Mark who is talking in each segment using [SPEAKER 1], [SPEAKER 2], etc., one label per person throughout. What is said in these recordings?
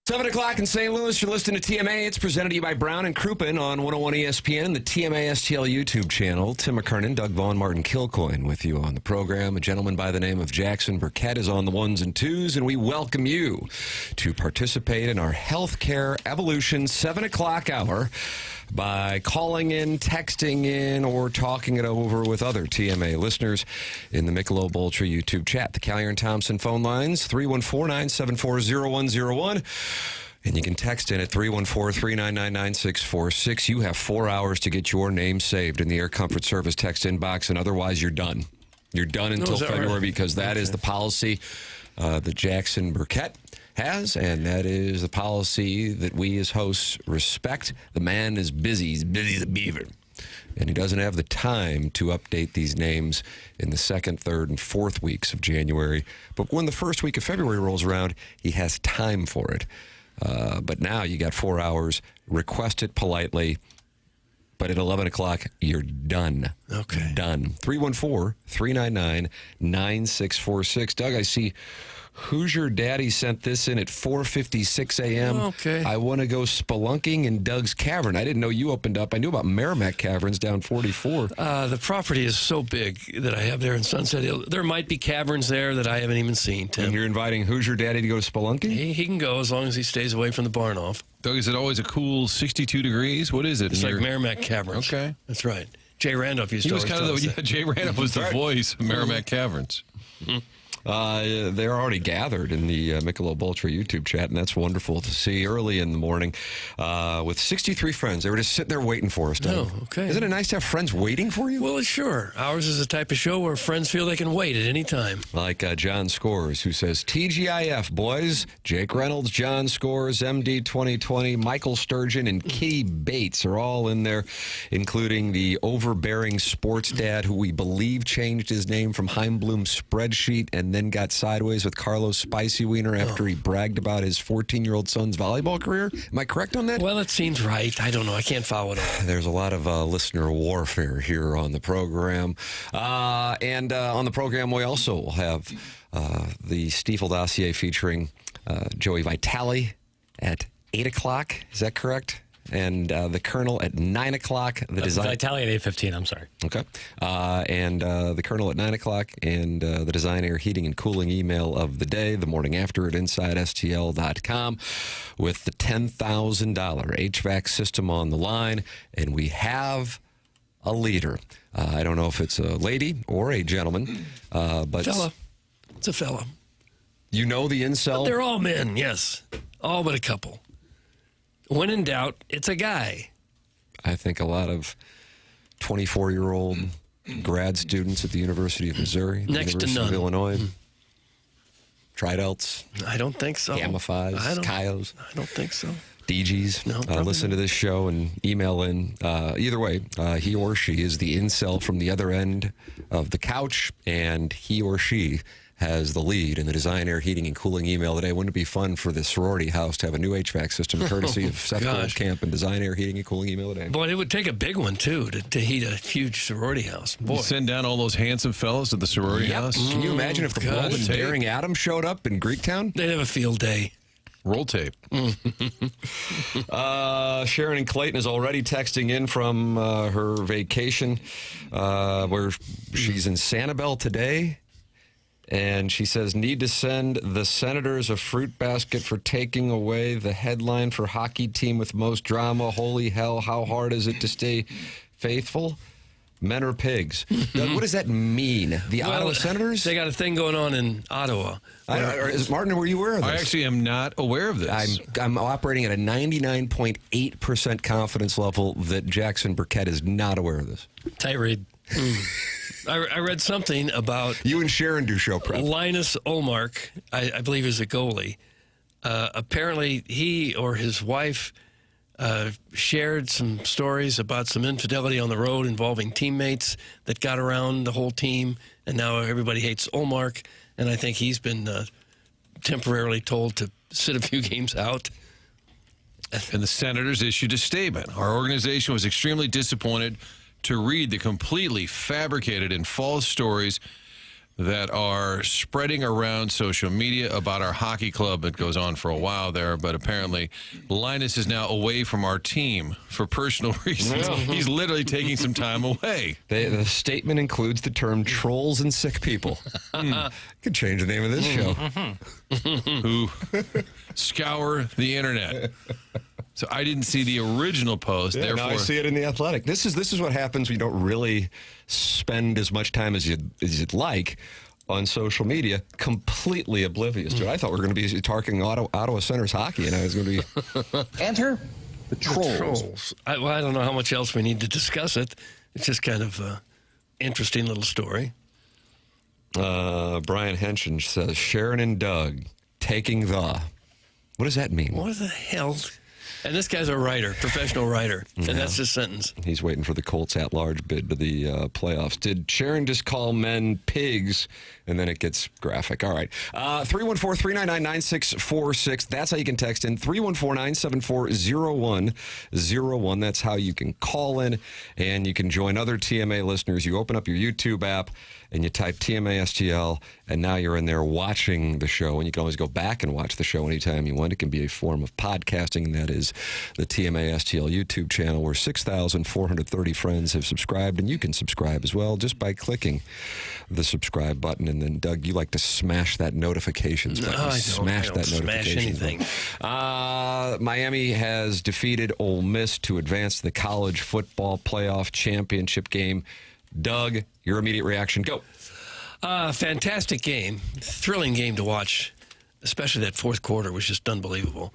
[SPEAKER 1] 7 o'clock in St. Louis. You're listening to TMA. It's presented to you by Brown and Crouppen on 101 ESPN, the TMA STL YouTube channel. Tim McKernan, Doug Vaughn, Martin Kilcoyne with you on the program. A gentleman by the name of Jackson Burkett is on the ones and twos, and we welcome you to participate in our Healthcare Evolution 7 o'clock hour by calling in, texting in, or talking it over with other TMA listeners in the Michelob Ultra YouTube chat. The Callier and Thompson phone lines, 314-974-0101. And you can text in at 314-399-9646. You have 4 hours to get your name saved in the Air Comfort Service text inbox, and otherwise you're done. You're done until February because that is the policy that Jackson Burkett has, and that is the policy that we as hosts respect. The man is busy. He's busy as a beaver. And he doesn't have the time to update these names in the second, third, and fourth weeks of January. But when the first week of February rolls around, he has time for it. But now you got 4 hours. Request it politely. But at 11 o'clock, you're done.
[SPEAKER 2] Okay.
[SPEAKER 1] Done. 314-399-9646. Doug, I see Hoosier Daddy sent this in at 4:56 a.m.
[SPEAKER 2] Okay.
[SPEAKER 1] I want to go spelunking in Doug's Cavern. I didn't know you opened up. I knew about Merrimack Caverns down 44.
[SPEAKER 2] The property is so big that I have there in Sunset Hill. There might be caverns there that I haven't even seen, Tim.
[SPEAKER 1] And you're inviting Hoosier Daddy to go spelunking?
[SPEAKER 2] He can go as long as he stays away from the barn off.
[SPEAKER 3] Doug, is it always a cool 62 degrees? What is it?
[SPEAKER 2] It's like Merrimack Caverns.
[SPEAKER 3] Okay.
[SPEAKER 2] That's right. Jay Randolph used to always tell us that.
[SPEAKER 3] Jay Randolph was the voice of Merrimack Caverns.
[SPEAKER 1] They're already gathered in the Michelob Ultra YouTube chat, and that's wonderful to see early in the morning with 63 friends. They were just sitting there waiting for us.
[SPEAKER 2] Oh, okay.
[SPEAKER 1] Isn't it nice to have friends waiting for you?
[SPEAKER 2] Well, sure. Ours is the type of show where friends feel they can wait at any time.
[SPEAKER 1] Like John Scores, who says, TGIF, boys. Jake Reynolds, John Scores, MD 2020, Michael Sturgeon, and Kitty Bates are all in there, including the overbearing sports dad who we believe changed his name from Heimblum Spreadsheet and then got sideways with Carlos Spicy Wiener after he bragged about his 14-year-old son's volleyball career. Am I correct on that?
[SPEAKER 2] Well, it seems right. I don't know. I can't follow it all.
[SPEAKER 1] There's a lot of listener warfare here on the program. And on the program, we also will have the Stiefel dossier featuring Joey Vitale at 8 o'clock. Is that correct? And the Colonel at 9 o'clock.
[SPEAKER 4] Vitale at 8:15, I'm sorry.
[SPEAKER 1] Okay. And the Colonel at 9 o'clock, and the Design, Air, Heating, and Cooling email of the day, the morning after at InsideSTL.com, with the $10,000 HVAC system on the line. And we have a leader. I don't know if it's a lady or a gentleman, but
[SPEAKER 2] Fella. It's a fella.
[SPEAKER 1] You know the incel?
[SPEAKER 2] But they're all men, yes. All but a couple. When in doubt, it's a guy.
[SPEAKER 1] I think a lot of 24-year-old grad students at the University of Missouri,
[SPEAKER 2] Next to
[SPEAKER 1] University
[SPEAKER 2] none.
[SPEAKER 1] of Illinois, Tridelts,
[SPEAKER 2] I don't think so.
[SPEAKER 1] Gamma Phi's, Chios,
[SPEAKER 2] I don't think so.
[SPEAKER 1] DGs.
[SPEAKER 2] No,
[SPEAKER 1] listen to this show and email in. Either way, he or she is the incel from the other end of the couch, and he or she has the lead in the Design, Air, Heating, and Cooling email today. Wouldn't it be fun for the sorority house to have a new HVAC system courtesy of Seth Goldcamp and Design, Air, Heating, and Cooling email today?
[SPEAKER 2] Boy, it would take a big one, too, to heat a huge sorority house. Boy.
[SPEAKER 3] You send down all those handsome fellows to the sorority house.
[SPEAKER 1] Can you imagine if the bold and daring Adam showed up in Greektown?
[SPEAKER 2] They'd have a field day.
[SPEAKER 3] Roll tape.
[SPEAKER 1] Sharon in Clayton is already texting in from her vacation where she's in Sanibel today. And she says, need to send the Senators a fruit basket for taking away the headline for hockey team with most drama. Holy hell, how hard is it to stay faithful? Men are pigs. Doug, what does that mean? The Ottawa Senators?
[SPEAKER 2] They got a thing going on in Ottawa.
[SPEAKER 1] Martin, were you aware of this?
[SPEAKER 3] I actually am not aware of this.
[SPEAKER 1] I'm operating at a 99.8% confidence level that Jackson Burkett is not aware of this.
[SPEAKER 2] Tight read. I read something about...
[SPEAKER 1] You and Sharon do show prep.
[SPEAKER 2] Linus Ullmark, I believe is a goalie. Apparently, he or his wife shared some stories about some infidelity on the road involving teammates that got around the whole team, and now everybody hates Ullmark, and I think he's been temporarily told to sit a few games out.
[SPEAKER 3] And the Senators issued a statement. Our organization was extremely disappointed to read the completely fabricated and false stories that are spreading around social media about our hockey club. It goes on for a while there, but apparently Linus is now away from our team for personal reasons. He's literally taking some time away.
[SPEAKER 1] The statement includes the term trolls and sick people. Could change the name of this show.
[SPEAKER 3] Who scour the internet. So I didn't see the original post.
[SPEAKER 1] Yeah,
[SPEAKER 3] therefore,
[SPEAKER 1] now I see it in The Athletic. This is what happens when you don't really spend as much time as you'd like on social media, completely oblivious to it. I thought we were going to be talking Ottawa Senators hockey, and I was going to be...
[SPEAKER 5] Enter the trolls.
[SPEAKER 2] I don't know how much else we need to discuss it. It's just kind of an interesting little story.
[SPEAKER 1] Brian Henson says, Sharon and Doug taking the... What does that mean?
[SPEAKER 2] What the hell? And this guy's a writer, professional writer, and that's his sentence.
[SPEAKER 1] He's waiting for the Colts at-large bid to the playoffs. Did Sharon just call men pigs? And then it gets graphic. All right. 314-399-9646. That's how you can text in. 314-974-0101. That's how you can call in, and you can join other TMA listeners. You open up your YouTube app, and you type TMA STL, and now you're in there watching the show. And you can always go back and watch the show anytime you want. It can be a form of podcasting, and that is the TMA STL YouTube channel, where 6,430 friends have subscribed, and you can subscribe as well just by clicking the subscribe button. And then, Doug, you like to smash that notifications button.
[SPEAKER 2] I don't
[SPEAKER 1] smash
[SPEAKER 2] anything.
[SPEAKER 1] Miami has defeated Ole Miss to advance to the college football playoff championship game. Doug, your immediate reaction, go.
[SPEAKER 2] Fantastic game. Thrilling game to watch, especially that fourth quarter was just unbelievable.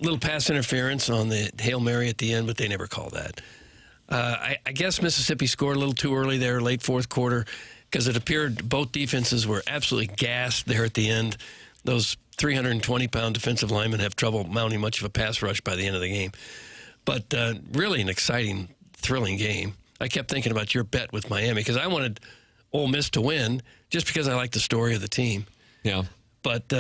[SPEAKER 2] Little pass interference on the Hail Mary at the end, but they never called that. I guess Mississippi scored a little too early there, late fourth quarter, because it appeared both defenses were absolutely gassed there at the end. Those 320-pound defensive linemen have trouble mounting much of a pass rush by the end of the game. But really an exciting, thrilling game. I kept thinking about your bet with Miami because I wanted Ole Miss to win just because I like the story of the team.
[SPEAKER 1] Yeah.
[SPEAKER 2] But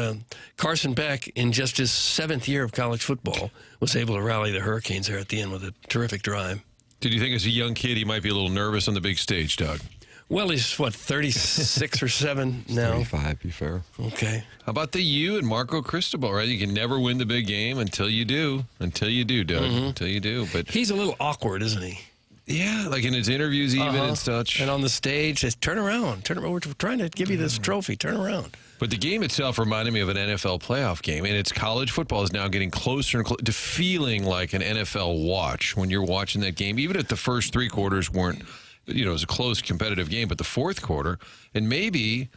[SPEAKER 2] Carson Beck, in just his 7th year of college football, was able to rally the Hurricanes there at the end with a terrific drive.
[SPEAKER 3] Did you think as a young kid he might be a little nervous on the big stage, Doug?
[SPEAKER 2] Well, he's, 36 or 7 now?
[SPEAKER 1] 35, be fair.
[SPEAKER 2] Okay.
[SPEAKER 3] How about the you and Marco Cristobal, right? You can never win the big game until you do. Until you do, Doug. Until you do. But
[SPEAKER 2] he's a little awkward, isn't he?
[SPEAKER 3] Yeah, like in his interviews even and such.
[SPEAKER 2] And on the stage, says, turn around. We're trying to give you this trophy. Turn around.
[SPEAKER 3] But the game itself reminded me of an NFL playoff game, and it's college football is now getting closer and closer to feeling like an NFL watch when you're watching that game. Even if the first 3 quarters weren't, it was a close competitive game, but the fourth quarter, and maybe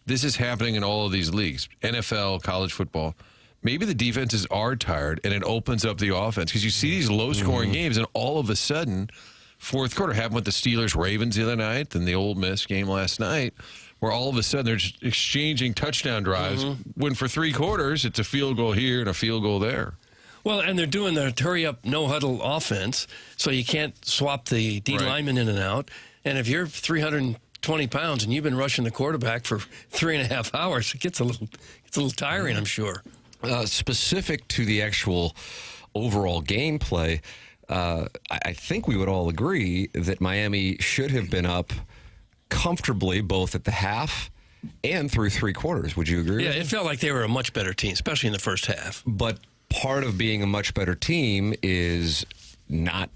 [SPEAKER 3] this is happening in all of these leagues, NFL, college football. Maybe the defenses are tired, and it opens up the offense because you see these low-scoring games, and all of a sudden, fourth quarter happened with the Steelers-Ravens the other night, and the Ole Miss game last night, where all of a sudden they're just exchanging touchdown drives. When for 3 quarters, it's a field goal here and a field goal there.
[SPEAKER 2] Well, and they're doing the hurry-up, no-huddle offense, so you can't swap the D lineman in and out. And if you're 320 pounds and you've been rushing the quarterback for 3.5 hours, it gets a little tiring, I'm sure.
[SPEAKER 1] Specific to the actual overall gameplay, I think we would all agree that Miami should have been up comfortably both at the half and through 3 quarters. Would you agree?
[SPEAKER 2] Yeah, it felt like they were a much better team, especially in the first half.
[SPEAKER 1] But part of being a much better team is not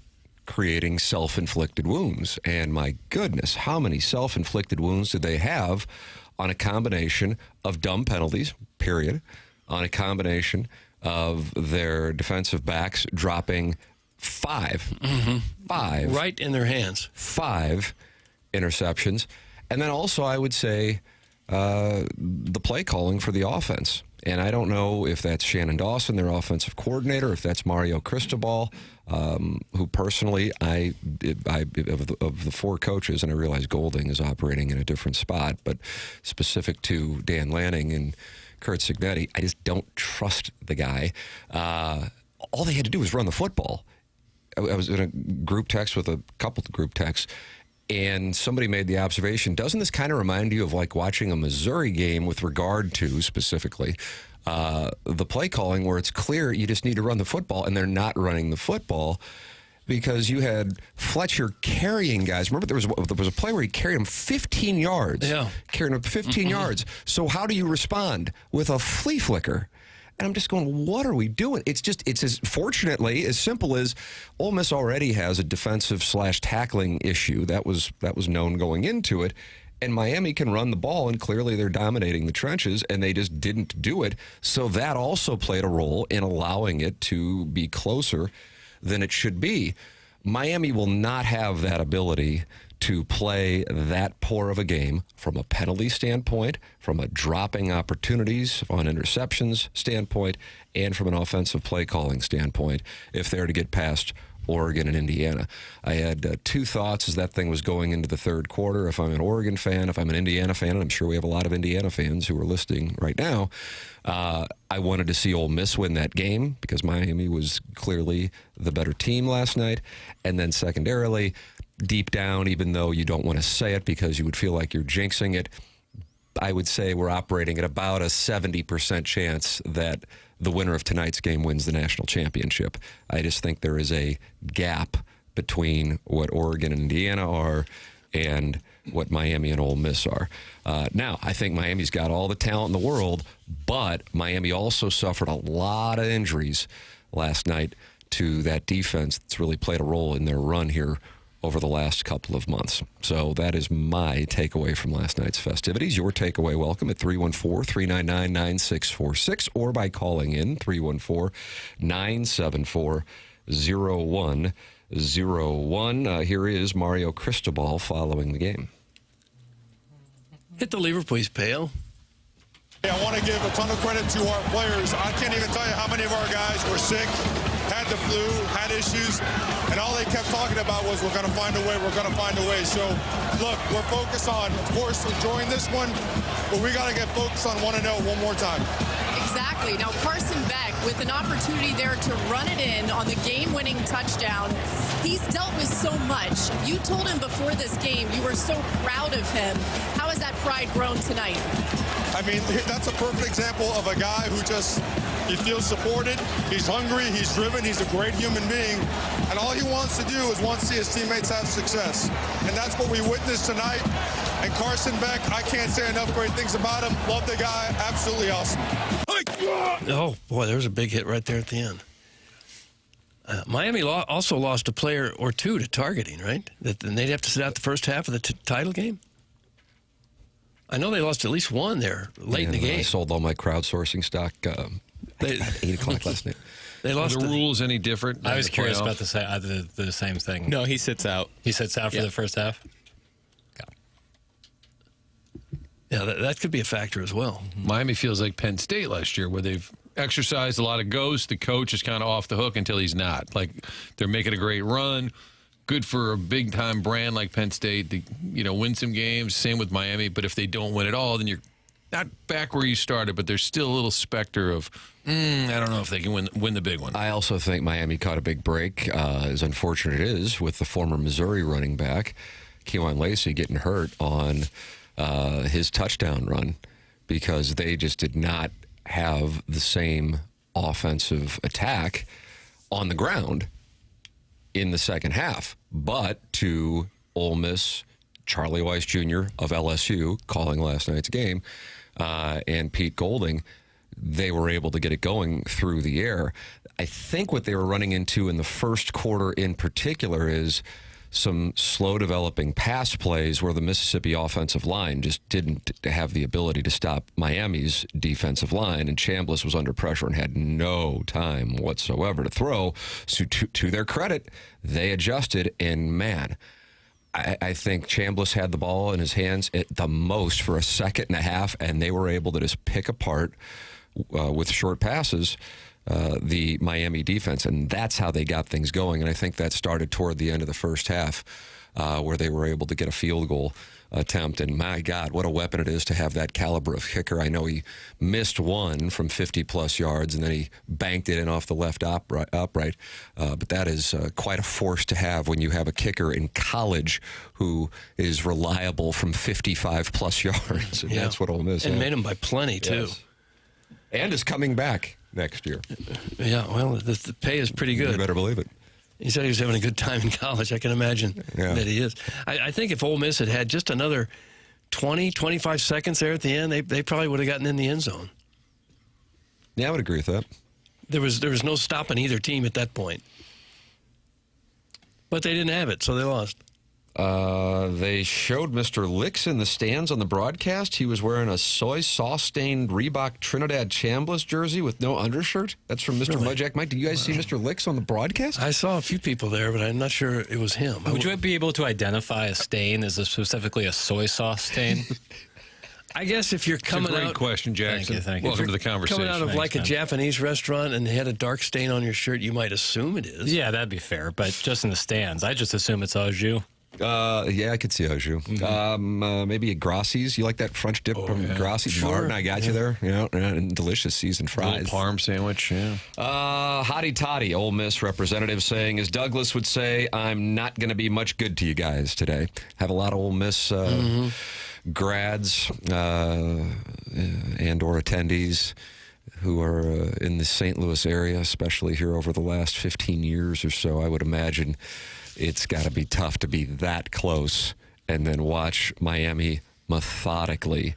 [SPEAKER 1] creating self-inflicted wounds. And my goodness, how many self-inflicted wounds did they have on a combination of dumb penalties, period, on a combination of their defensive backs dropping 5
[SPEAKER 2] right in their hands.
[SPEAKER 1] 5 interceptions. And then also, I would say, the play calling for the offense. And I don't know if that's Shannon Dawson, their offensive coordinator, if that's Mario Cristobal, who personally, of the 4 coaches, and I realize Golding is operating in a different spot, but specific to Dan Lanning and Kurt Cignetti, I just don't trust the guy. All they had to do was run the football. I was in a group text with a couple of group texts, and somebody made the observation, doesn't this kind of remind you of like watching a Missouri game with regard to specifically the play calling, where it's clear you just need to run the football and they're not running the football? because you had Fletcher carrying guys. Remember, there was a play where he carried him 15 yards.
[SPEAKER 2] Yeah.
[SPEAKER 1] Carried him 15 yards. So how do you respond? With a flea flicker. And I'm just going, what are we doing? It's as fortunately as simple as Ole Miss already has a defensive/tackling issue. That was known going into it. And Miami can run the ball, and clearly they're dominating the trenches, and they just didn't do it. So that also played a role in allowing it to be closer than it should be. Miami will not have that ability to play that poor of a game from a penalty standpoint, from a dropping opportunities on interceptions standpoint, and from an offensive play calling standpoint if they're to get past Oregon and Indiana. I had two thoughts as that thing was going into the third quarter. If I'm an Oregon fan, if I'm an Indiana fan, and I'm sure we have a lot of Indiana fans who are listening right now, I wanted to see Ole Miss win that game because Miami was clearly the better team last night. And then secondarily, deep down, even though you don't want to say it because you would feel like you're jinxing it, I would say we're operating at about a 70% chance that the winner of tonight's game wins the national championship. I just think there is a gap between what Oregon and Indiana are and what Miami and Ole Miss are. Now, I think Miami's got all the talent in the world, but Miami also suffered a lot of injuries last night to that defense that's really played a role in their run here over the last couple of months. So that is my takeaway from last night's festivities. Your takeaway, welcome at 314-399-9646 or by calling in 314-974-0101. Here is Mario Cristobal following the game.
[SPEAKER 2] Hit the lever, please, Pale.
[SPEAKER 6] I want to give a ton of credit to our players. I can't even tell you how many of our guys were sick, had the flu, had issues, and all they kept talking about was we're going to find a way, we're going to find a way. So, look, we're focused on, of course, enjoying this one, but we got to get focused on 1-0 one more time.
[SPEAKER 7] Exactly. Now, Carson Beck, with an opportunity there to run it in on the game-winning touchdown, he's dealt with so much. You told him before this game you were so proud of him. How has that pride grown tonight?
[SPEAKER 6] I mean, that's a perfect example of a guy who just, he feels supported, he's hungry, he's driven, he's a great human being, and all he wants to do is want to see his teammates have success. And that's what we witnessed tonight. And Carson Beck, I can't say enough great things about him. Love the guy, absolutely awesome.
[SPEAKER 2] Oh, boy, there was a big hit right there at the end. Miami also lost a player or two to targeting, right? And they'd have to sit out the first half of the title game? I know they lost at least one there late in the game.
[SPEAKER 1] I sold all my crowdsourcing stock at 8 o'clock last night.
[SPEAKER 2] They lost
[SPEAKER 3] Are the rules any different?
[SPEAKER 4] I was curious about the same thing.
[SPEAKER 8] No, he sits out.
[SPEAKER 4] He sits out for the first half?
[SPEAKER 2] Yeah, that could be a factor as well.
[SPEAKER 3] Miami feels like Penn State last year, where they've exercised a lot of ghosts. The coach is kind of off the hook until he's not. Like, they're making a great run. Good for a big-time brand like Penn State to, win some games. Same with Miami. But if they don't win at all, then you're not back where you started. But there's still a little specter of, I don't know if they can win the big one.
[SPEAKER 1] I also think Miami caught a big break, as unfortunate it is, with the former Missouri running back, Kilcoyne Lacey, getting hurt on his touchdown run because they just did not have the same offensive attack on the ground in the second half. But to Ole Miss, Charlie Weiss Jr. of LSU calling last night's game, and Pete Golding, they were able to get it going through the air. I think what they were running into in the first quarter in particular is some slow developing pass plays where the Mississippi offensive line just didn't have the ability to stop Miami's defensive line, and Chambliss was under pressure and had no time whatsoever to throw. So to their credit, they adjusted, and man, I think Chambliss had the ball in his hands at the most for a second and a half, and they were able to just pick apart with short passes the Miami defense, and that's how they got things going. And I think that started toward the end of the first half, where they were able to get a field goal attempt. And my God, what a weapon it is to have that caliber of kicker. I know he missed one from 50-plus yards, and then he banked it in off the left upright. But that is quite a force to have when you have a kicker in college who is reliable from 55-plus yards. And that's what Ole Miss
[SPEAKER 2] and
[SPEAKER 1] had.
[SPEAKER 2] made them by plenty, too.
[SPEAKER 1] Yes. And is coming back next year.
[SPEAKER 2] Yeah, well, the pay is pretty good.
[SPEAKER 1] You better believe it.
[SPEAKER 2] He said he was having a good time in college. I can imagine that he is. I think if Ole Miss had just another 20, 25 seconds there at the end, they probably would have gotten in the end zone.
[SPEAKER 1] Yeah, I would agree with that.
[SPEAKER 2] There was no stopping either team at that point. But they didn't have it, so they lost.
[SPEAKER 1] They showed Mr. Licks in the stands on the broadcast. He was wearing a soy sauce-stained Reebok Trinidad Chambliss jersey with no undershirt. That's from Mr.
[SPEAKER 2] Really?
[SPEAKER 1] Mudjack. Mike, did you guys see Mr. Licks on the broadcast?
[SPEAKER 2] I saw a few people there, but I'm not sure it was him.
[SPEAKER 4] Would you be able to identify a stain? Is this specifically a soy sauce stain?
[SPEAKER 2] I guess if you're coming
[SPEAKER 3] It's a great
[SPEAKER 2] out...
[SPEAKER 3] question, Jackson.
[SPEAKER 4] Thank you.
[SPEAKER 3] Welcome to the conversation.
[SPEAKER 2] Coming out of like a Japanese restaurant and had a dark stain on your shirt, you might assume it is.
[SPEAKER 4] Yeah, that'd be fair. But just in the stands, I just assume it's au jus.
[SPEAKER 1] Yeah, I could see au jus. Maybe a Grassi's. You like that French dip from Grassi's?
[SPEAKER 2] Sure.
[SPEAKER 1] Martin, I got you there. And delicious seasoned fries.
[SPEAKER 3] Little parm sandwich, yeah.
[SPEAKER 1] Hotty toddy, Ole Miss representative saying, as Douglas would say, I'm not going to be much good to you guys today. Have a lot of Ole Miss grads and or attendees who are in the St. Louis area, especially here over the last 15 years or so. I would imagine it's got to be tough to be that close and then watch Miami methodically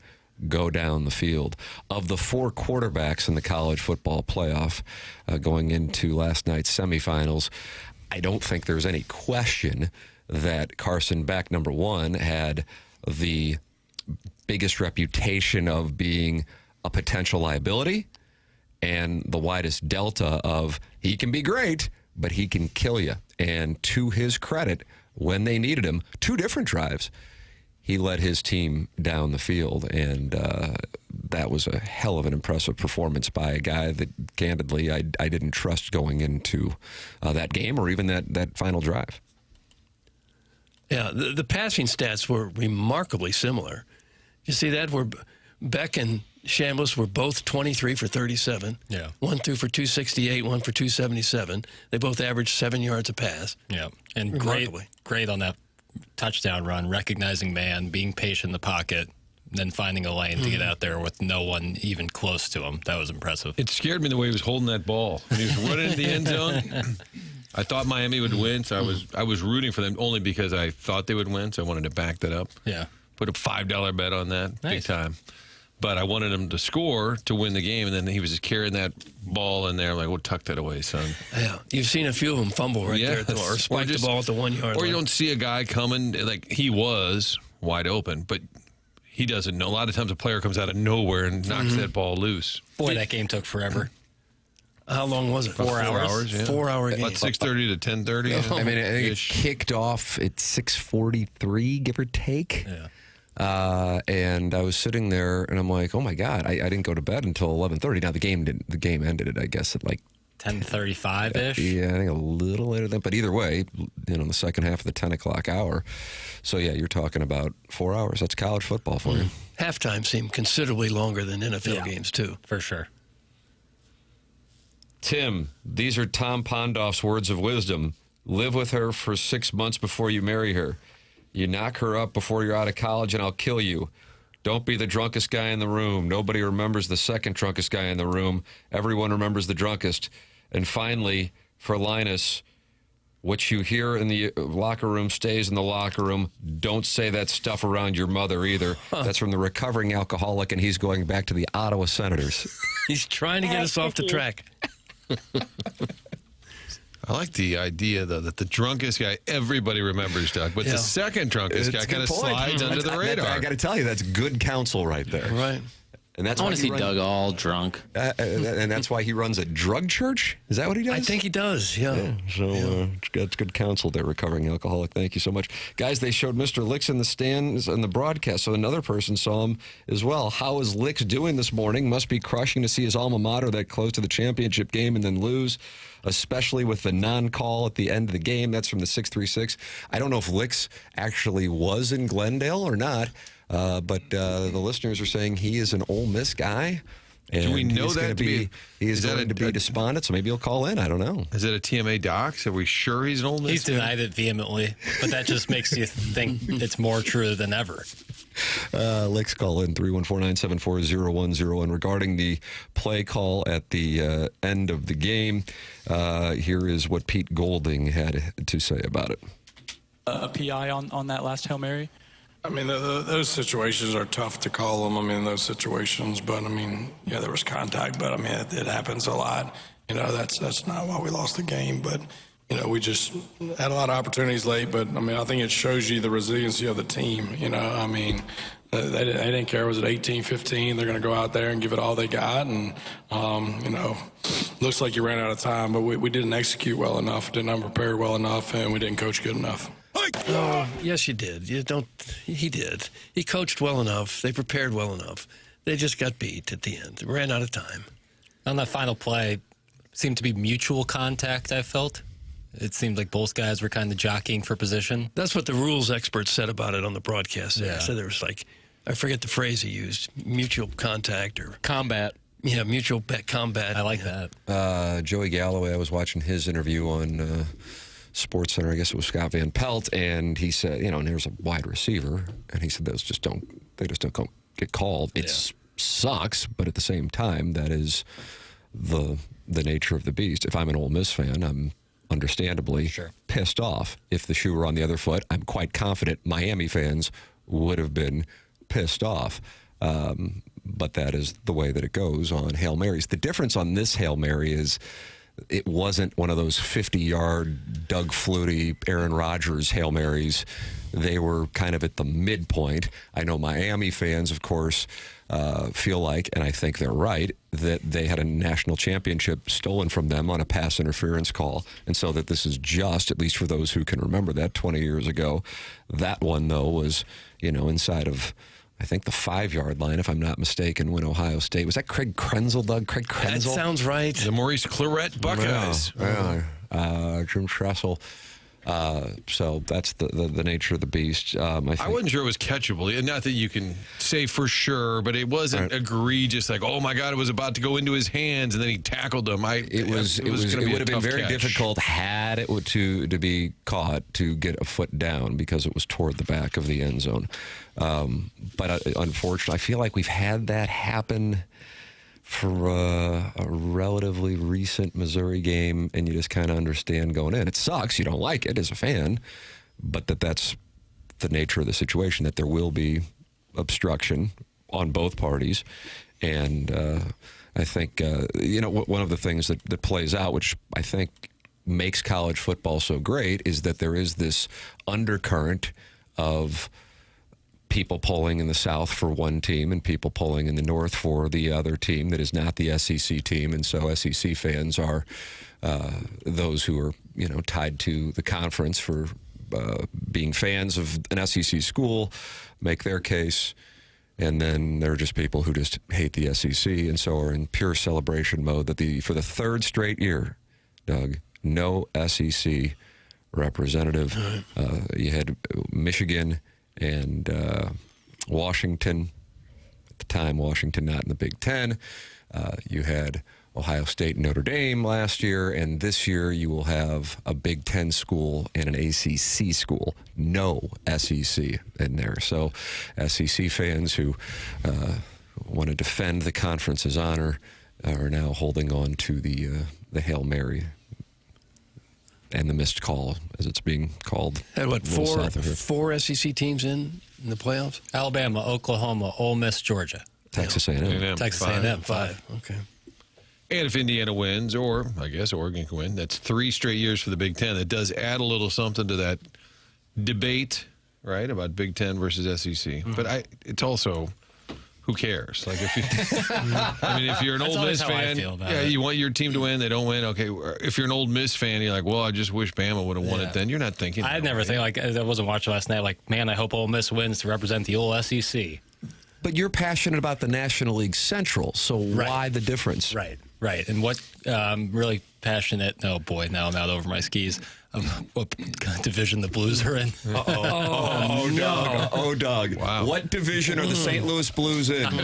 [SPEAKER 1] go down the field. Of the 4 quarterbacks in the college football playoff going into last night's semifinals, I don't think there's any question that Carson Beck, number one, had the biggest reputation of being a potential liability and the widest delta of he can be great, but he can kill you. And to his credit, when they needed him, 2 different drives, he led his team down the field. And that was a hell of an impressive performance by a guy that, candidly, I didn't trust going into that game or even that final drive.
[SPEAKER 2] Yeah, the passing stats were remarkably similar. You see that? Where Beck and Chambliss were both 23 for 37.
[SPEAKER 4] Yeah.
[SPEAKER 2] One threw for 268, one for 277. They both averaged 7 yards a pass.
[SPEAKER 4] Yeah, and
[SPEAKER 2] Remarkably.
[SPEAKER 4] great on that touchdown run, recognizing man, being patient in the pocket, then finding a lane to get out there with no one even close to him. That was impressive.
[SPEAKER 3] It scared me the way he was holding that ball. When he was running into the end zone, I thought Miami would win, so I was rooting for them only because I thought they would win, so I wanted to back that up.
[SPEAKER 4] Yeah.
[SPEAKER 3] Put a $5 bet on that, big
[SPEAKER 4] Nice.
[SPEAKER 3] time. But I wanted him to score to win the game, and then he was just carrying that ball in there. I'm like, well, tuck that away, son.
[SPEAKER 2] Yeah, you've seen a few of them fumble right there, or spike the ball at the 1 yard line.
[SPEAKER 3] Or you don't see a guy coming, like he was wide open, but he doesn't know. A lot of times a player comes out of nowhere and knocks that ball loose.
[SPEAKER 4] Boy, that game took forever.
[SPEAKER 2] How long was it?
[SPEAKER 4] 4 hours.
[SPEAKER 3] Yeah.
[SPEAKER 2] 4 hour game.
[SPEAKER 3] About 6:30 to 10:30.
[SPEAKER 1] I mean, I think it kicked off at 6:43, give or take.
[SPEAKER 4] Yeah.
[SPEAKER 1] And I was sitting there, and I'm like, "Oh my God!" I didn't go to bed until 11:30. Now the game ended, I guess, at like
[SPEAKER 4] 10:35-ish.
[SPEAKER 1] Yeah, I think a little later than that. But either way, the second half of the 10 o'clock hour. So yeah, you're talking about 4 hours. That's college football for you.
[SPEAKER 2] Halftime seemed considerably longer than NFL games too.
[SPEAKER 4] For sure.
[SPEAKER 1] Tim, these are Tom Pondoff's words of wisdom. Live with her for 6 months before you marry her. You knock her up before you're out of college, and I'll kill you. Don't be the drunkest guy in the room. Nobody remembers the second drunkest guy in the room. Everyone remembers the drunkest. And finally, for Linus, what you hear in the locker room stays in the locker room. Don't say that stuff around your mother either. That's from the recovering alcoholic, and he's going back to the Ottawa Senators.
[SPEAKER 2] He's trying to get us off the track.
[SPEAKER 3] I like the idea, though, that the drunkest guy everybody remembers, Doug, but the second drunkest guy kind of slides under the radar.
[SPEAKER 1] I got to tell you, that's good counsel right there.
[SPEAKER 2] Right.
[SPEAKER 1] And that's
[SPEAKER 8] I
[SPEAKER 1] why
[SPEAKER 8] want to see Doug all drunk.
[SPEAKER 1] and that's why he runs a drug church? Is that what he does?
[SPEAKER 2] I think he does, yeah.
[SPEAKER 1] So that's good counsel there, recovering alcoholic. Thank you so much. Guys, they showed Mr. Licks in the stands in the broadcast, so another person saw him as well. How is Licks doing this morning? Must be crushing to see his alma mater that close to the championship game and then lose, especially with the non-call at the end of the game. That's from the 636. I don't know if Licks actually was in Glendale or not, but the listeners are saying he is an Ole Miss guy. And
[SPEAKER 3] do we know
[SPEAKER 1] he's
[SPEAKER 3] that
[SPEAKER 1] he's going to be despondent, so maybe he'll call in. I don't know.
[SPEAKER 3] Is it a TMA docs? Are we sure he's an Ole Miss?
[SPEAKER 4] He's denied it vehemently, but that just makes you think it's more true than ever.
[SPEAKER 1] Let's call in 314-974-0101 regarding the play call at the end of the game. Here is what Pete Golding had to say about it.
[SPEAKER 8] A PI on that last Hail Mary?
[SPEAKER 9] I mean, those situations are tough to call them. I mean, those situations, but I mean, yeah, there was contact, but I mean, it happens a lot. You know, that's not why we lost the game, but you know, we just had a lot of opportunities late. But I mean, I think it shows you the resiliency of the team. You know, I mean, they didn't care. Was it 18-15? They're going to go out there and give it all they got, and you know, looks like you ran out of time, but we didn't execute well enough, didn't prepare well enough, and we didn't coach good enough.
[SPEAKER 2] Oh, yes, you did. He did. He coached well enough. They prepared well enough. They just got beat at the end. They ran out of time.
[SPEAKER 4] On that final play, seemed to be mutual contact, I felt. It seemed like both guys were kind of jockeying for position.
[SPEAKER 2] That's what the rules experts said about it on the broadcast.
[SPEAKER 4] Yeah.
[SPEAKER 2] So there was I forget the phrase he used, mutual contact or
[SPEAKER 4] combat.
[SPEAKER 2] Yeah, mutual combat.
[SPEAKER 4] I like that.
[SPEAKER 1] Joey Galloway, I was watching his interview on Sports Center. I guess it was Scott Van Pelt, and he said, you know, and there's a wide receiver, and he said those just don't get called. It sucks, but at the same time, that is the nature of the beast. If I'm an Ole Miss fan, I'm understandably pissed off. If the shoe were on the other foot, I'm quite confident Miami fans would have been pissed off. But that is the way that it goes on Hail Marys. The difference on this Hail Mary is it wasn't one of those 50-yard Doug Flutie, Aaron Rodgers Hail Marys. They were kind of at the midpoint. I know Miami fans, of course, feel like, and I think they're right, that they had a national championship stolen from them on a pass interference call, and so that this is just, at least for those who can remember that 20 years ago. That one, though, was, you know, inside of, I think, the 5-yard line, if I'm not mistaken, when Ohio State. Was that Craig Krenzel, Doug? Craig Krenzel?
[SPEAKER 2] That sounds right.
[SPEAKER 3] The Maurice Claret Buckeyes.
[SPEAKER 1] Yeah. Jim Tressel. So that's the nature of the beast. I
[SPEAKER 3] wasn't sure it was catchable. Not that you can say for sure, but it wasn't egregious. Like, oh my God, it was about to go into his hands, and then he tackled him. It would have been very difficult had it to be caught to get a foot down because it was toward the back of the end zone. But unfortunately, I feel like we've had that happen for a relatively recent Missouri game, and you just kind of understand going in. It sucks. You don't like it as a fan, but that's the nature of the situation, that there will be obstruction on both parties. And I think, you know, one of the things that plays out, which I think makes college football so great, is that there is this undercurrent of people polling in the South for one team and people polling in the North for the other team that is not the SEC team. And so SEC fans are those who are, you know, tied to the conference for being fans of an SEC school, make their case. And then there are just people who just hate the SEC and so are in pure celebration mode that for the third straight year, Doug, no SEC representative. You had Michigan and Washington. At the time, Washington not in the Big Ten. You had Ohio State and Notre Dame last year, and this year you will have a Big Ten school and an ACC school. No SEC in there. So SEC fans who want to defend the conference's honor are now holding on to the Hail Mary and the missed call, as it's being called.
[SPEAKER 2] Had what, four SEC teams in the playoffs?
[SPEAKER 4] Alabama, Oklahoma, Ole Miss, Georgia.
[SPEAKER 1] Texas A&M.
[SPEAKER 4] Texas A&M, 5.
[SPEAKER 2] Okay.
[SPEAKER 3] And if Indiana wins, or I guess Oregon can win, that's 3 straight years for the Big Ten. That does add a little something to that debate, right, about Big Ten versus SEC. Mm-hmm. But it's also, who cares? Like, if you, I mean, if you're an Ole Miss fan, you want your team to win, they don't win. Okay, if you're an Ole Miss fan, you're like, well, I just wish Bama would have won it. Then you're not thinking.
[SPEAKER 4] I'd never think, like, I wasn't watching last night, like, man, I hope Ole Miss wins to represent the old SEC.
[SPEAKER 1] But you're passionate about the National League Central, so why the difference?
[SPEAKER 4] Right. And what really passionate, oh boy, now I'm out over my skis, what division the Blues are in.
[SPEAKER 1] Doug. Wow. What division are the St. Louis Blues in? What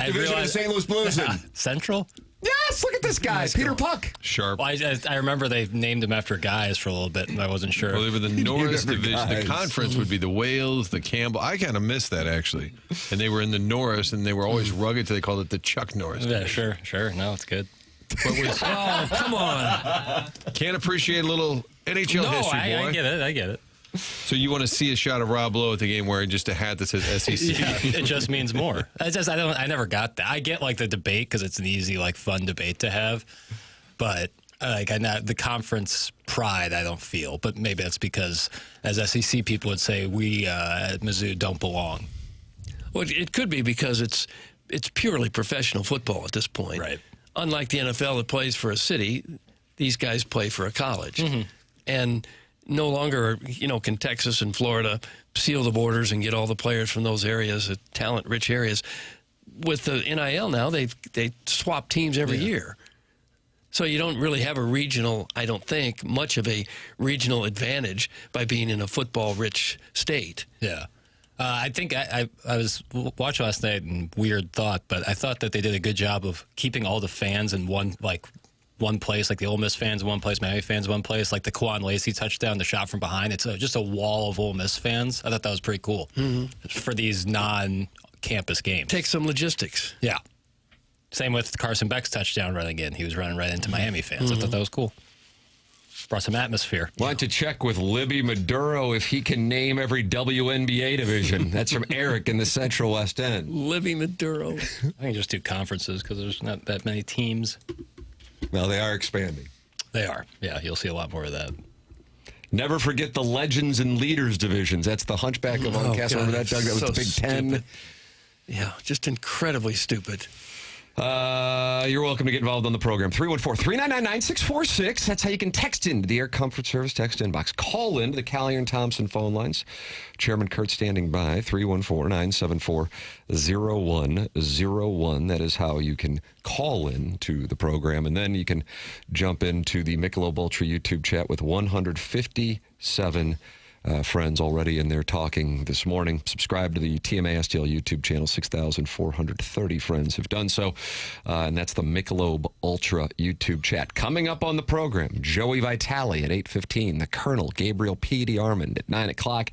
[SPEAKER 1] division are the St. Louis Blues in?
[SPEAKER 4] Central?
[SPEAKER 1] Yes, look at this guy, Peter Puck.
[SPEAKER 3] Sharp.
[SPEAKER 4] Well, I remember they named him after guys for a little bit, and I wasn't sure.
[SPEAKER 3] Well, they were the Norris division.
[SPEAKER 1] guys.
[SPEAKER 3] The conference would be the Wales, the Campbell. I kind of missed that, actually. And they were in the Norris, and they were always rugged, so they called it the Chuck Norris.
[SPEAKER 4] Yeah, sure. No, it's good.
[SPEAKER 3] But with,
[SPEAKER 2] Oh, come on.
[SPEAKER 3] can't appreciate a little NHL history, boy.
[SPEAKER 4] I get it.
[SPEAKER 3] So you want to see a shot of Rob Lowe at the game wearing just a hat that says SEC?
[SPEAKER 4] Yeah, it just means more. I never got that. I get like the debate because it's an easy, like, fun debate to have, but the conference pride I don't feel. But maybe that's because, as SEC people would say, we at Mizzou don't belong.
[SPEAKER 2] Well, it could be because it's purely professional football at this point.
[SPEAKER 4] Right.
[SPEAKER 2] Unlike the NFL that plays for a city, these guys play for a college. And no longer, can Texas and Florida seal the borders and get all the players from those areas, talent-rich areas. With the NIL now, they swap teams every year. So you don't really have a regional, I don't think, much of a regional advantage by being in a football-rich state.
[SPEAKER 4] Yeah. I think I was watching last night and weird thought, but I thought that they did a good job of keeping all the fans in one place, like the Ole Miss fans in one place, Miami fans in one place, like the Quan Lacey touchdown, the shot from behind. It's just a wall of Ole Miss fans. I thought that was pretty cool for these non-campus games.
[SPEAKER 2] Take some logistics.
[SPEAKER 4] Yeah. Same with Carson Beck's touchdown run again. He was running right into Miami fans. I thought that was cool. Brought some atmosphere.
[SPEAKER 1] Want to check with Libby Maduro if he can name every WNBA division. That's from Eric in the Central West End.
[SPEAKER 2] Libby Maduro.
[SPEAKER 4] I can just do conferences because there's not that many teams.
[SPEAKER 1] Well, they are expanding.
[SPEAKER 4] They are. Yeah, you'll see a lot more of that.
[SPEAKER 1] Never forget the Legends and Leaders divisions. That's the Hunchback of Uncastle. Remember that, Doug? That was
[SPEAKER 2] so
[SPEAKER 1] the Big Ten.
[SPEAKER 2] stupid. Yeah, just incredibly stupid.
[SPEAKER 1] You're welcome to get involved on the program. 314-399-9646. That's how you can text into the Air Comfort Service text inbox. Call into the Callier and Thompson phone lines. Chairman Kurt standing by. 314-974-0101. That is how you can call in to the program. And then you can jump into the Michelob Ultra YouTube chat with 157 friends already in there talking this morning. Subscribe to the TMA STL YouTube channel. 6,430 friends have done so. And that's the Michelob Ultra YouTube chat. Coming up on the program, Joey Vitale at 8:15, the Colonel, Gabriel P. DeArmond at 9 o'clock,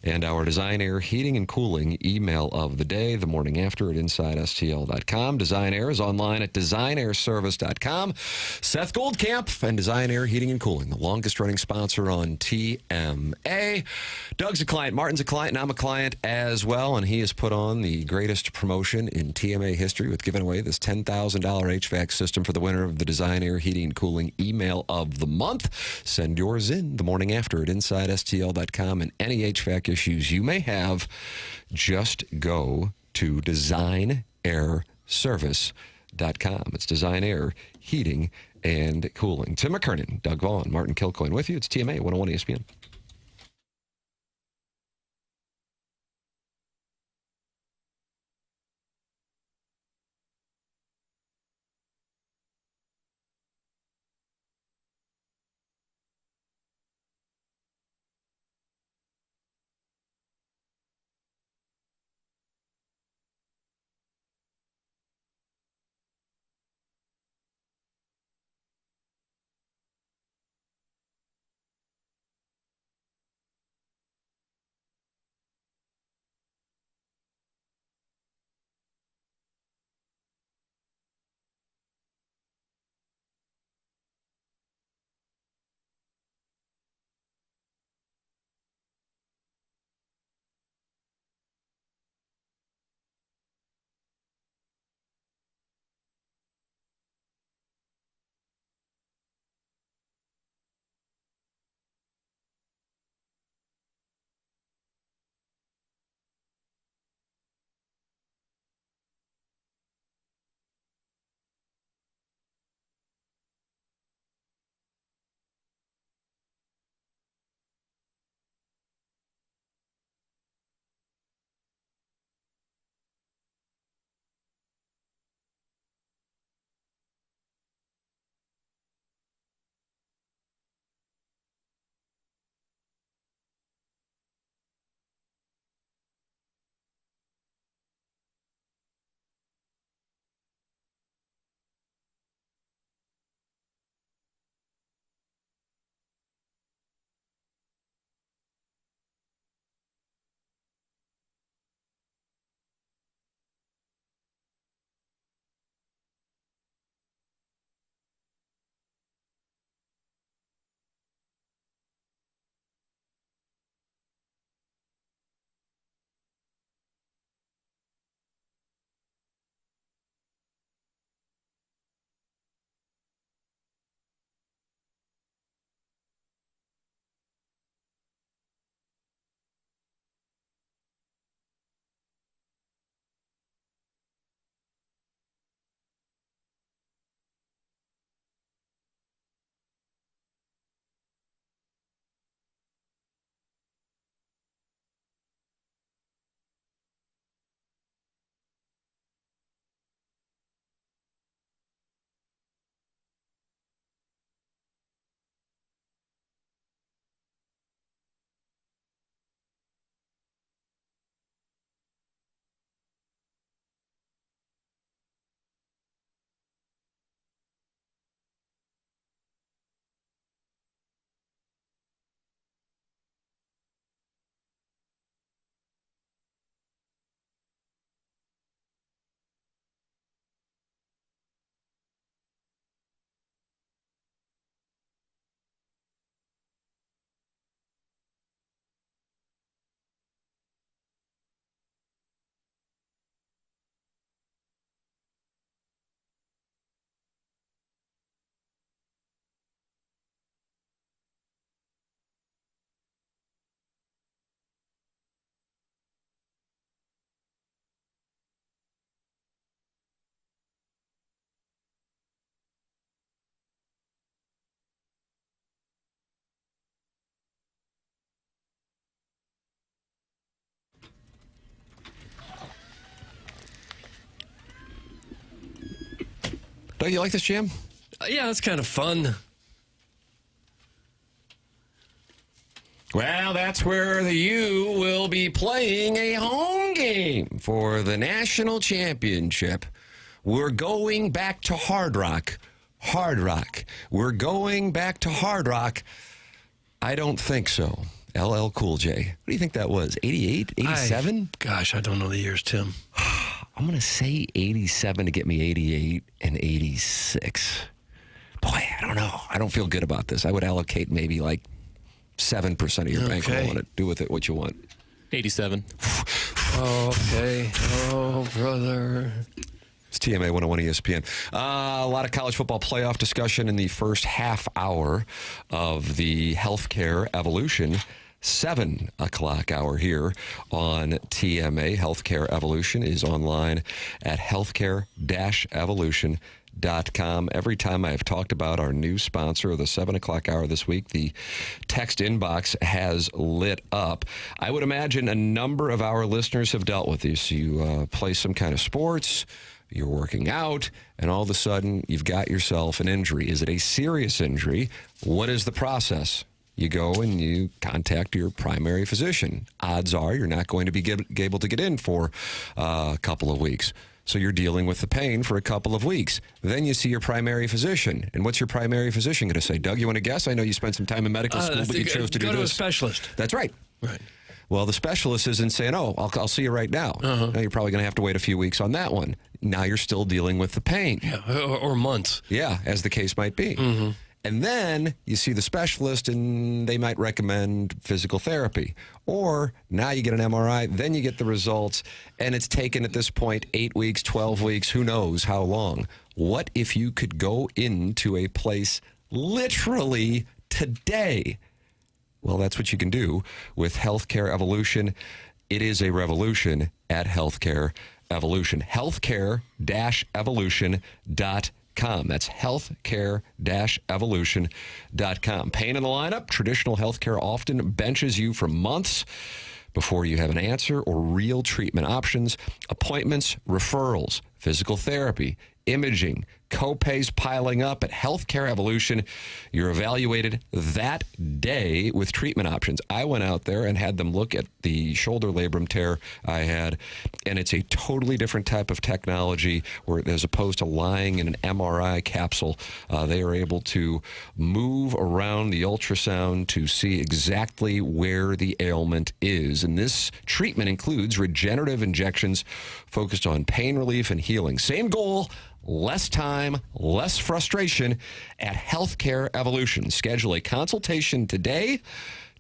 [SPEAKER 1] and our Design Air Heating and Cooling email of the day, the morning after at InsideSTL.com. Design Air is online at DesignAirService.com. Seth Goldcamp and Design Air Heating and Cooling, the longest running sponsor on TMA. Doug's a client, Martin's a client, and I'm a client as well, and he has put on the greatest promotion in TMA history with giving away this $10,000 HVAC system for the winner of the Design Air Heating and Cooling email of the month. Send yours in the morning after at InsideSTL.com, and any HVAC issues you may have, just go to DesignAirService.com. It's Design Air Heating and Cooling. Tim McKernan, Doug Vaughn, Martin Kilcoyne with you. It's TMA 101 ESPN. Don't you like this, Jim?
[SPEAKER 2] Yeah, it's kind of fun.
[SPEAKER 1] Well, that's where the U will be playing a home game for the national championship. We're going back to Hard Rock. Hard Rock. We're going back to Hard Rock. I don't think so. LL Cool J. What do you think that was? 88? 87?
[SPEAKER 2] Gosh, I don't know the years, Tim.
[SPEAKER 1] I'm going to say 87 to get me 88 and 86. Boy, I don't know. I don't feel good about this. I would allocate maybe like 7% of your bankroll on it. Do with it what you want.
[SPEAKER 4] 87.
[SPEAKER 2] Okay. Oh, brother.
[SPEAKER 1] It's TMA 101 ESPN. A lot of college football playoff discussion in the first half hour of the healthcare evolution. 7 o'clock hour here on TMA. Healthcare Evolution is online at healthcare-evolution.com. Every time I have talked about our new sponsor of the 7 o'clock hour this week, the text inbox has lit up. I would imagine a number of our listeners have dealt with this. You play some kind of sports, you're working out, and all of a sudden you've got yourself an injury. Is it a serious injury? What is the process? You go and you contact your primary physician. Odds are you're not going to be able to get in for a couple of weeks. So you're dealing with the pain for a couple of weeks. Then you see your primary physician. And what's your primary physician going to say? Doug, you want to guess? I know you spent some time in medical school, but you chose to do this.
[SPEAKER 2] Go to a specialist.
[SPEAKER 1] That's right.
[SPEAKER 2] Right.
[SPEAKER 1] Well, the specialist isn't saying, oh, I'll see you right now. Now you're probably going to have to wait a few weeks on that one. Now you're still dealing with the pain.
[SPEAKER 2] Yeah, or months.
[SPEAKER 1] Yeah, as the case might be. Mm-hmm. And then you see the specialist and they might recommend physical therapy. Or now you get an MRI, then you get the results, and it's taken at this point 8 weeks, 12 weeks, who knows how long. What if you could go into a place literally today? Well, that's what you can do with Healthcare Evolution. It is a revolution at Healthcare Evolution. Healthcare-evolution.com. That's healthcare-evolution.com. Pain in the lineup. Traditional healthcare often benches you for months before you have an answer or real treatment options. Appointments, referrals, physical therapy, imaging, co-pays piling up. At Healthcare Evolution, you're evaluated that day with treatment options. I went out there and had them look at the shoulder labrum tear I had, and it's a totally different type of technology where, as opposed to lying in an MRI capsule, they are able to move around the ultrasound to see exactly where the ailment is. And this treatment includes regenerative injections focused on pain relief and healing. Same goal, less time, less frustration at Healthcare Evolution. Schedule a consultation today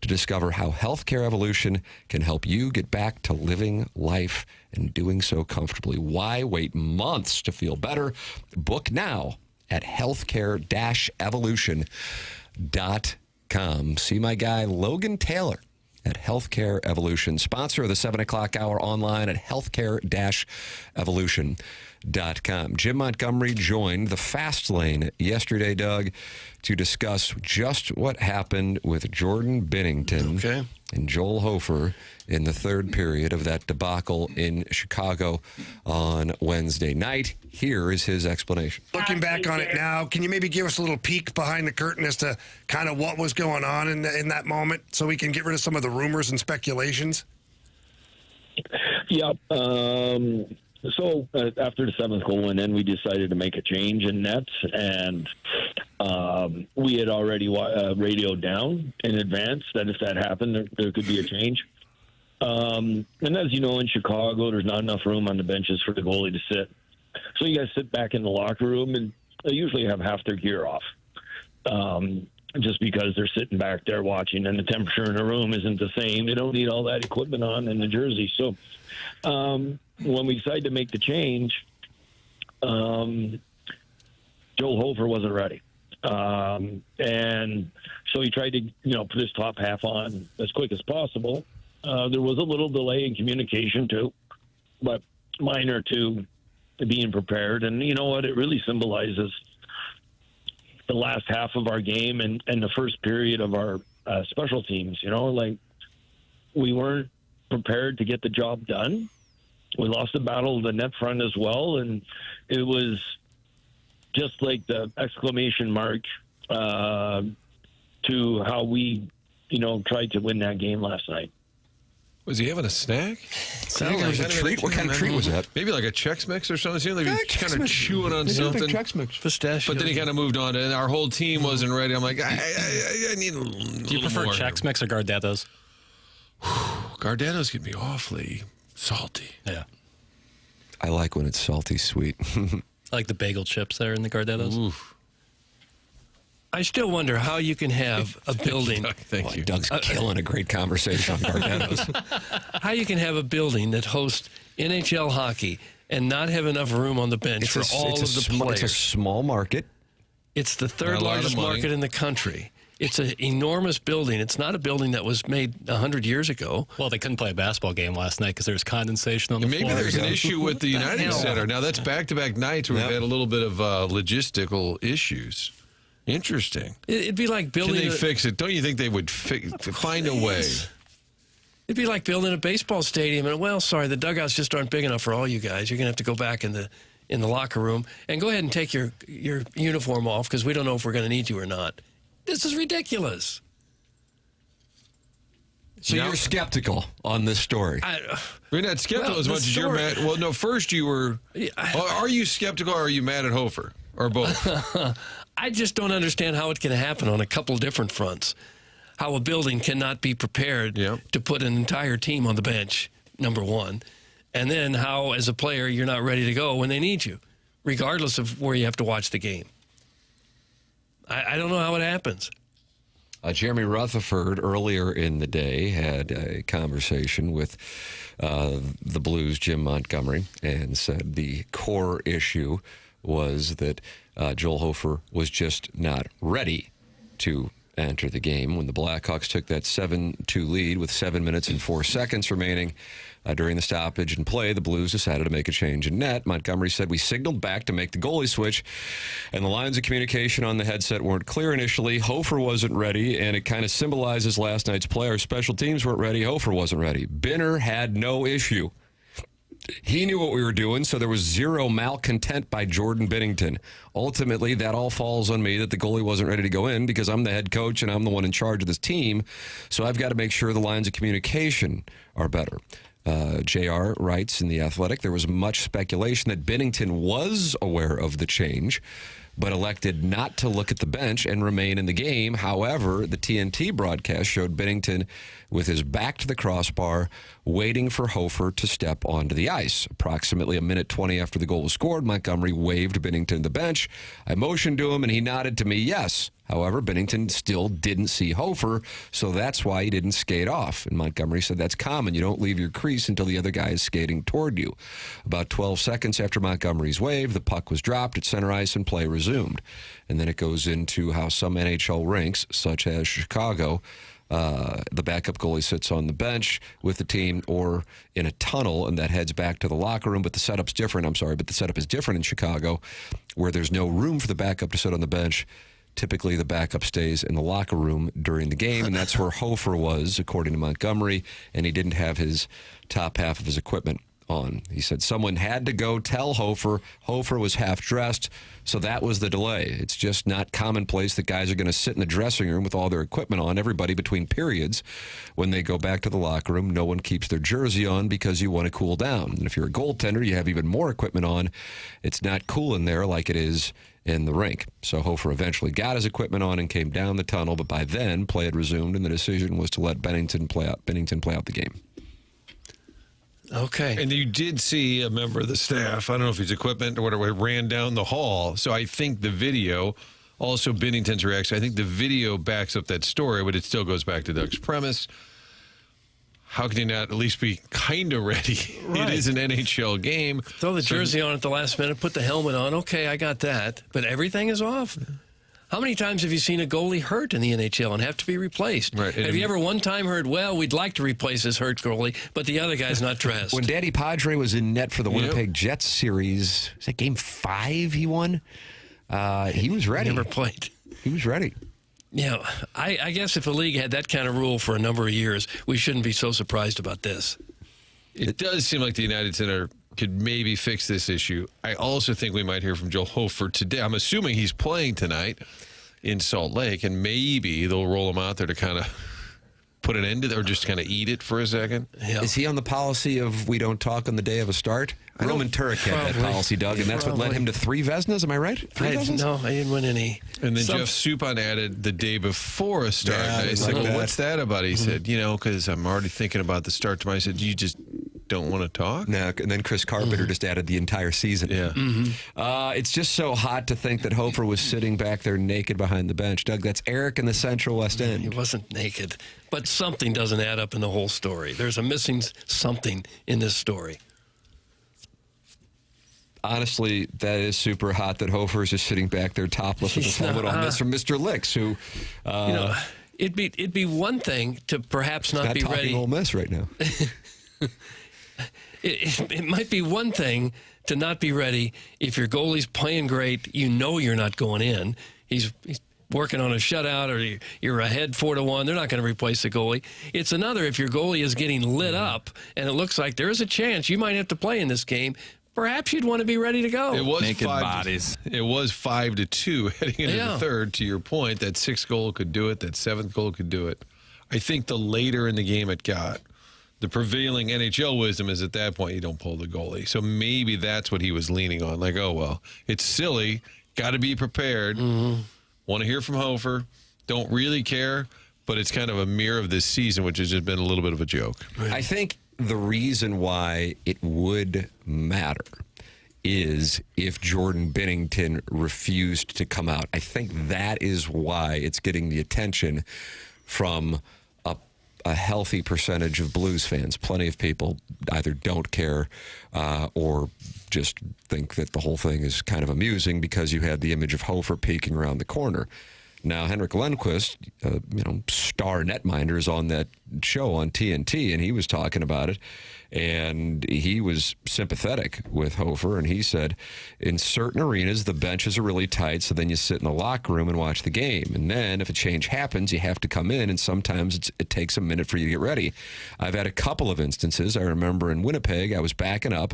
[SPEAKER 1] to discover how Healthcare Evolution can help you get back to living life and doing so comfortably. Why wait months to feel better? Book now at healthcare-evolution.com. See my guy Logan Taylor at Healthcare Evolution, sponsor of the 7 o'clock hour, online at healthcare-evolution.com. Jim Montgomery joined the Fast Lane yesterday, Doug, to discuss just what happened with Jordan Binnington and Joel Hofer in the third period of that debacle in Chicago on Wednesday night. Here is his explanation.
[SPEAKER 10] Looking back on it now, can you maybe give us a little peek behind the curtain as to kind of what was going on in that moment so we can get rid of some of the rumors and speculations?
[SPEAKER 11] Yeah. So after the seventh goal went in, we decided to make a change in nets, and we had already radioed down in advance that if that happened, there could be a change. And as you know, in Chicago, there's not enough room on the benches for the goalie to sit. So you guys sit back in the locker room, and they usually have half their gear off, just because they're sitting back there watching, and the temperature in the room isn't the same. They don't need all that equipment on in the jersey. So when we decided to make the change, Joel Hofer wasn't ready. And so he tried to, put his top half on as quick as possible. There was a little delay in communication too, but minor to being prepared. And you know what? It really symbolizes the last half of our game and the first period of our special teams. We weren't prepared to get the job done. We lost the battle of the net front as well, and it was just like the exclamation mark to how we, tried to win that game last night.
[SPEAKER 3] Was he having a snack?
[SPEAKER 1] Sounds like a treat. What kind of treat was that?
[SPEAKER 3] Maybe like a Chex Mix or something. It seemed like he was kind of chewing on something.
[SPEAKER 1] Chex Mix.
[SPEAKER 2] Pistachio.
[SPEAKER 3] But then he kind of moved on, and our whole team wasn't ready. I'm like, I need a little
[SPEAKER 4] Do you prefer
[SPEAKER 3] more.
[SPEAKER 4] Chex Mix or Gardettos?
[SPEAKER 3] Gardettos can be awfully salty.
[SPEAKER 4] Yeah.
[SPEAKER 1] I like when it's salty sweet.
[SPEAKER 4] I like the bagel chips there in the Gardettos.
[SPEAKER 3] Oof.
[SPEAKER 2] I still wonder how you can have a building.
[SPEAKER 3] Thank you.
[SPEAKER 1] Doug's killing a great conversation on Cardinals.
[SPEAKER 2] How you can have a building that hosts NHL hockey and not have enough room on the bench for all of the players.
[SPEAKER 1] It's a small market.
[SPEAKER 2] It's the third
[SPEAKER 3] Not a lot of
[SPEAKER 2] largest
[SPEAKER 3] money.
[SPEAKER 2] market in the country. It's an enormous building. It's not a building that was made 100 years ago.
[SPEAKER 4] Well, they couldn't play a basketball game last night because there was condensation on the
[SPEAKER 3] Maybe
[SPEAKER 4] floor.
[SPEAKER 3] there's an issue with the United
[SPEAKER 2] hell?
[SPEAKER 3] Center. Now, that's back-to-back nights where we've had a little bit of logistical issues. Interesting.
[SPEAKER 2] It'd be like
[SPEAKER 3] Can
[SPEAKER 2] building.
[SPEAKER 3] they fix it? Don't you think they would find a way?
[SPEAKER 2] It'd be like building a baseball stadium, and sorry, the dugouts just aren't big enough for all you guys. You're gonna have to go back in the locker room and go ahead and take your uniform off because we don't know if we're gonna need you or not. This is ridiculous.
[SPEAKER 1] So you're skeptical on this story.
[SPEAKER 3] We're not skeptical as much as you're mad. Well, no, first you were. Are you skeptical or are you mad at Hofer? Or both?
[SPEAKER 2] I just don't understand how it can happen on a couple different fronts. How a building cannot be prepared to put an entire team on the bench, number one. And then how, as a player, you're not ready to go when they need you, regardless of where you have to watch the game. I don't know how it happens.
[SPEAKER 1] Jeremy Rutherford earlier in the day had a conversation with the Blues' Jim Montgomery and said the core issue was that Joel Hofer was just not ready to enter the game. When the Blackhawks took that 7-2 lead with 7 minutes and 4 seconds remaining during the stoppage and play, the Blues decided to make a change in net. Montgomery said, we signaled back to make the goalie switch, and the lines of communication on the headset weren't clear initially. Hofer wasn't ready, and it kind of symbolizes last night's play. Our special teams weren't ready. Hofer wasn't ready. Binner had no issue. He knew what we were doing, so there was zero malcontent by Jordan Binnington. Ultimately, that all falls on me that the goalie wasn't ready to go in because I'm the head coach and I'm the one in charge of this team, so I've got to make sure the lines of communication are better. JR writes in The Athletic, there was much speculation that Binnington was aware of the change, but elected not to look at the bench and remain in the game. However, the TNT broadcast showed Binnington with his back to the crossbar, waiting for Hofer to step onto the ice. Approximately a minute 20 after the goal was scored, Montgomery waved Binnington to the bench. I motioned to him, and he nodded to me, yes. However, Binnington still didn't see Hofer, so that's why he didn't skate off. And Montgomery said that's common. You don't leave your crease until the other guy is skating toward you. About 12 seconds after Montgomery's wave, the puck was dropped at center ice and play resumed. And then it goes into how some NHL rinks, such as Chicago, the backup goalie sits on the bench with the team or in a tunnel, and that heads back to the locker room. But the setup's different. But the setup is different in Chicago, where there's no room for the backup to sit on the bench. Typically, the backup stays in the locker room during the game, and that's where Hofer was, according to Montgomery, and he didn't have his top half of his equipment on. He said someone had to go tell Hofer. Hofer was half-dressed, so that was the delay. It's just not commonplace that guys are going to sit in the dressing room with all their equipment on, everybody between periods. When they go back to the locker room, no one keeps their jersey on because you want to cool down. And if you're a goaltender, you have even more equipment on. It's not cool in there like it is in the rink. So Hofer eventually got his equipment on and came down the tunnel, but by then, play had resumed, and the decision was to let Binnington play out the game.
[SPEAKER 2] Okay.
[SPEAKER 3] And you did see a member of the staff, I don't know if he's equipment or whatever, ran down the hall. So I think the video, also Binnington's reaction, I think the video backs up that story, but it still goes back to Doug's premise. How can you not at least be kind of ready?
[SPEAKER 2] Right.
[SPEAKER 3] It is an NHL game.
[SPEAKER 2] Throw the jersey on at the last minute, put the helmet on. Okay, I got that. But everything is off. How many times have you seen a goalie hurt in the NHL and have to be replaced?
[SPEAKER 3] Right.
[SPEAKER 2] Have you ever one time heard, well, we'd like to replace this hurt goalie, but the other guy's not dressed?
[SPEAKER 1] When Danny Padre was in net for the Winnipeg Jets series, was that game 5 he won? He was ready.
[SPEAKER 2] Never played.
[SPEAKER 1] He was ready.
[SPEAKER 2] Yeah, I guess if a league had that kind of rule for a number of years, we shouldn't be so surprised about this.
[SPEAKER 3] It does seem like the United Center could maybe fix this issue. I also think we might hear from Joe Hofer today. I'm assuming he's playing tonight in Salt Lake, and maybe they'll roll him out there to kind of put an end to it or just kind of eat it for a second.
[SPEAKER 1] Yeah. Is he on the policy of we don't talk on the day of a start? Roman Turek had that policy, Doug, and that's what led him to 3 Vezinas. Am I right? 3 Vezinas?
[SPEAKER 2] No, I didn't win any.
[SPEAKER 3] And then Jeff Suppan added the day before a start.
[SPEAKER 1] Yeah,
[SPEAKER 3] I said, well, what's that about? He said, because I'm already thinking about the start tomorrow. I said, you just don't want to talk?
[SPEAKER 1] No, and then Chris Carpenter just added the entire season.
[SPEAKER 3] Yeah.
[SPEAKER 1] It's just so hot to think that Hofer was sitting back there naked behind the bench. Doug, that's Eric in the Central West End.
[SPEAKER 2] He wasn't naked, but something doesn't add up in the whole story. There's a missing something in this story.
[SPEAKER 1] Honestly, that is super hot that Hofer is just sitting back there topless with his helmet on. That's from Mr. Licks, who...
[SPEAKER 2] it'd be one thing to perhaps not be ready.
[SPEAKER 1] Ole Miss right now.
[SPEAKER 2] It might be one thing to not be ready if your goalie's playing great. You know you're not going in. He's working on a shutout, or you're ahead 4-1. They're not going to replace the goalie. It's another if your goalie is getting lit up and it looks like there's a chance you might have to play in this game. Perhaps you'd want to be ready to go.
[SPEAKER 3] It was
[SPEAKER 12] naked bodies.
[SPEAKER 3] It was 5-2 heading into the third. To your point, that 6th goal could do it. That 7th goal could do it. I think the later in the game it got, the prevailing NHL wisdom is at that point you don't pull the goalie. So maybe that's what he was leaning on. Like, oh, well, it's silly. Got to be prepared. Want to hear from Hofer. Don't really care. But it's kind of a mirror of this season, which has just been a little bit of a joke.
[SPEAKER 1] I think the reason why it would matter is if Jordan Binnington refused to come out. I think that is why it's getting the attention from a healthy percentage of Blues fans. Plenty of people either don't care or just think that the whole thing is kind of amusing because you had the image of Hofer peeking around the corner. Now, Henrik Lundqvist, star netminder, is on that show on TNT, and he was talking about it, and he was sympathetic with Hofer, and he said, in certain arenas, the benches are really tight, so then you sit in the locker room and watch the game, and then if a change happens, you have to come in, and sometimes it takes a minute for you to get ready. I've had a couple of instances. I remember in Winnipeg, I was backing up,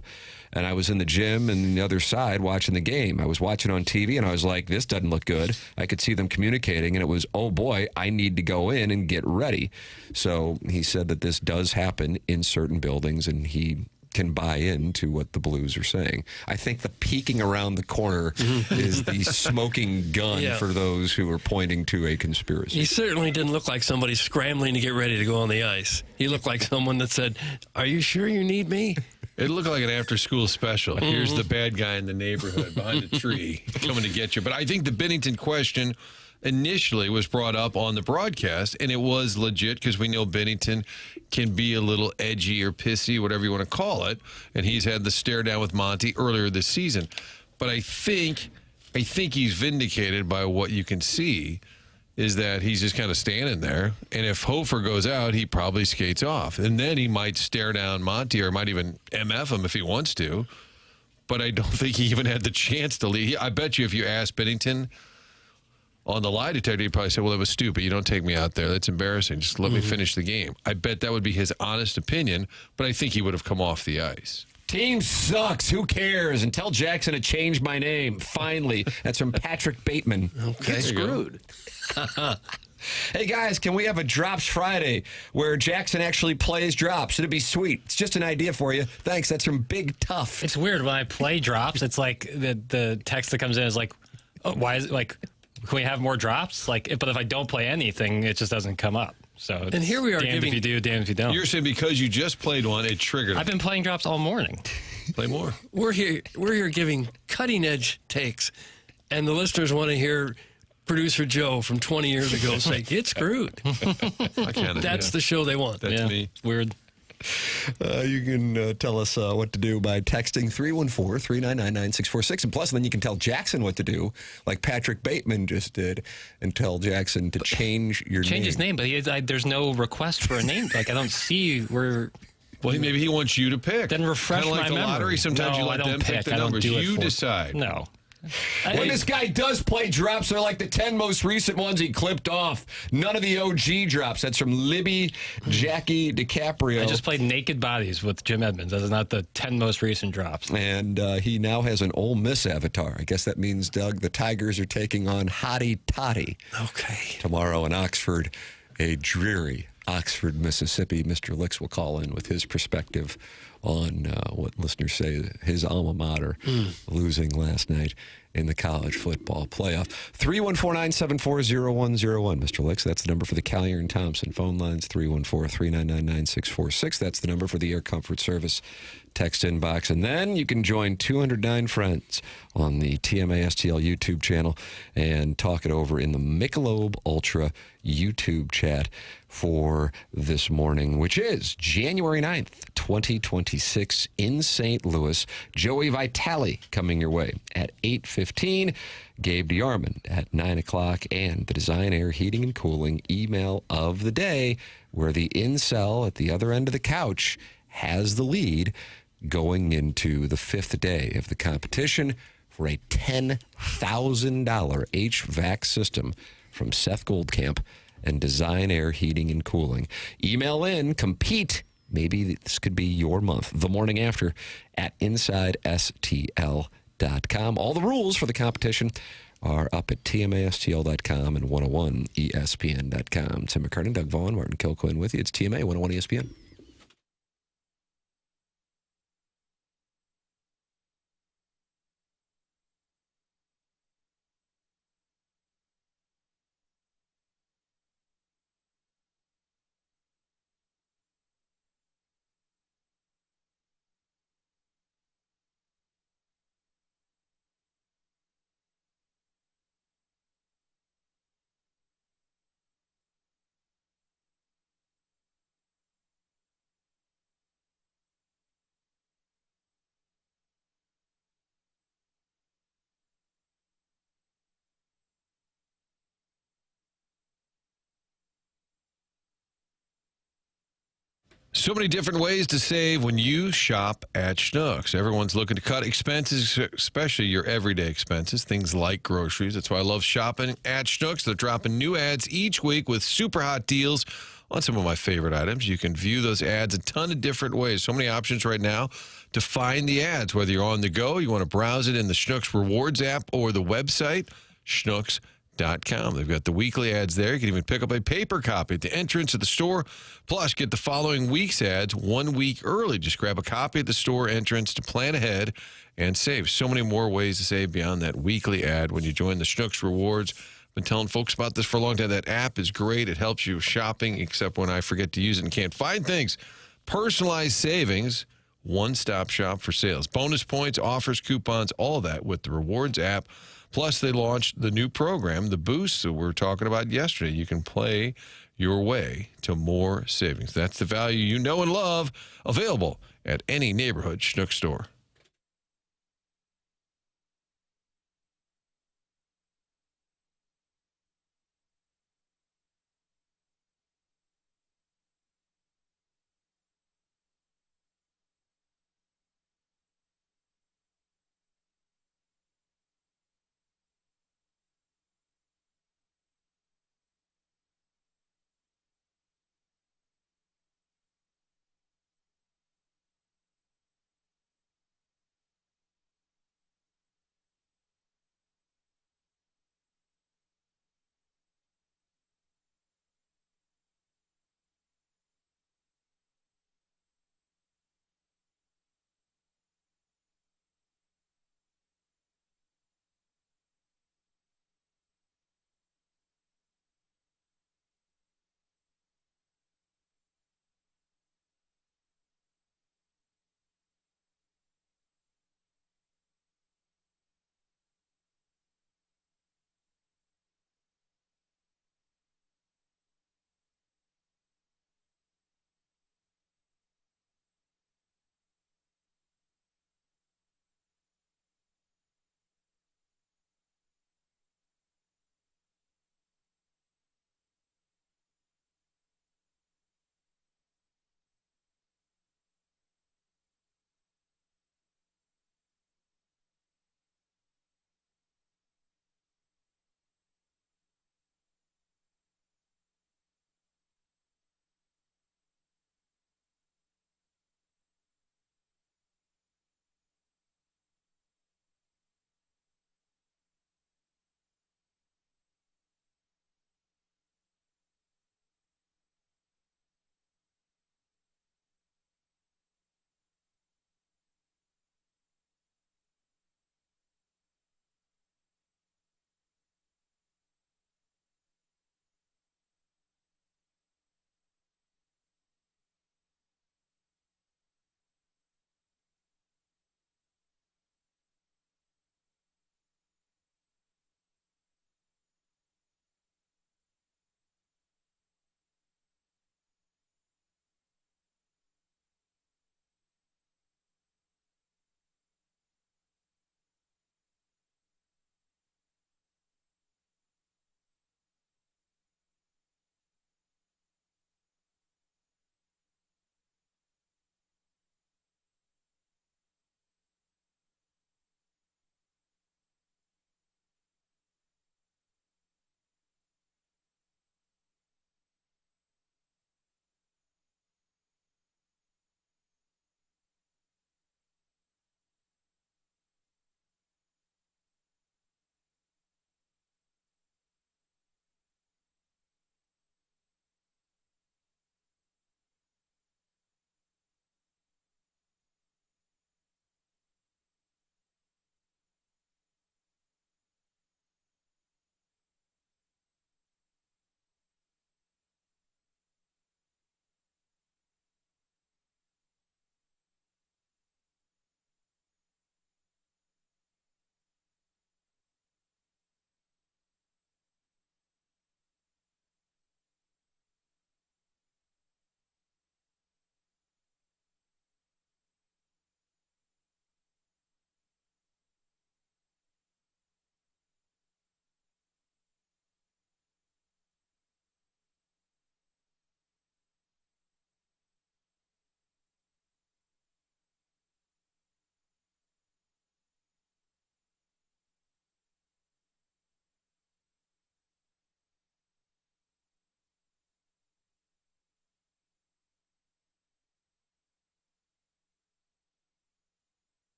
[SPEAKER 1] and I was in the gym and the other side watching the game. I was watching on TV, and I was like, this doesn't look good. I could see them communicating, and it was, oh, boy, I need to go in and get ready. So he said that this does happen in certain buildings, and he can buy into what the Blues are saying. I think the peeking around the corner is the smoking gun for those who are pointing to a conspiracy.
[SPEAKER 2] He certainly didn't look like somebody scrambling to get ready to go on the ice. He looked like someone that said, are you sure you need me?
[SPEAKER 3] It looked like an after-school special. Here's the bad guy in the neighborhood behind a tree coming to get you. But I think the Binnington question initially was brought up on the broadcast, and it was legit because we know Binnington can be a little edgy or pissy, whatever you want to call it, and he's had the stare down with Monty earlier this season. But I think he's vindicated by what you can see is that he's just kind of standing there, and if Hofer goes out, he probably skates off, and then he might stare down Monty or might even MF him if he wants to, but I don't think he even had the chance to leave. I bet you if you asked Binnington on the lie detector, he'd probably say, well, it was stupid. You don't take me out there. That's embarrassing. Just let me finish the game. I bet that would be his honest opinion, but I think he would have come off the ice.
[SPEAKER 1] Team sucks. Who cares? And tell Jackson to change my name. Finally. That's from Patrick Bateman.
[SPEAKER 2] Okay.
[SPEAKER 1] Get screwed. Hey, guys, can we have a Drops Friday where Jackson actually plays drops? It'd be sweet. It's just an idea for you. Thanks. That's from Big Tough.
[SPEAKER 4] It's weird. When I play drops, it's like the text that comes in is like, oh, why is it like, can we have more drops? Like, but if I don't play anything, it just doesn't come up. So
[SPEAKER 2] and here we are
[SPEAKER 4] damned if you do, damned if you don't.
[SPEAKER 3] You're saying because you just played one, it triggered.
[SPEAKER 4] I've been playing drops all morning.
[SPEAKER 3] Play more.
[SPEAKER 2] We're here giving cutting edge takes, and the listeners want to hear producer Joe from 20 years ago say, "Get screwed." That's the show they want.
[SPEAKER 3] That's me.
[SPEAKER 4] Weird.
[SPEAKER 1] You can tell us what to do by texting 314-399-9646. And plus, then you can tell Jackson what to do, like Patrick Bateman just did, and tell Jackson to change your name.
[SPEAKER 4] Change his name, but there's no request for a name. Like, I don't see where...
[SPEAKER 3] Well, maybe he wants you to pick.
[SPEAKER 4] Then refresh
[SPEAKER 3] kind of like
[SPEAKER 4] my
[SPEAKER 3] the
[SPEAKER 4] memory.
[SPEAKER 3] lottery. Sometimes
[SPEAKER 4] no,
[SPEAKER 3] you let them pick the
[SPEAKER 4] I don't
[SPEAKER 3] numbers.
[SPEAKER 4] do it
[SPEAKER 3] You
[SPEAKER 4] for
[SPEAKER 3] decide.
[SPEAKER 4] No.
[SPEAKER 1] When this guy does play drops, they're like the 10 most recent ones he clipped off. None of the OG drops. That's from Libby Jackie DiCaprio.
[SPEAKER 4] I just played Naked Bodies with Jim Edmonds. That is not the 10 most recent drops.
[SPEAKER 1] And he now has an Ole Miss avatar. I guess that means, Doug, the Tigers are taking on Hottie Toddy.
[SPEAKER 2] Okay.
[SPEAKER 1] Tomorrow in Oxford, a dreary Oxford, Mississippi. Mr. Licks will call in with his perspective on what listeners say his alma mater losing last night in the college football playoff. 314-974-0101, Mr. Licks. That's the number for the Callier and Thompson phone lines, 314-399-9646. That's the number for the Air Comfort Service text inbox. And then you can join 209 friends on the TMA STL YouTube channel and talk it over in the Michelob Ultra YouTube chat for this morning, which is January 9th, 2026 in St. Louis. Joey Vitale coming your way at 8:15. Gabe DeArmond at 9 o'clock. And the Design Air Heating and Cooling email of the day, where the incel at the other end of the couch has the lead going into the fifth day of the competition for a $10,000 HVAC system from Seth Goldcamp and Design Air Heating and Cooling. Email in, compete. Maybe this could be your month. The morning after at InsideSTL.com. All the rules for the competition are up at TMASTL.com and 101ESPN.com. Tim McKernan, Doug Vaughn, Martin Kilcoyne with you. It's TMA 101 ESPN.
[SPEAKER 3] So many different ways to save when you shop at Schnucks. Everyone's looking to cut expenses, especially your everyday expenses, things like groceries. That's why I love shopping at Schnucks. They're dropping new ads each week with super hot deals on some of my favorite items. You can view those ads a ton of different ways. So many options right now to find the ads, whether you're on the go, you want to browse it in the Schnucks Rewards app or the website, Schnucks.com. They've got the weekly ads there. You can even pick up a paper copy at the entrance of the store. Plus, get the following week's ads 1 week early. Just grab a copy at the store entrance to plan ahead and save. So many more ways to save beyond that weekly ad when you join the Schnucks Rewards. I've been telling folks about this for a long time. That app is great. It helps you shopping, except when I forget to use it and can't find things. Personalized savings, one-stop shop for sales. Bonus points, offers, coupons, all that with the Rewards app. Plus, they launched the new program, the Boost, that we were talking about yesterday. You can play your way to more savings. That's the value you know and love, available at any neighborhood Schnucks store.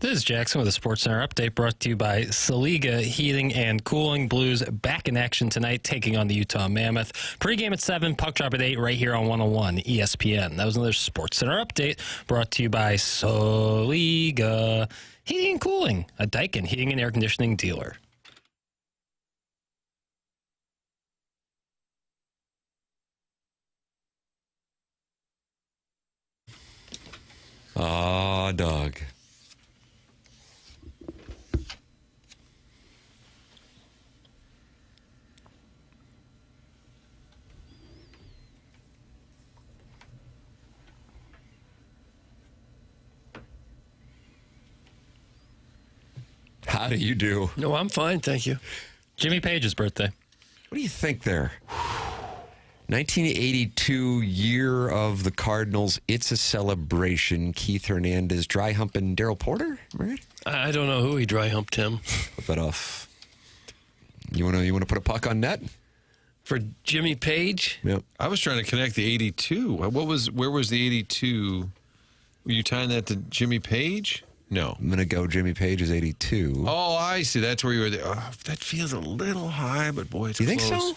[SPEAKER 4] This is Jackson with a SportsCenter update brought to you by Saliga Heating and Cooling. Blues back in action tonight, taking on the Utah Mammoth. Pregame at 7, puck drop at 8, right here on 101 ESPN. That was another SportsCenter update brought to you by Saliga Heating and Cooling, a Daikin heating and air conditioning dealer.
[SPEAKER 1] Aw, Doug. How do you do?
[SPEAKER 2] No, I'm fine, thank you.
[SPEAKER 4] Jimmy Page's birthday.
[SPEAKER 1] What do you think there? 1982 year of the Cardinals. It's a celebration. Keith Hernandez, dry humping Daryl Porter, right?
[SPEAKER 2] I don't know who he dry humped him.
[SPEAKER 1] Flip that off. You want to put a puck on net
[SPEAKER 2] for Jimmy Page?
[SPEAKER 1] Yep.
[SPEAKER 3] I was trying to connect the 82. Where was the 82? Were you tying that to Jimmy Page? No.
[SPEAKER 1] I'm going to go Jimmy Page is 82.
[SPEAKER 3] Oh, I see. That's where you were there. Oh, that feels a little high, but boy, it's
[SPEAKER 1] You
[SPEAKER 3] close.
[SPEAKER 1] think so?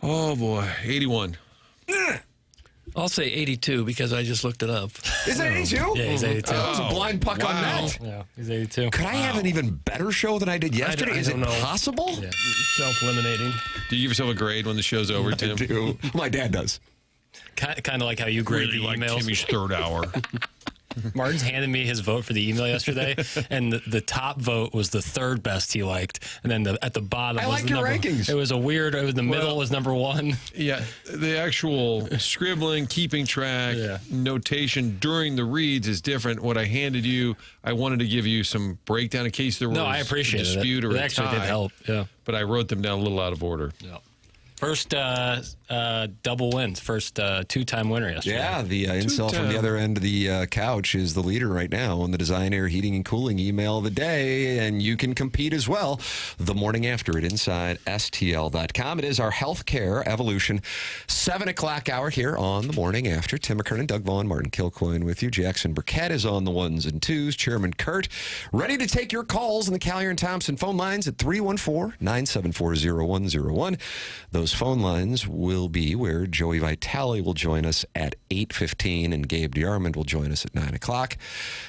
[SPEAKER 3] Oh, boy. 81.
[SPEAKER 2] I'll say 82 because I just looked it up.
[SPEAKER 1] Is it 82?
[SPEAKER 4] Yeah, he's 82.
[SPEAKER 1] That was a blind puck on net.
[SPEAKER 4] Yeah, he's 82.
[SPEAKER 1] Could I have an even better show than I did yesterday?
[SPEAKER 2] I
[SPEAKER 1] Is
[SPEAKER 2] don't
[SPEAKER 1] it
[SPEAKER 2] know.
[SPEAKER 1] possible?
[SPEAKER 4] Yeah.
[SPEAKER 2] Self-eliminating.
[SPEAKER 3] Do you give yourself a grade when the show's over, Tim?
[SPEAKER 1] I do. My dad does.
[SPEAKER 4] Kind of like how you grade
[SPEAKER 3] Really
[SPEAKER 4] the
[SPEAKER 3] like
[SPEAKER 4] emails.
[SPEAKER 3] Timmy's third hour.
[SPEAKER 4] Martin's handed me his vote for the email yesterday, and the top vote was the third best he liked, and then at the bottom
[SPEAKER 1] I
[SPEAKER 4] was
[SPEAKER 1] like
[SPEAKER 4] the
[SPEAKER 1] your
[SPEAKER 4] number.
[SPEAKER 1] rankings.
[SPEAKER 4] It was a weird. It was the middle was number 1.
[SPEAKER 3] Yeah, the actual scribbling, keeping track, notation during the reads is different. What I handed you, I wanted to give you some breakdown in case there was
[SPEAKER 4] I
[SPEAKER 3] a
[SPEAKER 4] appreciate
[SPEAKER 3] dispute
[SPEAKER 4] it.
[SPEAKER 3] or
[SPEAKER 4] It
[SPEAKER 3] a
[SPEAKER 4] actually
[SPEAKER 3] tie.
[SPEAKER 4] did help. Yeah.
[SPEAKER 3] But I wrote them down a little out of order.
[SPEAKER 4] Yeah. First double wins. First two-time winner yesterday.
[SPEAKER 1] Yeah, the incel from the other end of the couch is the leader right now on the Design, Air, Heating, and Cooling email of the day, and you can compete as well. The morning after at InsideSTL.com. It is our healthcare evolution 7 o'clock hour here on the morning after. Tim McKernan, Doug Vaughn, Martin Kilcoyne with you. Jackson Burkett is on the ones and twos. Chairman Kurt ready to take your calls on the Callier and Thompson phone lines at 314-974-0101. Those phone lines will be where Joey Vitale will join us at 8:15 and Gabe DeArmond will join us at 9 o'clock.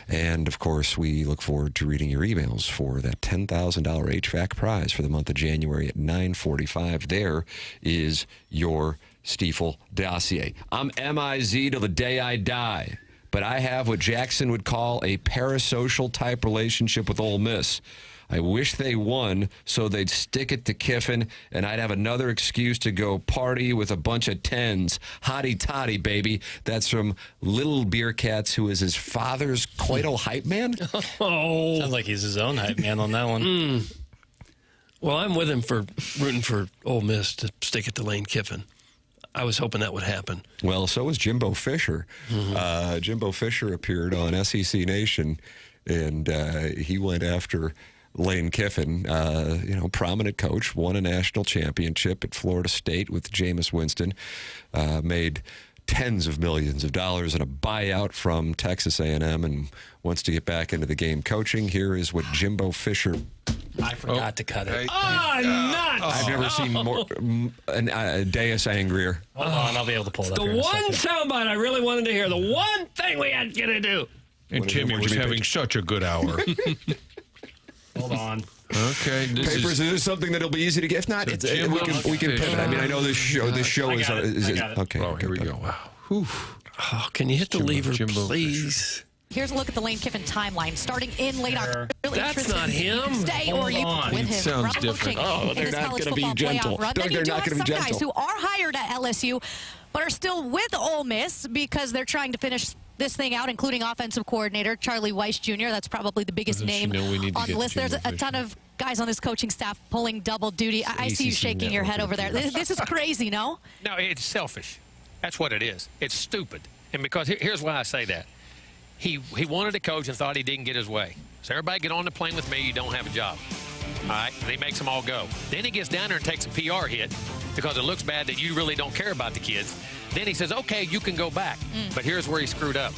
[SPEAKER 1] And, of course, we look forward to reading your emails for that $10,000 HVAC prize for the month of January at 9:45. There is your Stiefel dossier. I'm MIZ till the day I die, but I have what Jackson would call a parasocial type relationship with Ole Miss. I wish they won so they'd stick it to Kiffin, and I'd have another excuse to go party with a bunch of 10s. Hotty toddy, baby. That's from Little Beer Cats, who is his father's coital hype man.
[SPEAKER 2] Oh.
[SPEAKER 4] Sounds like he's his own hype man on that one.
[SPEAKER 2] Well, I'm with him for rooting for Ole Miss to stick it to Lane Kiffin. I was hoping that would happen.
[SPEAKER 1] Well, so was Jimbo Fisher. Jimbo Fisher appeared on SEC Nation, and he went after Lane Kiffin, prominent coach, won a national championship at Florida State with Jameis Winston, made tens of millions of dollars in a buyout from Texas A&M, and wants to get back into the game coaching. Here is what Jimbo Fisher...
[SPEAKER 4] I forgot to cut it.
[SPEAKER 1] I've never seen more a deus angrier.
[SPEAKER 4] Hold on, I'll be able to pull it up
[SPEAKER 2] The
[SPEAKER 4] here in a
[SPEAKER 2] one
[SPEAKER 4] second.
[SPEAKER 2] soundbite I really wanted to hear. The one thing we had to do.
[SPEAKER 3] And Timmy was having such a good hour.
[SPEAKER 4] Hold on.
[SPEAKER 3] Okay.
[SPEAKER 1] Papers, is this something that'll be easy to get? If not, we can pivot. I mean, I know this show is...
[SPEAKER 4] I got it.
[SPEAKER 1] Okay.
[SPEAKER 3] Oh, here we go. Wow. Whew.
[SPEAKER 2] Oh, can you hit the lever,
[SPEAKER 3] Jimbo
[SPEAKER 2] please?
[SPEAKER 12] Here's a look at the Lane Kiffin timeline. Starting in late October. Really
[SPEAKER 2] That's
[SPEAKER 12] interested
[SPEAKER 2] not
[SPEAKER 12] if you
[SPEAKER 2] him.
[SPEAKER 12] can stay or you can with
[SPEAKER 3] It
[SPEAKER 12] him.
[SPEAKER 3] sounds
[SPEAKER 12] Ronald
[SPEAKER 3] different.
[SPEAKER 12] Wilson
[SPEAKER 1] Oh, they're
[SPEAKER 12] in this
[SPEAKER 1] not
[SPEAKER 12] college
[SPEAKER 1] gonna be
[SPEAKER 12] football
[SPEAKER 1] gentle.
[SPEAKER 12] playoff run.
[SPEAKER 1] Doug,
[SPEAKER 12] Then you
[SPEAKER 1] they're
[SPEAKER 12] do
[SPEAKER 1] not
[SPEAKER 12] have
[SPEAKER 1] gonna be
[SPEAKER 12] some guys
[SPEAKER 1] gentle.
[SPEAKER 12] who are hired at LSU, but are still with Ole Miss because they're trying to finish this thing out, including offensive coordinator Charlie Weiss Jr. That's probably the biggest
[SPEAKER 3] Doesn't she
[SPEAKER 12] name
[SPEAKER 3] know we need to
[SPEAKER 12] on
[SPEAKER 3] get
[SPEAKER 12] the list. There's
[SPEAKER 3] Jimbo
[SPEAKER 12] a ton of guys on this coaching staff pulling double duty. I see you
[SPEAKER 3] ACC
[SPEAKER 12] shaking your head over there. This is crazy, no?
[SPEAKER 13] No, it's selfish. That's what it is. It's stupid. And because here's why I say that. He wanted to coach and thought he didn't get his way. So everybody get on the plane with me, you don't have a job. All right? And he makes them all go. Then he gets down there and takes a PR hit because it looks bad that you really don't care about the kids. Then he says, okay, you can go back. But here's where he screwed up.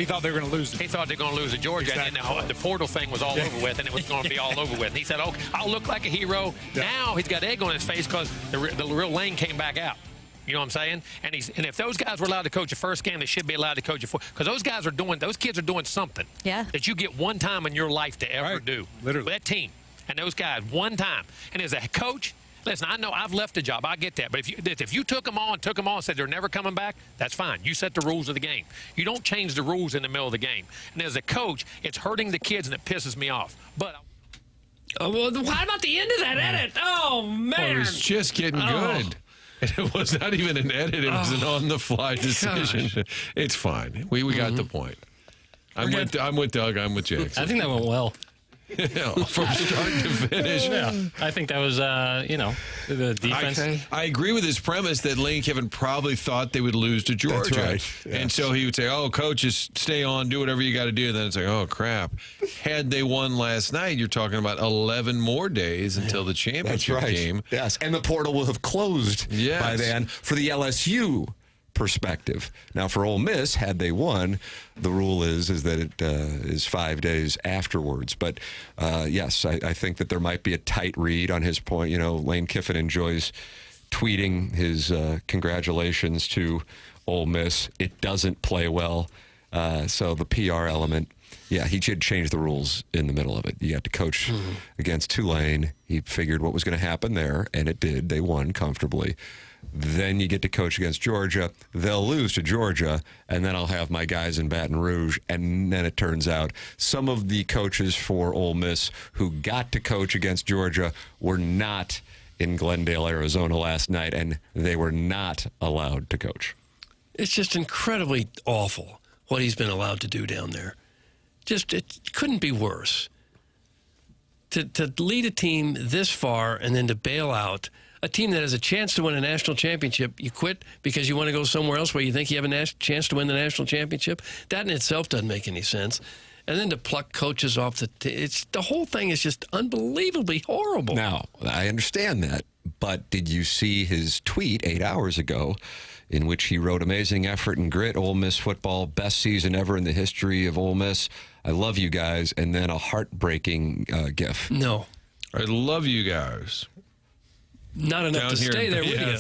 [SPEAKER 14] He thought they were going to lose.
[SPEAKER 13] He thought they were going to lose to Georgia,
[SPEAKER 14] Exactly.
[SPEAKER 13] and then the portal thing was all over with, and it was going to be all over with. And he said, "Okay, I'll look like a hero."
[SPEAKER 14] Yeah.
[SPEAKER 13] Now he's got egg on his face because the real lane came back out. You know what I'm saying? And if those guys were allowed to coach the first game, they should be allowed to coach the fourth. Because those kids are doing something that you get one time in your life to ever do.
[SPEAKER 14] Literally.
[SPEAKER 13] With that team and those guys one time. And as a coach, listen, I know I've left a job. I get that. But if you took them on and said they're never coming back, that's fine. You set the rules of the game. You don't change the rules in the middle of the game. And as a coach, it's hurting the kids and it pisses me off. But
[SPEAKER 2] well, how about the end of that edit? Oh, man.
[SPEAKER 3] Well, it was just getting good. And it was not even an edit. It was an on-the-fly decision. Gosh. It's fine. We got the point. I'm with Doug. I'm with Jackson.
[SPEAKER 4] I think that went well.
[SPEAKER 3] From start to finish.
[SPEAKER 4] Yeah, I think that was, the defense.
[SPEAKER 3] I agree with his premise that Lane Kiffin probably thought they would lose to Georgia.
[SPEAKER 1] That's right. Yeah.
[SPEAKER 3] And so he would say, oh, coach, just stay on, do whatever you got to do. And then it's like, oh, crap. Had they won last night, you're talking about 11 more days until the championship game.
[SPEAKER 1] Yes, and the portal will have closed by then for the LSU perspective. Now, for Ole Miss, had they won, the rule is that it is 5 days afterwards. But yes, I think that there might be a tight read on his point. You know, Lane Kiffin enjoys tweeting his congratulations to Ole Miss. It doesn't play well, so the PR element. Yeah, he did change the rules in the middle of it. You had to coach against Tulane. He figured what was going to happen there, and it did. They won comfortably. Then you get to coach against Georgia. They'll lose to Georgia, and then I'll have my guys in Baton Rouge. And then it turns out some of the coaches for Ole Miss who got to coach against Georgia were not in Glendale, Arizona last night, and they were not allowed to coach.
[SPEAKER 2] It's just incredibly awful what he's been allowed to do down there. Just, it couldn't be worse. To lead a team this far and then to bail out a team that has a chance to win a national championship, you quit because you want to go somewhere else where you think you have a chance to win the national championship. That in itself doesn't make any sense. And then to pluck coaches off the whole thing is just unbelievably horrible.
[SPEAKER 1] Now, I understand that, but did you see his tweet 8 hours ago in which he wrote amazing effort and grit, Ole Miss football, best season ever in the history of Ole Miss. I love you guys, and then a heartbreaking gif.
[SPEAKER 2] No.
[SPEAKER 3] I love you guys.
[SPEAKER 2] Not enough to stay there with you.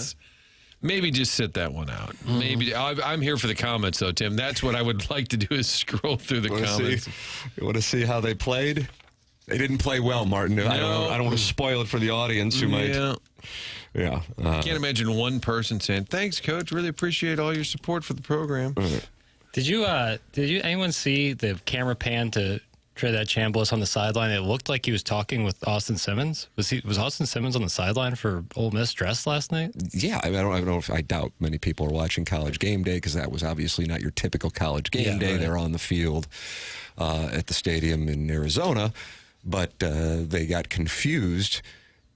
[SPEAKER 3] Maybe just sit that one out. Maybe I'm here for the comments, though, Tim. That's what I would like to do is scroll through the comments.
[SPEAKER 1] You want to see how they played? They didn't play well, Martin. No. I don't want to spoil it for the audience who might. Yeah.
[SPEAKER 3] I can't imagine one person saying, "Thanks, Coach. Really appreciate all your support for the program."
[SPEAKER 4] Did anyone see the camera pan to that Chambliss on the sideline? It looked like he was talking with Austin Simmons. Was Austin Simmons on the sideline for Ole Miss dressed last night?
[SPEAKER 1] Yeah, I don't know if I doubt many people are watching College Game Day because that was obviously not your typical College Game Day. Right. They're on the field at the stadium in Arizona, but they got confused,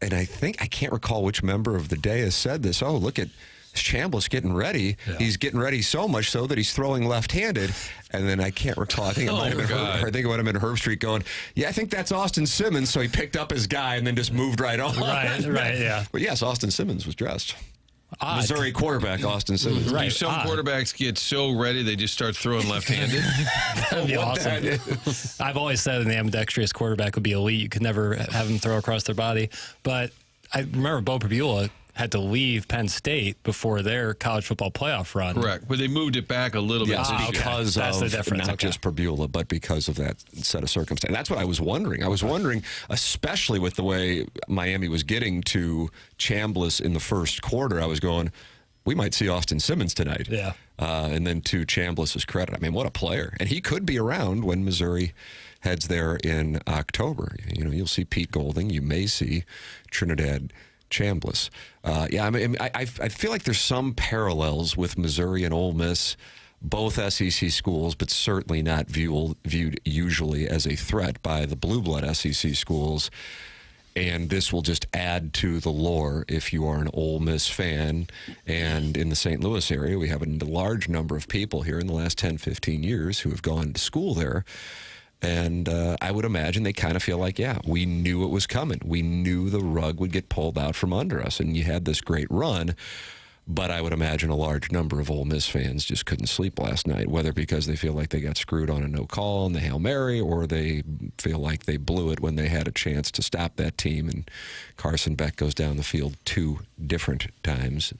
[SPEAKER 1] and I can't recall which member of the day has said this. Oh, look at Chambliss getting ready. Yeah. He's getting ready so much so that he's throwing left-handed. And then I can't recall. I think it might have been Herb Street going, yeah, I think that's Austin Simmons. So he picked up his guy and then just moved right on.
[SPEAKER 4] Right, yeah.
[SPEAKER 1] But yes, Austin Simmons was dressed. Missouri quarterback Austin Simmons.
[SPEAKER 3] Right. Some quarterbacks get so ready they just start throwing left-handed.
[SPEAKER 4] That'd be awesome. I've always said an ambidextrous quarterback would be elite. You could never have them throw across their body. But I remember Bo Pribula had to leave Penn State before their college football playoff run.
[SPEAKER 3] Correct, but they moved it back a little bit.
[SPEAKER 1] Because
[SPEAKER 4] that's the difference.
[SPEAKER 1] Not just Pribula, but because of that set of circumstances. That's what I was wondering. I was wondering, especially with the way Miami was getting to Chambliss in the first quarter, I was going, we might see Austin Simmons tonight.
[SPEAKER 4] Yeah.
[SPEAKER 1] And then to Chambliss's credit, I mean, what a player. And he could be around when Missouri heads there in October. You know, you'll see Pete Golding. You may see Trinidad Chambliss. I feel like there's some parallels with Missouri and Ole Miss, both SEC schools, but certainly not viewed usually as a threat by the blue blood SEC schools. And this will just add to the lore if you are an Ole Miss fan. And in the St. Louis area, we have a large number of people here in the last 10, 15 years who have gone to school there. And I would imagine they kind of feel like, yeah, we knew it was coming. We knew the rug would get pulled out from under us. And you had this great run. But I would imagine a large number of Ole Miss fans just couldn't sleep last night, whether because they feel like they got screwed on a no call and the Hail Mary, or they feel like they blew it when they had a chance to stop that team and Carson Beck goes down the field 2 different times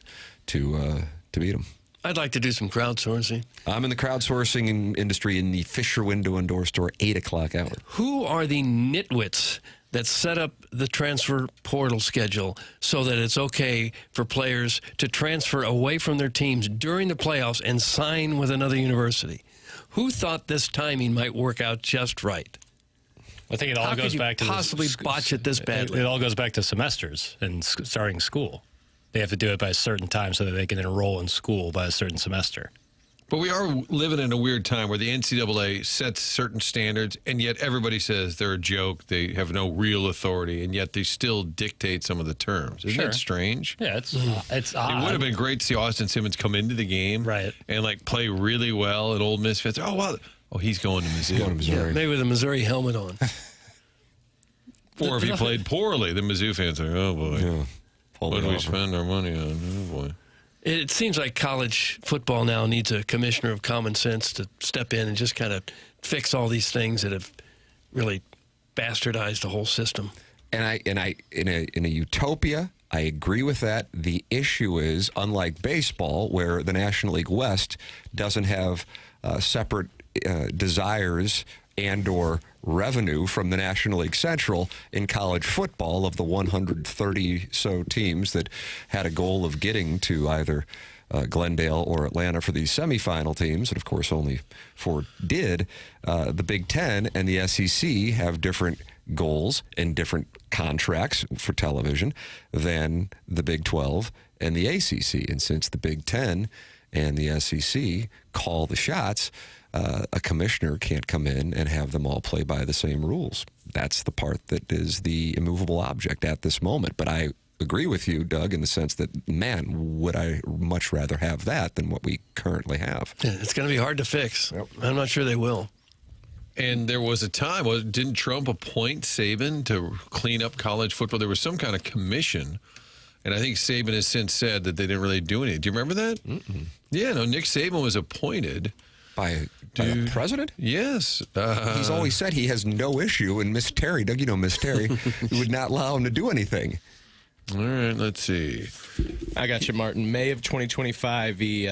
[SPEAKER 1] to beat them.
[SPEAKER 2] I'd like to do some crowdsourcing.
[SPEAKER 1] I'm in the crowdsourcing industry in the Fisher Window and Door Store, 8 o'clock hour.
[SPEAKER 2] Who are the nitwits that set up the transfer portal schedule so that it's okay for players to transfer away from their teams during the playoffs and sign with another university? Who thought this timing might work out just right?
[SPEAKER 4] I think it all goes back to
[SPEAKER 2] possibly botch it this badly.
[SPEAKER 4] It all goes back to semesters and starting school. They have to do it by a certain time so that they can enroll in school by a certain semester.
[SPEAKER 3] But we are living in a weird time where the NCAA sets certain standards, and yet everybody says they're a joke. They have no real authority, and yet they still dictate some of the terms. Isn't that strange?
[SPEAKER 4] Yeah, it's odd.
[SPEAKER 3] It would have been great to see Austin Simmons come into the game and like play really well, and Ole Miss fans, oh, wow. Oh, he's going to Mizzou.
[SPEAKER 2] Yeah, maybe with a Missouri helmet on.
[SPEAKER 3] Or if he played poorly, the Mizzou fans are, oh, boy.
[SPEAKER 1] Yeah.
[SPEAKER 3] What do we spend our money on? Oh, boy.
[SPEAKER 2] It seems like college football now needs a commissioner of common sense to step in and just kind of fix all these things that have really bastardized the whole system.
[SPEAKER 1] And I in a utopia, I agree with that. The issue is, unlike baseball, where the National League West doesn't have separate desires and or revenue from the National League Central, in college football, of the 130 so teams that had a goal of getting to either Glendale or Atlanta for these semifinal teams, and of course only 4 did, the Big Ten and the SEC have different goals and different contracts for television than the Big 12 and the ACC. And since the Big Ten and the SEC call the shots, a commissioner can't come in and have them all play by the same rules. That's the part that is the immovable object at this moment. But I agree with you, Doug, in the sense that, man, would I much rather have that than what we currently have.
[SPEAKER 2] Yeah, it's going to be hard to fix. Yep. I'm not sure they will.
[SPEAKER 3] And there was a time, didn't Trump appoint Saban to clean up college football? There was some kind of commission. And I think Saban has since said that they didn't really do anything. Do you remember that?
[SPEAKER 1] Mm-mm.
[SPEAKER 3] Yeah, no, Nick Saban was appointed.
[SPEAKER 1] By the president?
[SPEAKER 3] Yes.
[SPEAKER 1] He's always said he has no issue, and Miss Terry, Doug, you know Miss Terry, would not allow him to do anything.
[SPEAKER 3] All right, let's see.
[SPEAKER 14] I got you, Martin. May of 2025, he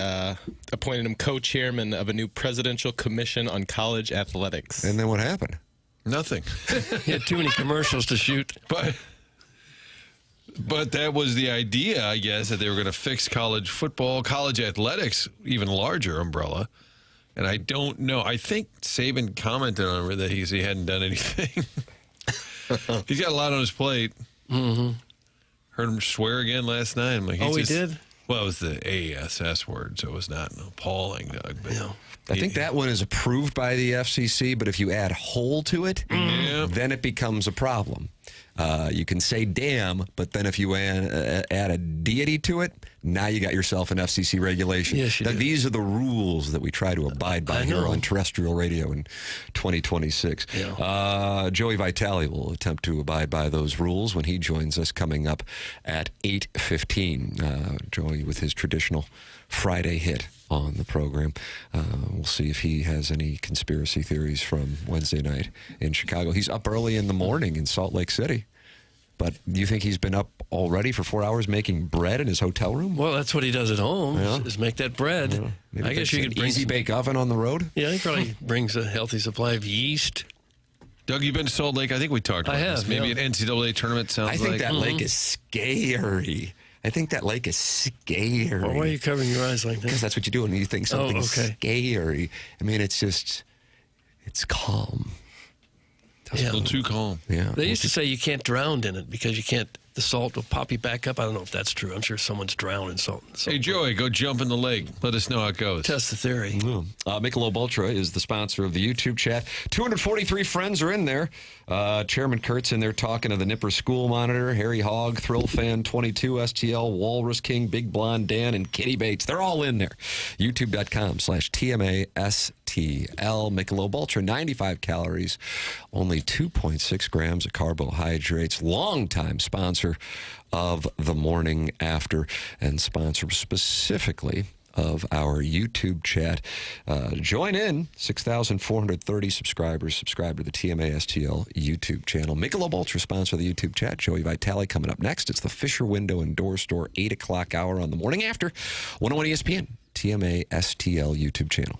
[SPEAKER 14] appointed him co-chairman of a new presidential commission on college athletics.
[SPEAKER 1] And then what happened?
[SPEAKER 3] Nothing.
[SPEAKER 2] He had too many commercials to shoot.
[SPEAKER 3] But that was the idea, I guess, that they were going to fix college football, college athletics, even larger umbrella. And I don't know. I think Saban commented on it that he hadn't done anything. He's got a lot on his plate.
[SPEAKER 2] Mm-hmm.
[SPEAKER 3] Heard him swear again last night. I'm like,
[SPEAKER 2] he did?
[SPEAKER 3] Well, it was the ASS word, so it was not appalling, Doug. But
[SPEAKER 2] yeah.
[SPEAKER 1] I think that one is approved by the FCC, but if you add whole to it, then it becomes a problem. You can say damn, but then if you add a deity to it, now you got yourself an FCC regulation.
[SPEAKER 2] Yes, you
[SPEAKER 1] now,
[SPEAKER 2] do.
[SPEAKER 1] these are the rules that we try to abide by here on terrestrial radio in 2026.
[SPEAKER 2] Yeah.
[SPEAKER 1] Joey Vitale will attempt to abide by those rules when he joins us coming up at 8:15. Joey with his traditional Friday hit on the program. We'll see if he has any conspiracy theories from Wednesday night in Chicago. He's up early in the morning in Salt Lake City. But do you think he's been up already for 4 hours making bread in his hotel room?
[SPEAKER 2] Well, that's what he does at home, is make that bread.
[SPEAKER 1] Yeah. Maybe
[SPEAKER 2] I guess you could bring
[SPEAKER 1] easy bake oven on the road.
[SPEAKER 2] Yeah, he probably brings a healthy supply of yeast.
[SPEAKER 3] Doug, you've been to Salt Lake? I think we talked about this. Maybe an NCAA tournament sounds like.
[SPEAKER 1] I think that lake is scary. I think that lake is scary.
[SPEAKER 2] Well, why are you covering your eyes like that?
[SPEAKER 1] Because that's what you do when you think something's scary. I mean, it's calm.
[SPEAKER 3] A little too calm.
[SPEAKER 1] Yeah.
[SPEAKER 2] They used to say you can't drown in it because the salt will pop you back up. I don't know if that's true. I'm sure someone's drowned in salt.
[SPEAKER 3] Hey, Joey, go jump in the lake. Let us know how it goes.
[SPEAKER 2] Test the theory.
[SPEAKER 1] Michelob Ultra is the sponsor of the YouTube chat. 243 friends are in there. Chairman Kurt's in there talking to the Nipper School Monitor, Harry Hogg, Thrill Fan 22, STL, Walrus King, Big Blonde Dan, and Kitty Bates. They're all in there. YouTube.com/TMASTL. STL. Michelob Ultra, 95 calories, only 2.6 grams of carbohydrates. Longtime sponsor of the Morning After and sponsor specifically of our YouTube chat. Join in. 6,430 subscribers. Subscribe to the TMA STL YouTube channel. Michelob Ultra sponsor of the YouTube chat. Joey Vitale coming up next. It's the Fisher Window and Door Store 8 o'clock hour on the Morning After. 101 ESPN, TMA STL YouTube channel.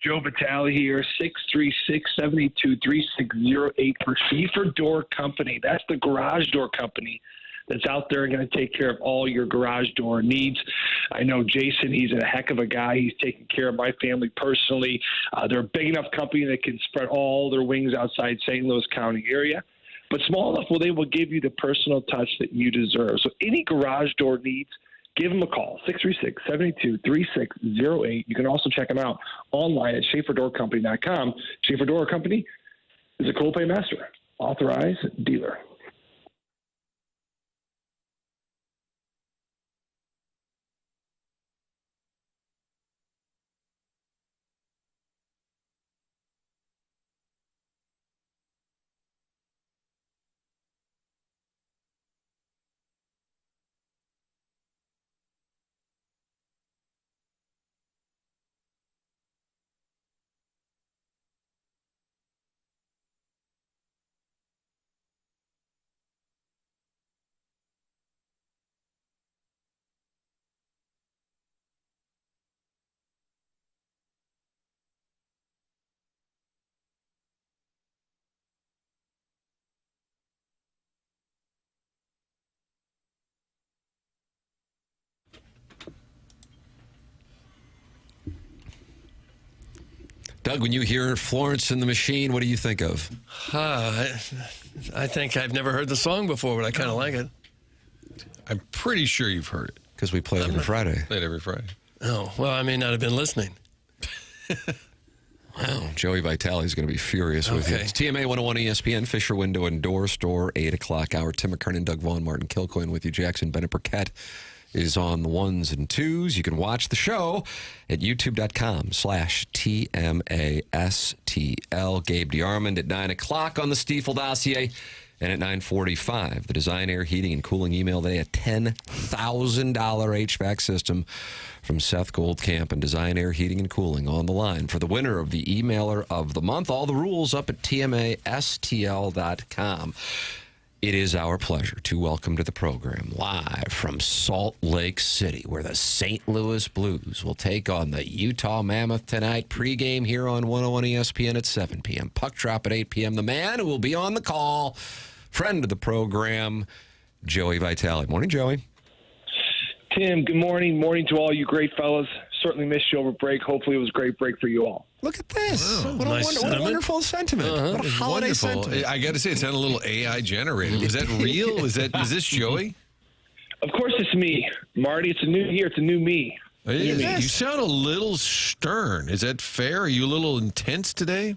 [SPEAKER 15] Joe Vitale here, 636-782-3608 for Hofer Door Company. That's the garage door company that's out there and going to take care of all your garage door needs. I know Jason, he's a heck of a guy. He's taking care of my family personally. They're a big enough company that can spread all their wings outside St. Louis County area, but small enough where they will give you the personal touch that you deserve. So any garage door needs, give them a call, 636-782-3608. You can also check them out online at SchaeferDoorCompany.com. Schaefer Door Company is a Cool Pay Master, authorized dealer.
[SPEAKER 1] Doug, when you hear Florence and the Machine, what do you think of?
[SPEAKER 2] I think I've never heard the song before, but I kind of like it.
[SPEAKER 3] I'm pretty sure you've heard it.
[SPEAKER 1] Because we play it every Friday.
[SPEAKER 3] Play it every Friday.
[SPEAKER 2] Oh, well, I may not have been listening.
[SPEAKER 1] Wow, Joey Vitale is going to be furious with you. It's TMA 101 ESPN, Fisher Window and Door Store, 8 o'clock hour. Tim McKernan, Doug Vaughn, Martin Kilcoyne with you. Jackson Burkett is on the ones and twos. You can watch the show at youtube.com/TMASTL. Gabe DeArmond at 9 o'clock on the Stiefel dossier. And at 9:45, the Design Air Heating and Cooling email day, a $10,000 HVAC system from Seth Goldcamp and Design Air Heating and Cooling on the line for the winner of the Emailer of the Month. All the rules up at TMASTL.com. It is our pleasure to welcome to the program, live from Salt Lake City, where the St. Louis Blues will take on the Utah Mammoth tonight. Pregame here on 101 ESPN at 7 p.m. Puck drop at 8 p.m. The man who will be on the call, friend of the program, Joey Vitale. Morning, Joey.
[SPEAKER 15] Tim, good morning. Morning to all you great fellas. Certainly missed you over break. Hopefully it was a great break for you all.
[SPEAKER 1] Look at this.
[SPEAKER 3] Wow,
[SPEAKER 1] what a wonderful sentiment. What a holiday
[SPEAKER 3] Wonderful.
[SPEAKER 1] sentiment.
[SPEAKER 3] I got to say, it sounded a little AI generated. Was that real? Is this Joey?
[SPEAKER 15] Of course it's me. Marty, it's a new year. It's a new me.
[SPEAKER 3] You sound a little stern. Is that fair? Are you a little intense today?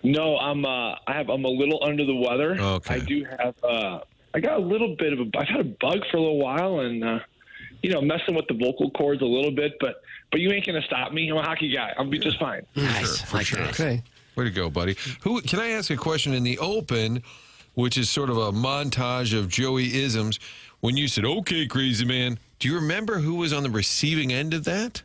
[SPEAKER 15] No, I'm a little under the weather.
[SPEAKER 3] Okay.
[SPEAKER 15] I do have I got a little bit of I've had a bug for a little while and messing with the vocal cords a little bit, but you ain't gonna stop me. I'm a hockey guy. I'll be just fine.
[SPEAKER 1] Nice.
[SPEAKER 3] For sure.
[SPEAKER 2] Okay.
[SPEAKER 3] Way to go, buddy. Can I ask a question in the open, which is sort of a montage of Joey isms? When you said, "Okay, crazy man," do you remember who was on the receiving end of that?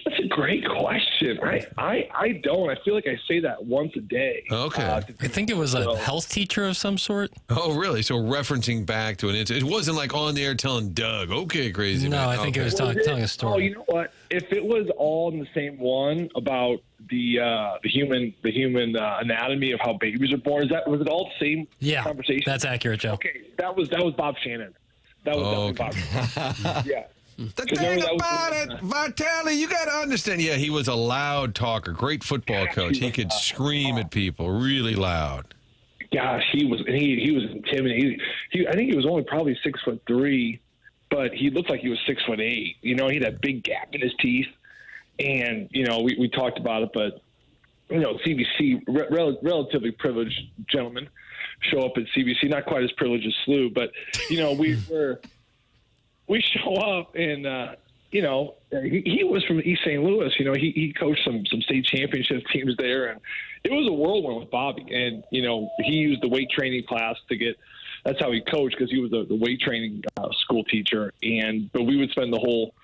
[SPEAKER 15] That's a great question. I don't. I feel like I say that once a day.
[SPEAKER 3] Okay.
[SPEAKER 4] I think it was a health teacher of some sort.
[SPEAKER 3] Oh, really? So referencing back to an incident. It wasn't like on the air telling Doug, "Okay, crazy man."
[SPEAKER 4] No, I think it was telling a story.
[SPEAKER 15] Oh, you know what? If it was all in the same one about the human anatomy of how babies are born, was it all the same conversation?
[SPEAKER 4] That's accurate, Joe.
[SPEAKER 15] Okay, that was Bob Shannon. That was definitely Bob Shannon. Yeah.
[SPEAKER 3] The thing about it, Vitale, you got to understand. Yeah, he was a loud talker, great football coach. He could scream at people really loud.
[SPEAKER 15] Gosh, he was intimidating. I think he was only probably 6'3", but he looked like he was 6'8". He had that big gap in his teeth, and we talked about it. But CBC, relatively privileged gentlemen, show up at CBC. Not quite as privileged as SLU, but we show up and he was from East St. Louis. He coached some state championship teams there, and it was a whirlwind with Bobby. And he used the weight training class to get. That's how he coached, because he was the weight training school teacher. But we would spend the whole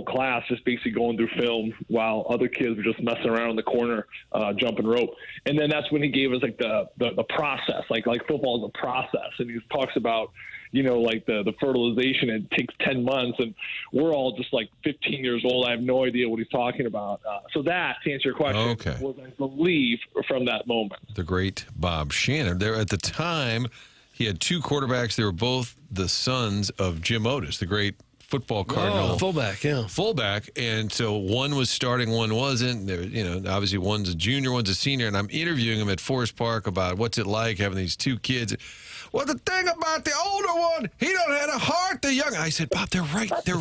[SPEAKER 15] class just basically going through film while other kids were just messing around in the corner, jumping rope. And then that's when he gave us like the process, like football is a process, and he talks about. Like the fertilization, it takes 10 months, and we're all just like 15 years old. I have no idea what he's talking about. So that, to answer your question, was, I believe, from that moment.
[SPEAKER 3] The great Bob Shannon. There at the time, he had two quarterbacks. They were both the sons of Jim Otis, the great football Cardinal. Fullback. And so one was starting, one wasn't. There, obviously one's a junior, one's a senior. And I'm interviewing him at Forest Park about what's it like having these two kids. Well, the thing about the older one, he don't have a heart. The young, I said, Bob, they're right there.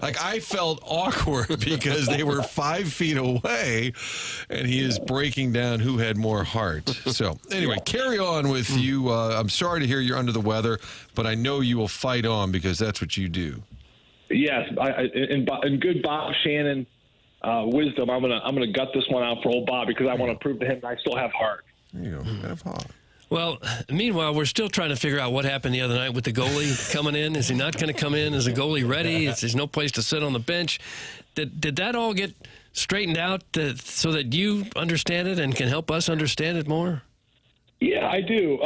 [SPEAKER 3] Like, I felt awkward because they were 5 feet away, and he is breaking down who had more heart. So, anyway, carry on with you. I'm sorry to hear you're under the weather, but I know you will fight on because that's what you do.
[SPEAKER 15] Yes, in good Bob Shannon wisdom, I'm gonna gut this one out for old Bob because I want to prove to him that I still have heart.
[SPEAKER 3] You don't have heart.
[SPEAKER 2] Well, meanwhile, we're still trying to figure out what happened the other night with the goalie coming in. Is he not going to come in? Is the goalie ready? There's no place to sit on the bench. Did that all get straightened out so that you understand it and can help us understand it more?
[SPEAKER 15] Yeah, I do.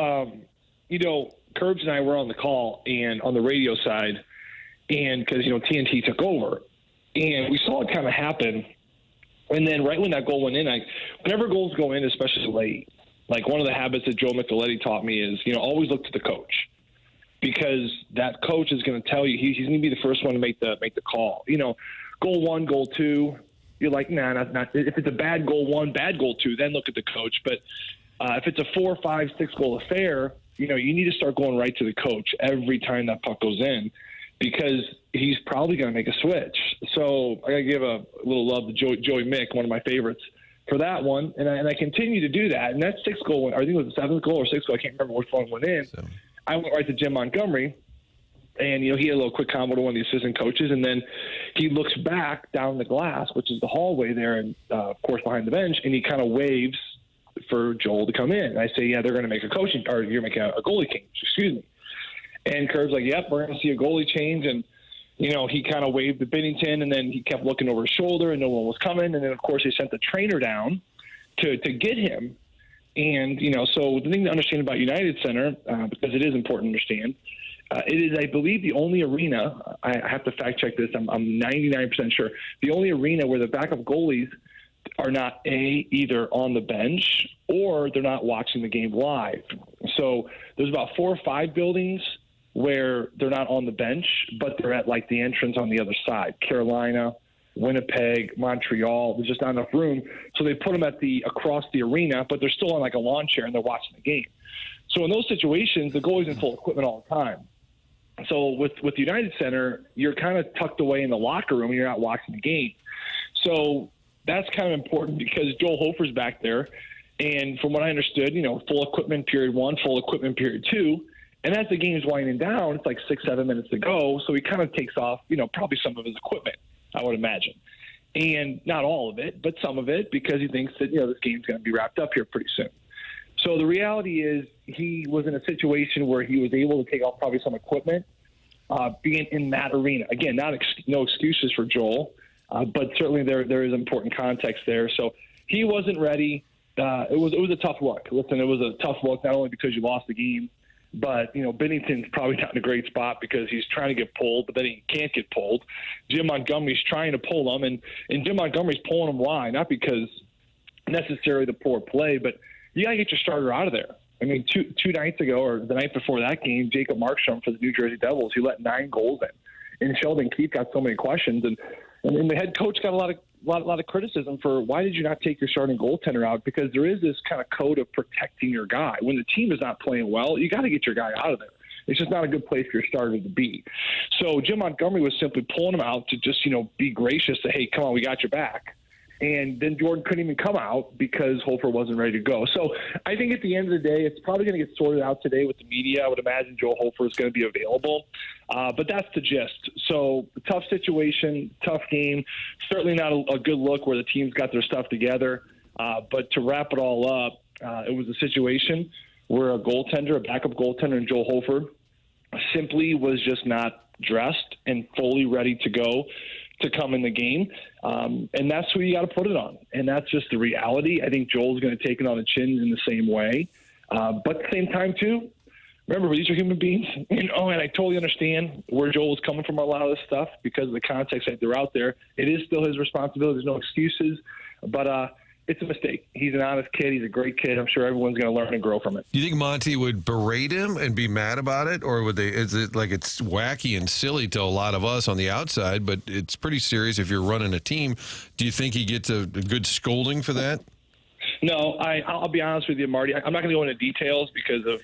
[SPEAKER 15] Curbs and I were on the call and on the radio side, and because TNT took over, and we saw it kind of happen. And then right when that goal went in, whenever goals go in, especially late. Like one of the habits that Joe Micheletti taught me is, always look to the coach because that coach is going to tell you he's going to be the first one to make the call. Goal one, goal two, you're like, nah, not. If it's a bad goal one, bad goal two, then look at the coach. But if it's a 4, 5, 6 goal affair, you need to start going right to the coach every time that puck goes in because he's probably going to make a switch. So I got to give a little love to Joey Mick, one of my favorites, for that one, and I continue to do that. And that 6th goal, I think it was the 7th goal or 6th goal, I can't remember which one went in. So I went right to Jim Montgomery, and he had a little quick combo to one of the assistant coaches, and then he looks back down the glass, which is the hallway there, and of course behind the bench, and he kind of waves for Joel to come in. And I say, yeah, they're going to make a coaching, or you're making a goalie change. Excuse me. And Curb's like, yep, we're going to see a goalie change, and he kind of waved to Bennington, and then he kept looking over his shoulder, and no one was coming. And then, of course, they sent the trainer down to get him. And, so the thing to understand about United Center, because it is important to understand, it is, I believe, the only arena, I have to fact-check this, I'm 99% sure, the only arena where the backup goalies are not, either on the bench or they're not watching the game live. So there's about 4 or 5 buildings where they're not on the bench, but they're at like the entrance on the other side. Carolina, Winnipeg, Montreal. There's just not enough room. So they put them across the arena, but they're still on like a lawn chair and they're watching the game. So in those situations, the goalie's in full equipment all the time. So with the United Center, you're kind of tucked away in the locker room and you're not watching the game. So that's kind of important because Joel Hofer's back there. And from what I understood, full equipment period 1, full equipment period 2. And as the game's winding down, it's like 6-7 minutes to go. So he kind of takes off, probably some of his equipment, I would imagine. And not all of it, but some of it because he thinks that, this game's going to be wrapped up here pretty soon. So the reality is he was in a situation where he was able to take off probably some equipment, being in that arena. Again, no excuses for Joel, but certainly there is important context there. So he wasn't ready. It was a tough look. Listen, it was a tough look not only because you lost the game, but, Bennington's probably not in a great spot because he's trying to get pulled, but then he can't get pulled. Jim Montgomery's trying to pull him, and Jim Montgomery's pulling him why? Not because necessarily the poor play, but you got to get your starter out of there. I mean, two nights ago or the night before that game, Jacob Markstrom for the New Jersey Devils, he let 9 goals in. And Sheldon Keefe got so many questions, and the head coach got a lot of criticism for why did you not take your starting goaltender out? Because there is this kind of code of protecting your guy. When the team is not playing well, you got to get your guy out of there. It's just not a good place for your starter to be. So Jim Montgomery was simply pulling him out to just, be gracious, say, hey, come on, we got your back. And then Jordan couldn't even come out because Hofer wasn't ready to go. So I think at the end of the day, it's probably going to get sorted out today with the media. I would imagine Joel Hofer is going to be available. But that's the gist. So tough situation, tough game. Certainly not a good look where the team's got their stuff together. But to wrap it all up, it was a situation where a backup goaltender in Joel Hofer simply was just not dressed and fully ready to go to come in the game. And that's who you got to put it on. And that's just the reality. I think Joel's going to take it on the chin in the same way. But at the same time, too, remember, these are human beings. And I totally understand where Joel is coming from a lot of this stuff because of the context that they're out there. It is still his responsibility. There's no excuses. But it's a mistake. He's an honest kid. He's a great kid. I'm sure everyone's going to learn and grow from it.
[SPEAKER 3] Do you think Monty would berate him and be mad about it, or would they? Is it like it's wacky and silly to a lot of us on the outside, but it's pretty serious if you're running a team? Do you think he gets a good scolding for that?
[SPEAKER 15] No, I'll be honest with you, Marty. I'm not going to go into details because of,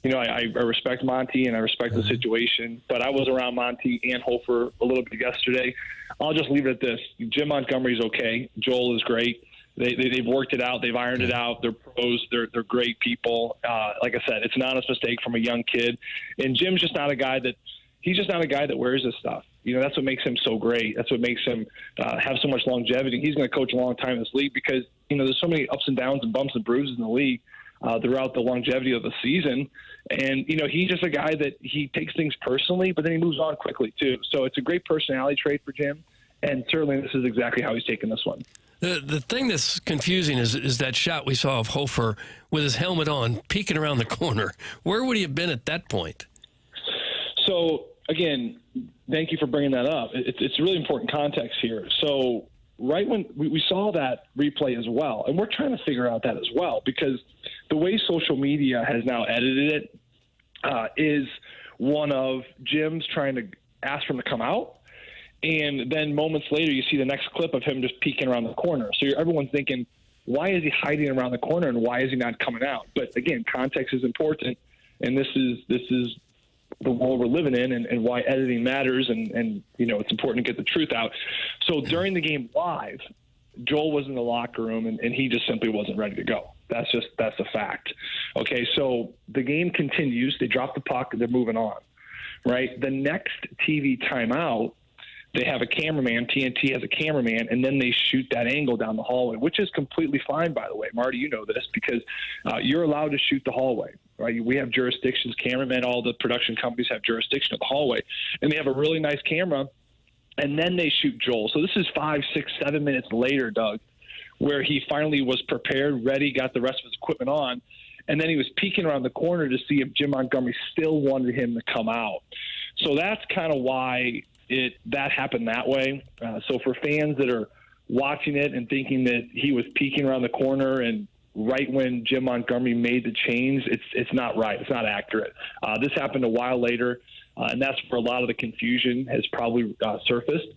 [SPEAKER 15] I respect Monty and I respect the situation, but I was around Monty and Hofer a little bit yesterday. I'll just leave it at this. Jim Montgomery's okay. Joel is great. They've worked it out. They've ironed it out. They're pros. They're great people. Like I said, it's an honest mistake from a young kid. And Jim's just not a guy that wears this stuff. That's what makes him so great. That's what makes him have so much longevity. He's going to coach a long time in this league because, there's so many ups and downs and bumps and bruises in the league throughout the longevity of the season. And, he's just a guy that he takes things personally, but then he moves on quickly too. So it's a great personality trait for Jim. And certainly this is exactly how he's taken this one.
[SPEAKER 2] The thing that's confusing is that shot we saw of Hofer with his helmet on, peeking around the corner. Where would he have been at that point?
[SPEAKER 15] So, again, thank you for bringing that up. It's really important context here. So right when we saw that replay as well, and we're trying to figure out that as well, because the way social media has now edited it is one of Jim's trying to ask for him to come out. And then moments later, you see the next clip of him just peeking around the corner. So everyone's thinking, why is he hiding around the corner and why is he not coming out? But again, context is important, and this is the world we're living in, and why editing matters, and it's important to get the truth out. So during the game live, Joel was in the locker room, and he just simply wasn't ready to go. That's a fact. Okay, so the game continues. They drop the puck, and they're moving on. Right, the next TV timeout, they have a cameraman, TNT has a cameraman, and then they shoot that angle down the hallway, which is completely fine, by the way. Marty, you know this, because you're allowed to shoot the hallway, right? We have jurisdictions, cameramen, all the production companies have jurisdiction of the hallway, and they have a really nice camera, and then they shoot Joel. So this is 5, 6, 7 minutes later, Doug, where he finally was prepared, ready, got the rest of his equipment on, and then he was peeking around the corner to see if Jim Montgomery still wanted him to come out. So that's kind of why that happened that way. So for fans that are watching it and thinking that he was peeking around the corner and right when Jim Montgomery made the change, it's not right. It's not accurate. This happened a while later, and that's where a lot of the confusion has probably surfaced.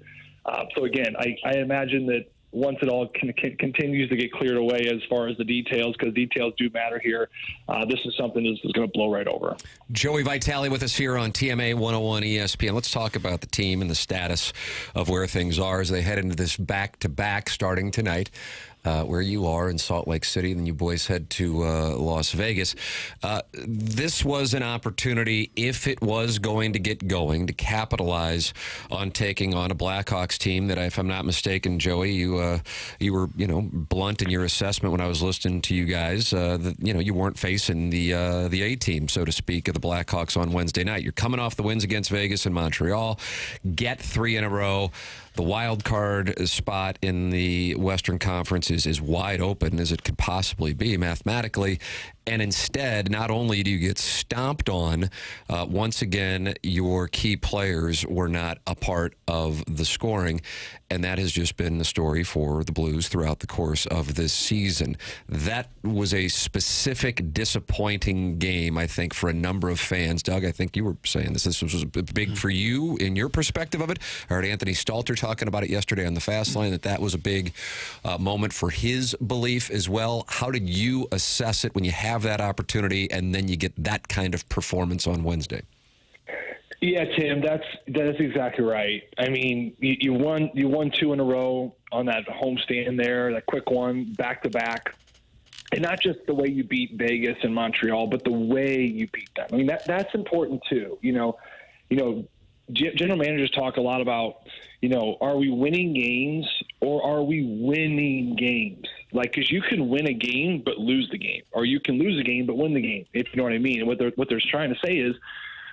[SPEAKER 15] So again, I imagine that once it all continues to get cleared away as far as the details, because details do matter here, this is something that's going to blow right over.
[SPEAKER 1] Joey Vitale with us here on TMA 101 ESPN. Let's talk about the team and the status of where things are as they head into this back-to-back starting tonight. Where you are in Salt Lake City, and then you boys head to Las Vegas. This was an opportunity, if it was going to get going, to capitalize on taking on a Blackhawks team that, if I'm not mistaken, Joey, you were blunt in your assessment when I was listening to you guys. That you weren't facing the A team, so to speak, of the Blackhawks on Wednesday night. You're coming off the wins against Vegas and Montreal, get 3 in a row. The wild card spot in the Western Conference is as wide open as it could possibly be mathematically. And instead, not only do you get stomped on, once again, your key players were not a part of the scoring. And that has just been the story for the Blues throughout the course of this season. That was a specific disappointing game, I think, for a number of fans. Doug, I think you were saying this was big for you in your perspective of it. I heard Anthony Stalter talking about it yesterday on the Fast Line, that was a big moment for his belief as well. How did you assess it when you have that opportunity and then you get that kind of performance on Wednesday?
[SPEAKER 15] Yeah, Tim, that's exactly right. I mean, you won 2 in a row on that homestand there, that quick one, back to back, and not just the way you beat Vegas and Montreal, but the way you beat them. I mean, that's important too. General managers talk a lot about, are we winning games or are we winning games? Like, because you can win a game but lose the game, or you can lose a game but win the game, if you know what I mean. And what they're trying to say is,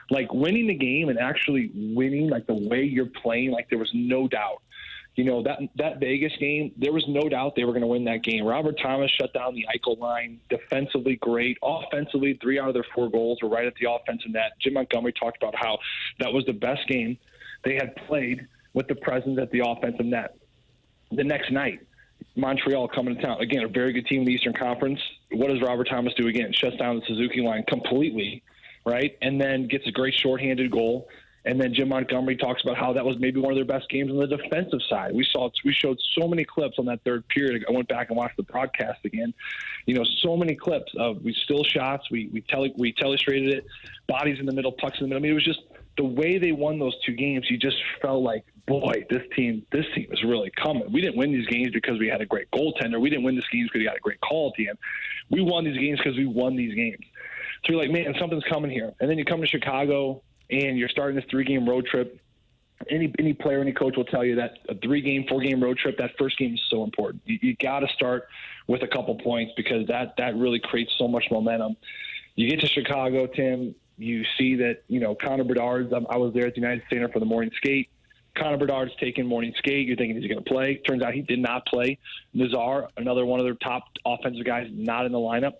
[SPEAKER 15] like, winning the game and actually winning, like, the way you're playing, like, there was no doubt. That Vegas game, there was no doubt they were going to win that game. Robert Thomas shut down the Eichel line. Defensively, great. Offensively, 3 out of their 4 goals were right at the offensive net. Jim Montgomery talked about how that was the best game they had played with the presence at the offensive net. The next night, Montreal coming to town. Again, a very good team in the Eastern Conference. What does Robert Thomas do again? Shuts down the Suzuki line completely, right? And then gets a great shorthanded goal. And then Jim Montgomery talks about how that was maybe one of their best games on the defensive side. We showed so many clips on that third period. I went back and watched the broadcast again. So many clips of we still shots. We telestrated it, bodies in the middle, pucks in the middle. I mean, it was just the way they won those two games. You just felt like, boy, this team is really coming. We didn't win these games because we had a great goaltender. We didn't win these games because we got a great call at the end. We won these games because we won these games. So you're like, man, something's coming here. And then you come to Chicago, and you're starting this 3-game road trip. Any player, any coach will tell you that a 3-game, 4-game road trip, that first game is so important. You got to start with a couple points because that really creates so much momentum. You get to Chicago, Tim, you see that, Connor Bedard's, I was there at the United Center for the morning skate. Connor Bedard's taking morning skate. You're thinking he's going to play. Turns out he did not play. Nazar, another one of their top offensive guys, not in the lineup.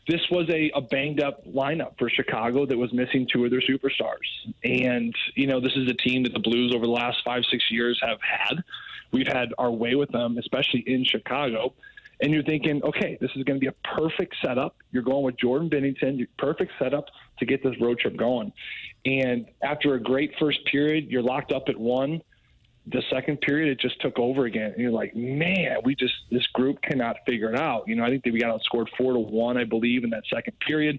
[SPEAKER 15] This was a banged-up lineup for Chicago that was missing 2 of their superstars. And, this is a team that the Blues over the last 5-6 years have had. We've had our way with them, especially in Chicago. And you're thinking, okay, this is going to be a perfect setup. You're going with Jordan Binnington, perfect setup to get this road trip going. And after a great first period, you're locked up at 1. The second period, it just took over again. And you're like, man, this group cannot figure it out. I think that we got outscored 4-1, I believe, in that second period.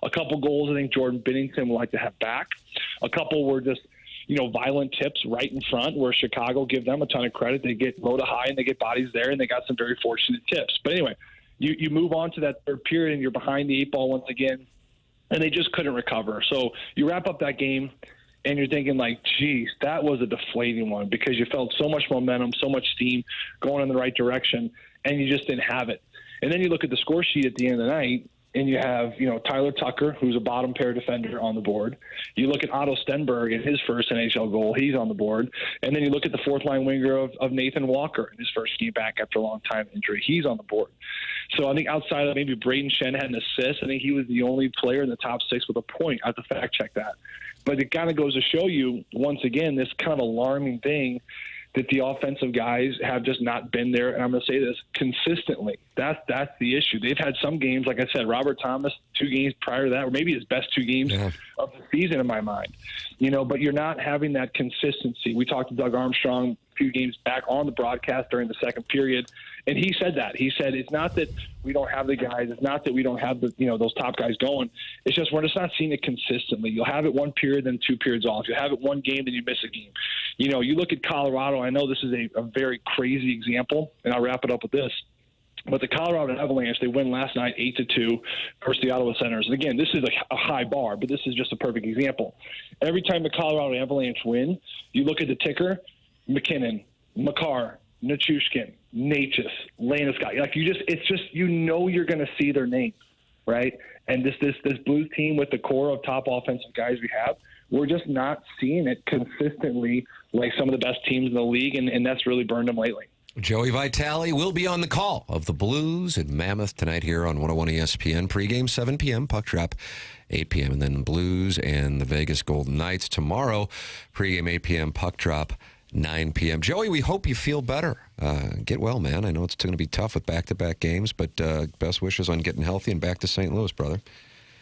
[SPEAKER 15] A couple goals I think Jordan Binnington would like to have back. A couple were just, violent tips right in front where Chicago give them a ton of credit. They get low to high and they get bodies there and they got some very fortunate tips. But anyway, you move on to that third period and you're behind the 8 ball once again, and they just couldn't recover. So you wrap up that game, and you're thinking like, geez, that was a deflating one because you felt so much momentum, so much steam going in the right direction, and you just didn't have it. And then you look at the score sheet at the end of the night, and you have, Tyler Tucker, who's a bottom pair defender, on the board. You look at Otto Stenberg in his first NHL goal. He's on the board. And then you look at the fourth-line winger of Nathan Walker in his first game back after a long-time injury. He's on the board. So I think outside of maybe Braden Shen had an assist, I think he was the only player in the top 6 with a point. I have to fact-check that. But it kind of goes to show you, once again, this kind of alarming thing that the offensive guys have just not been there. And I'm going to say this consistently. That's the issue. They've had some games, like I said, Robert Thomas, 2 games prior to that, or maybe his best 2 games of the season in my mind. But you're not having that consistency. We talked to Doug Armstrong a few games back on the broadcast during the second period, and he said that. He said it's not that we don't have the guys. It's not that we don't have the those top guys going. It's just we're just not seeing it consistently. You'll have it 1 period, then 2 periods off. You'll have it 1 game, then you miss a game. You look at Colorado. I know this is a very crazy example, and I'll wrap it up with this. But the Colorado Avalanche, they win last night 8-2 versus the Ottawa Senators. And again, this is a high bar, but this is just a perfect example. Every time the Colorado Avalanche win, you look at the ticker, McKernan, Makar, Nichushkin, Natchez, Landeskog. Like it's just you're going to see their names, right? And this Blues team with the core of top offensive guys we have, we're just not seeing it consistently like some of the best teams in the league, and that's really burned them lately.
[SPEAKER 1] Joey Vitale will be on the call of the Blues at Mammoth tonight here on 101 ESPN. Pregame 7 p.m., puck drop 8 p.m. And then Blues and the Vegas Golden Knights tomorrow. Pregame 8 p.m., puck drop 9 p.m. Joey, we hope you feel better. Get well, man. I know it's going to be tough with back-to-back games, but best wishes on getting healthy and back to St. Louis, brother.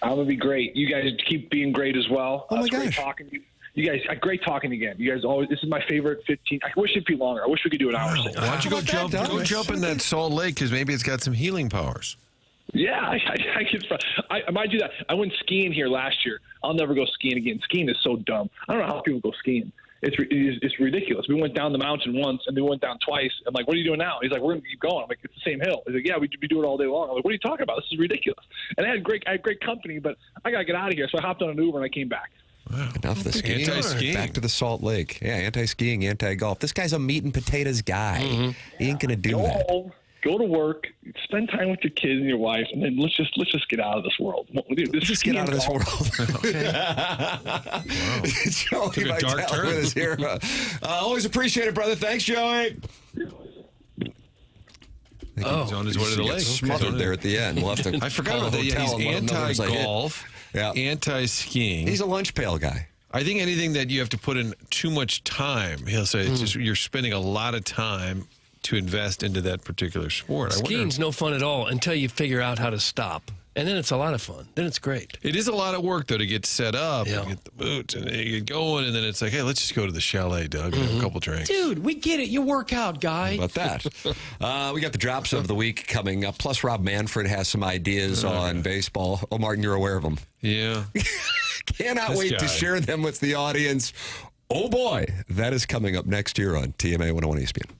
[SPEAKER 15] I'm going to be great. You guys keep being great as well.
[SPEAKER 1] Oh, my gosh.
[SPEAKER 15] Great talking to you. You guys, great talking again. You guys always. This is my favorite 15. I wish it'd be longer. I wish we could do an hour.
[SPEAKER 3] Why don't you go jump in that Salt Lake because maybe it's got some healing powers.
[SPEAKER 15] Yeah, I might do that. I went skiing here last year. I'll never go skiing again. Skiing is so dumb. I don't know how people go skiing. It's ridiculous. We went down the mountain once, and then we went down twice. I'm like, what are you doing now? He's like, we're going to keep going. I'm like, it's the same hill. He's like, yeah, we do it all day long. I'm like, what are you talking about? This is ridiculous. And I had great company, but I got to get out of here. So I hopped on an Uber, and I came back.
[SPEAKER 1] Wow. Enough of the skiing.
[SPEAKER 3] Anti-skiing.
[SPEAKER 1] Back to the Salt Lake. Yeah, anti-skiing, anti-golf. This guy's a meat and potatoes guy. Mm-hmm. He ain't going to do that.
[SPEAKER 15] Home, go to work, spend time with your kids and your wife, and then let's just get out of this world.
[SPEAKER 1] Let's just get out of this world. Joey
[SPEAKER 3] Took a dark turn.
[SPEAKER 1] With us here. Always appreciate it, brother. Thanks, Joey.
[SPEAKER 3] He's on his way to the lake.
[SPEAKER 1] Smothered there at the end. We'll have to
[SPEAKER 3] I forgot about that. Yeah, he's anti-golf, anti-skiing.
[SPEAKER 1] He's a lunch pail guy.
[SPEAKER 3] I think anything that you have to put in too much time, he'll say, it's just, you're spending a lot of time to invest into that particular sport.
[SPEAKER 2] Skiing's no fun at all until you figure out how to stop. And then it's a lot of fun. Then it's great.
[SPEAKER 3] It is a lot of work, though, to get set up and get the boots and you get going. And then it's like, hey, let's just go to the chalet, Doug, and have a couple drinks.
[SPEAKER 16] Dude, we get it. You work out, guy.
[SPEAKER 1] How about that? We got the drops of the week coming up. Plus, Rob Manfred has some ideas on baseball. Oh, Martin, you're aware of them.
[SPEAKER 3] Yeah.
[SPEAKER 1] Cannot wait to share them with the audience. Oh, boy. That is coming up next year on TMA 101 ESPN.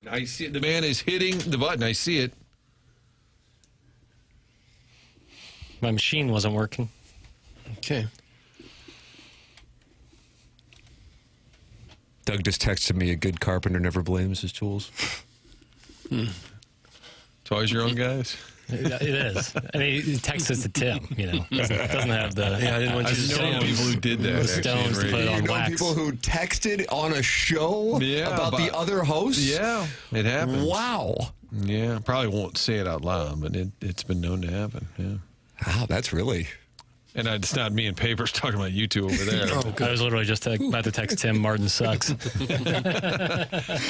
[SPEAKER 3] I see it. The man is hitting the button. I see it.
[SPEAKER 4] My machine wasn't working.
[SPEAKER 2] Okay.
[SPEAKER 1] Doug just texted me, a good carpenter never blames his tools.
[SPEAKER 3] It's always your own guys.
[SPEAKER 4] It is. I mean, he texts us to Tim, doesn't have the...
[SPEAKER 2] Yeah, I didn't want you to
[SPEAKER 3] know people who did that.
[SPEAKER 4] The stones to put it on wax.
[SPEAKER 1] People who texted on a show about the other hosts?
[SPEAKER 3] Yeah, it happens.
[SPEAKER 1] Wow.
[SPEAKER 3] Yeah, probably won't say it out loud, but it's been known to happen. Yeah.
[SPEAKER 1] Wow, that's really...
[SPEAKER 3] And it's not me and Papers talking about you two over there.
[SPEAKER 4] I was literally just about to text Tim, Martin sucks.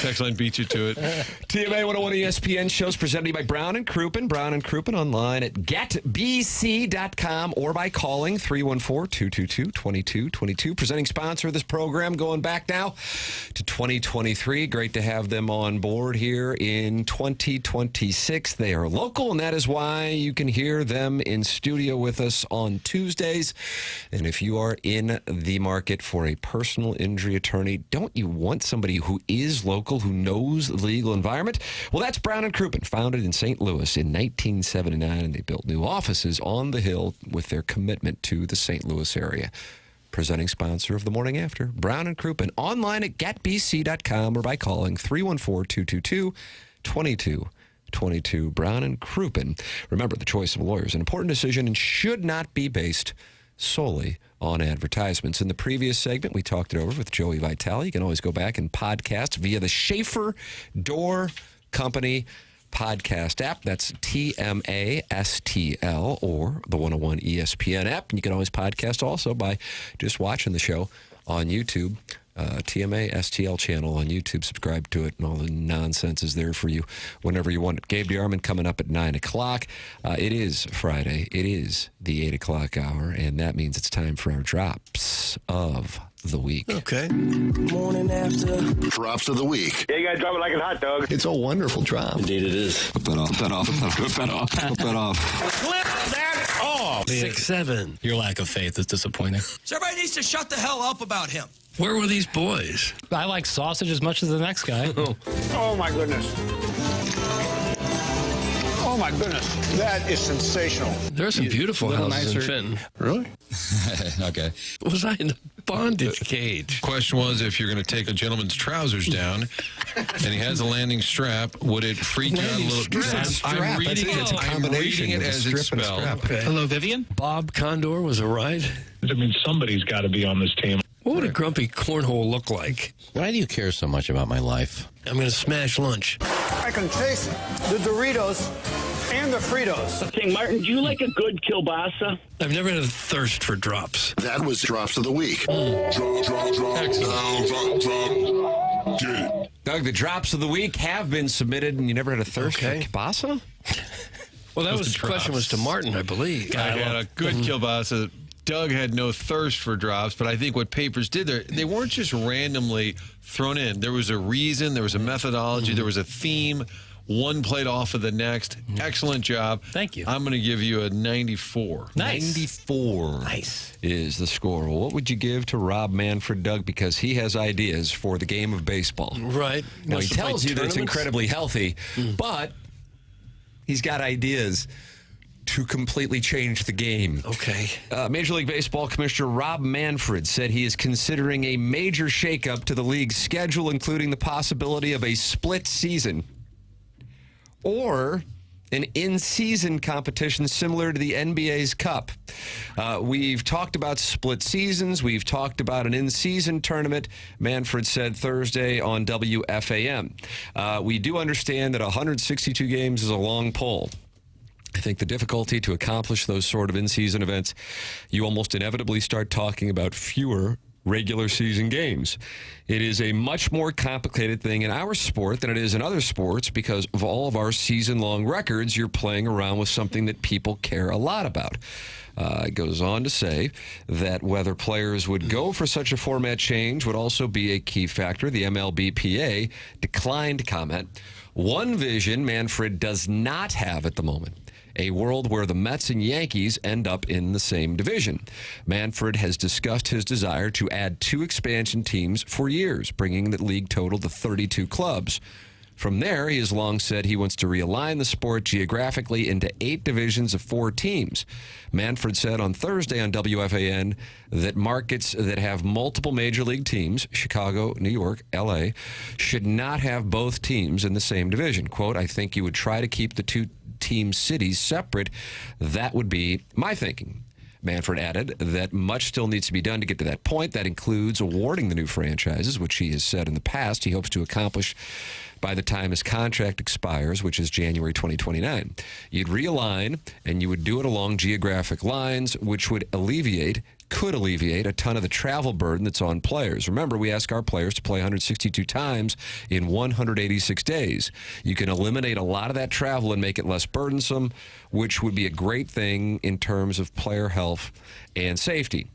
[SPEAKER 3] Text line beat you to it.
[SPEAKER 1] TMA 101 ESPN shows presented to you by Brown & Crouppen. Brown & Crouppen online at getbc.com or by calling 314-222-2222. Presenting sponsor of this program going back now to 2023. Great to have them on board here in 2026. They are local, and that is why you can hear them in studio with us on Tuesdays. And if you are in the market for a personal injury attorney, don't you want somebody who is local, who knows the legal environment? Well, that's Brown & Crouppen, founded in St. Louis in 1979, and they built new offices on the Hill with their commitment to the St. Louis area. Presenting sponsor of the Morning After, Brown & Crouppen, online at getbc.com or by calling 314-222-2222. Brown & Crouppen. Remember, the choice of a lawyer is an important decision and should not be based solely on advertisements. In the previous segment, we talked it over with Joey Vitale. You can always go back and podcast via the Schaefer Door Company podcast app. That's TMASTL or the 101 ESPN app. And you can always podcast also by just watching the show on YouTube. TMA STL channel on YouTube. Subscribe to it, and all the nonsense is there for you whenever you want it. Gabe DeArmond coming up at 9 o'clock. It is Friday. It is the 8 o'clock hour, and that means it's time for our drops of the week.
[SPEAKER 2] Okay.
[SPEAKER 17] Morning After.
[SPEAKER 18] Drops of the week.
[SPEAKER 17] Yeah, you gotta drop it like a hot dog.
[SPEAKER 18] It's a wonderful drop.
[SPEAKER 17] Indeed it is.
[SPEAKER 18] Flip that off. Flip that off. Flip that off. Flip that off.
[SPEAKER 17] Flip that off.
[SPEAKER 2] 6'7".
[SPEAKER 4] Your lack of faith is disappointing.
[SPEAKER 19] So everybody needs to shut the hell up about him.
[SPEAKER 2] Where were these boys?
[SPEAKER 4] I like sausage as much as the next guy.
[SPEAKER 17] Oh my goodness. Oh my goodness. That is sensational.
[SPEAKER 2] There are some beautiful houses in Fenton.
[SPEAKER 3] Really?
[SPEAKER 18] Okay.
[SPEAKER 2] Was I in a bondage cage?
[SPEAKER 3] Question was, if you're going to take a gentleman's trousers down and he has a landing strap, would it freak you out a little? I'm reading it as it's spelled.
[SPEAKER 2] Okay.
[SPEAKER 19] Hello, Vivian.
[SPEAKER 2] Bob Condor was a ride.
[SPEAKER 20] I mean, somebody's got to be on this team.
[SPEAKER 2] What would a grumpy cornhole look like?
[SPEAKER 21] Why do you care so much about my life?
[SPEAKER 2] I'm going to smash lunch.
[SPEAKER 17] I can taste the Doritos and the Fritos.
[SPEAKER 11] King Martin, do you like a good kielbasa?
[SPEAKER 2] I've never had a thirst for drops.
[SPEAKER 18] That was Drops of the Week.
[SPEAKER 1] Doug, the drops of the week have been submitted, and you never had a thirst for kielbasa?
[SPEAKER 2] Well, that was the question was to Martin, I believe.
[SPEAKER 3] I had a good kielbasa. Doug had no thirst for drops, but I think what Papers did there, they weren't just randomly thrown in. There was a reason, there was a methodology, there was a theme. One played off of the next. Excellent job.
[SPEAKER 4] Thank you.
[SPEAKER 3] I'm going to give you a 94.
[SPEAKER 4] Nice.
[SPEAKER 1] 94
[SPEAKER 4] Nice.
[SPEAKER 1] is the score. Well, what would you give to Rob Manfred, Doug? Because he has ideas for the game of baseball.
[SPEAKER 2] Right.
[SPEAKER 1] Now, he tells you that it's incredibly healthy, but he's got ideas to completely change the game.
[SPEAKER 2] Okay.
[SPEAKER 1] Major League Baseball Commissioner Rob Manfred said he is considering a major shakeup to the league's schedule, including the possibility of a split season or an in-season competition similar to the NBA's Cup. We've talked about split seasons. We've talked about an in-season tournament, Manfred said Thursday on WFAN. We do understand that 162 games is a long pull. I think the difficulty to accomplish those sort of in-season events, you almost inevitably start talking about fewer regular season games. It is a much more complicated thing in our sport than it is in other sports because of all of our season-long records. You're playing around with something that people care a lot about. It goes on to say that whether players would go for such a format change would also be a key factor. The MLBPA declined to comment. One vision Manfred does not have at the moment: a world where the Mets and Yankees end up in the same division. Manfred has discussed his desire to add 2 expansion teams for years, bringing the league total to 32 clubs. From there, he has long said he wants to realign the sport geographically into 8 divisions of 4 teams. Manfred said on Thursday on WFAN that markets that have multiple major league teams, Chicago, New York, L.A., should not have both teams in the same division. Quote, I think you would try to keep the 2-team cities separate. That would be my thinking. Manfred added that much still needs to be done to get to that point. That includes awarding the new franchises, which he has said in the past he hopes to accomplish by the time his contract expires, which is January 2029. You'd realign, and you would do it along geographic lines, which could alleviate a ton of the travel burden that's on players. Remember, we ask our players to play 162 times in 186 days. You can eliminate a lot of that travel and make it less burdensome, which would be a great thing in terms of player health and safety.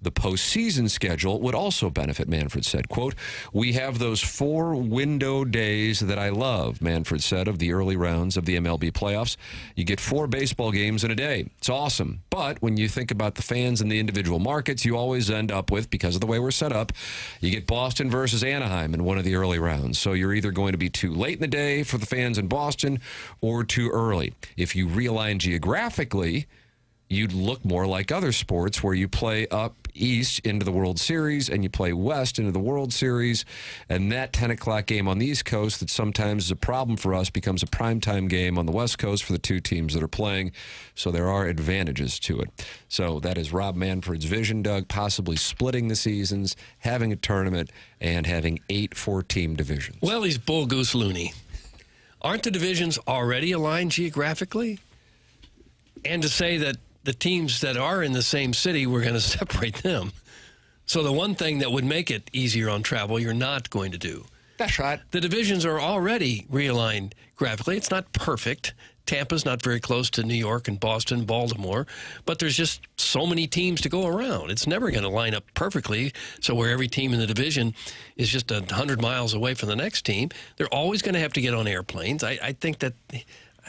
[SPEAKER 1] The postseason schedule would also benefit, Manfred said. Quote, we have those 4 window days that I love, Manfred said, of the early rounds of the MLB playoffs. You get 4 baseball games in a day. It's awesome. But when you think about the fans in the individual markets, you always end up with, because of the way we're set up, you get Boston versus Anaheim in one of the early rounds. So you're either going to be too late in the day for the fans in Boston or too early. If you realign geographically, you'd look more like other sports where you play up east into the World Series and you play west into the World Series, and that 10 o'clock game on the East Coast that sometimes is a problem for us becomes a primetime game on the West Coast for the 2 teams that are playing. So there are advantages to it. So that is Rob Manfred's vision, Doug, possibly splitting the seasons, having a tournament, and having 8 4-team divisions.
[SPEAKER 2] Well, he's bull goose loony. Aren't the divisions already aligned geographically? And to say that the teams that are in the same city, we're going to separate them. So the one thing that would make it easier on travel, you're not going to do.
[SPEAKER 1] That's right.
[SPEAKER 2] The divisions are already realigned graphically. It's not perfect. Tampa's not very close to New York and Boston, Baltimore, but there's just so many teams to go around. It's never going to line up perfectly, so where every team in the division is just 100 miles away from the next team. They're always going to have to get on airplanes.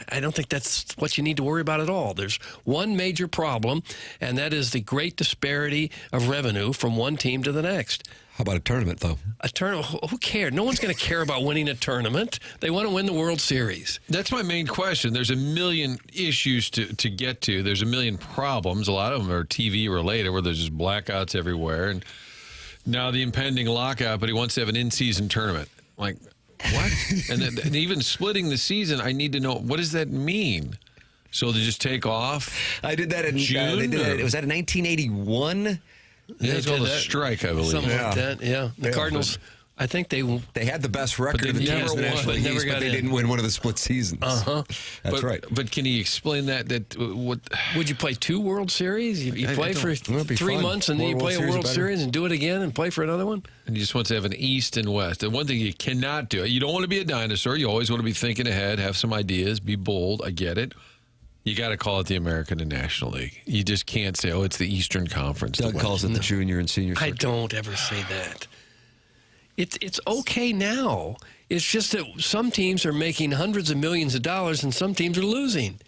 [SPEAKER 2] I don't think that's what you need to worry about at all. There's one major problem, and that is the great disparity of revenue from one team to the next.
[SPEAKER 1] How about a tournament, though?
[SPEAKER 2] A tournament? Who cares? No one's going to care about winning a tournament. They want to win the World Series.
[SPEAKER 3] That's my main question. There's a million issues to get to. There's a million problems. A lot of them are TV related, where there's just blackouts everywhere. And now the impending lockout, but he wants to have an in-season tournament. Like, what? and even splitting the season, I need to know, what does that mean? So they just take off?
[SPEAKER 1] I did that in
[SPEAKER 3] June.
[SPEAKER 1] Was that in 1981?
[SPEAKER 3] Yeah, it's called a strike, I believe.
[SPEAKER 2] Something like that, yeah. The Cardinals, I think they
[SPEAKER 1] had the best record of the teams in the National League East, but they didn't win one of the split seasons. That's right.
[SPEAKER 3] But can he explain that? What
[SPEAKER 2] would you play 2 World Series? You play for 3 months, and then you play a World Series and do it again and play for another one?
[SPEAKER 3] And he just wants to have an East and West. And one thing you cannot do, you don't want to be a dinosaur. You always want to be thinking ahead, have some ideas, be bold. I get it. You got to call it the American and National League. You just can't say, it's the Eastern Conference.
[SPEAKER 1] Doug calls it the junior and senior circuit.
[SPEAKER 2] I don't ever say that. It's okay now. It's just that some teams are making hundreds of millions of dollars and some teams are losing.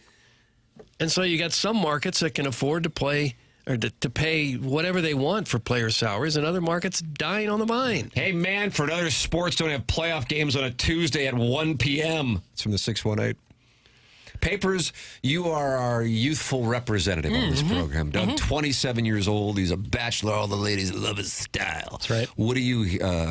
[SPEAKER 2] And so you got some markets that can afford to play or to pay whatever they want for player salaries, and other markets dying on the vine.
[SPEAKER 1] Hey, man, for other sports don't have playoff games on a Tuesday at 1 p.m. It's from the 618. Papers, you are our youthful representative on this program. Doug, 27 years old. He's a bachelor. All the ladies love his style.
[SPEAKER 4] That's right.
[SPEAKER 1] What do you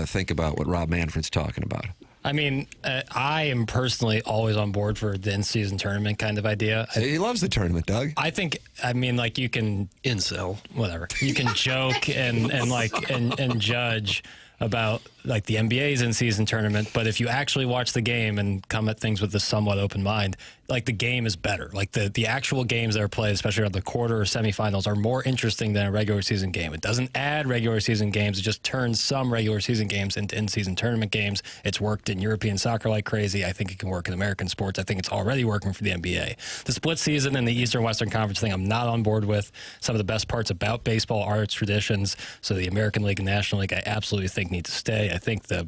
[SPEAKER 1] think about what Rob Manfred's talking about?
[SPEAKER 4] I mean, I am personally always on board for the in-season tournament kind of idea.
[SPEAKER 1] He loves the tournament, Doug.
[SPEAKER 4] I think, like you can
[SPEAKER 2] incel,
[SPEAKER 4] whatever. You can joke and judge about like the NBA's in-season tournament, but if you actually watch the game and come at things with a somewhat open mind, like the game is better. Like the actual games that are played, especially on the quarter or semifinals, are more interesting than a regular season game. It doesn't add regular season games. It just turns some regular season games into in-season tournament games. It's worked in European soccer like crazy. I think it can work in American sports. I think it's already working for the NBA. The split season and the Eastern-Western Conference thing, I'm not on board with. Some of the best parts about baseball are its traditions. So the American League and National League, I absolutely think need to stay. I think the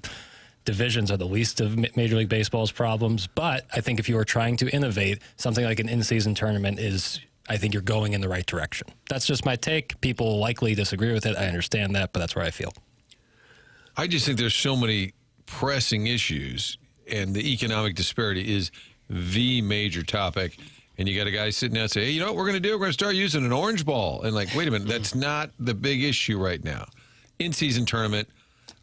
[SPEAKER 4] divisions are the least of Major League Baseball's problems, but I think if you are trying to innovate, something like an in-season tournament I think you're going in the right direction. That's just my take. People likely disagree with it. I understand that, but that's where I feel.
[SPEAKER 3] I just think there's so many pressing issues, and the economic disparity is the major topic. And you got a guy sitting there and say, hey, you know what we're going to do? We're going to start using an orange ball. And like, wait a minute, that's not the big issue right now. In-season tournament,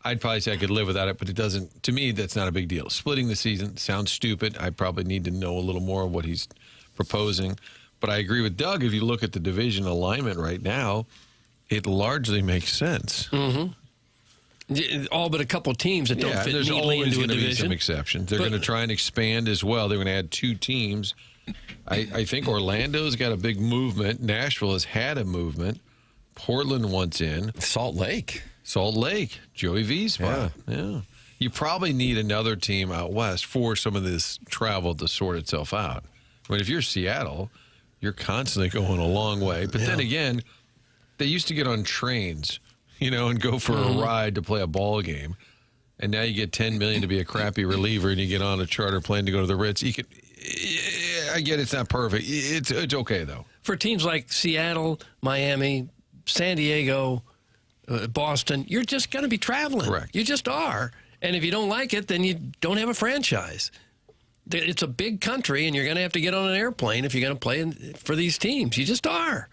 [SPEAKER 3] I'd probably say I could live without it, but it doesn't, to me, that's not a big deal. Splitting the season sounds stupid. I probably need to know a little more of what he's proposing. But I agree with Doug. If you look at the division alignment right now, it largely makes sense.
[SPEAKER 2] All but a couple teams that don't fit
[SPEAKER 3] there's
[SPEAKER 2] neatly
[SPEAKER 3] always
[SPEAKER 2] into a
[SPEAKER 3] going to be
[SPEAKER 2] division.
[SPEAKER 3] some exceptions. They're going to try and expand as well. They're going to add 2 teams. I think Orlando's got a big movement. Nashville has had a movement. Portland wants in.
[SPEAKER 1] Salt Lake.
[SPEAKER 3] Joey V's spot. Yeah. You probably need another team out west for some of this travel to sort itself out. I mean, if you're Seattle, you're constantly going a long way. But then again, they used to get on trains, and go for a ride to play a ball game. And now you get $10 million to be a crappy reliever, and you get on a charter plane to go to the Ritz. I get it's not perfect. It's okay, though.
[SPEAKER 2] For teams like Seattle, Miami, San Diego, Boston, you're just going to be traveling.
[SPEAKER 3] Correct.
[SPEAKER 2] You just are. And if you don't like it, then you don't have a franchise. It's a big country, and you're going to have to get on an airplane if you're going to play for these teams. You just are.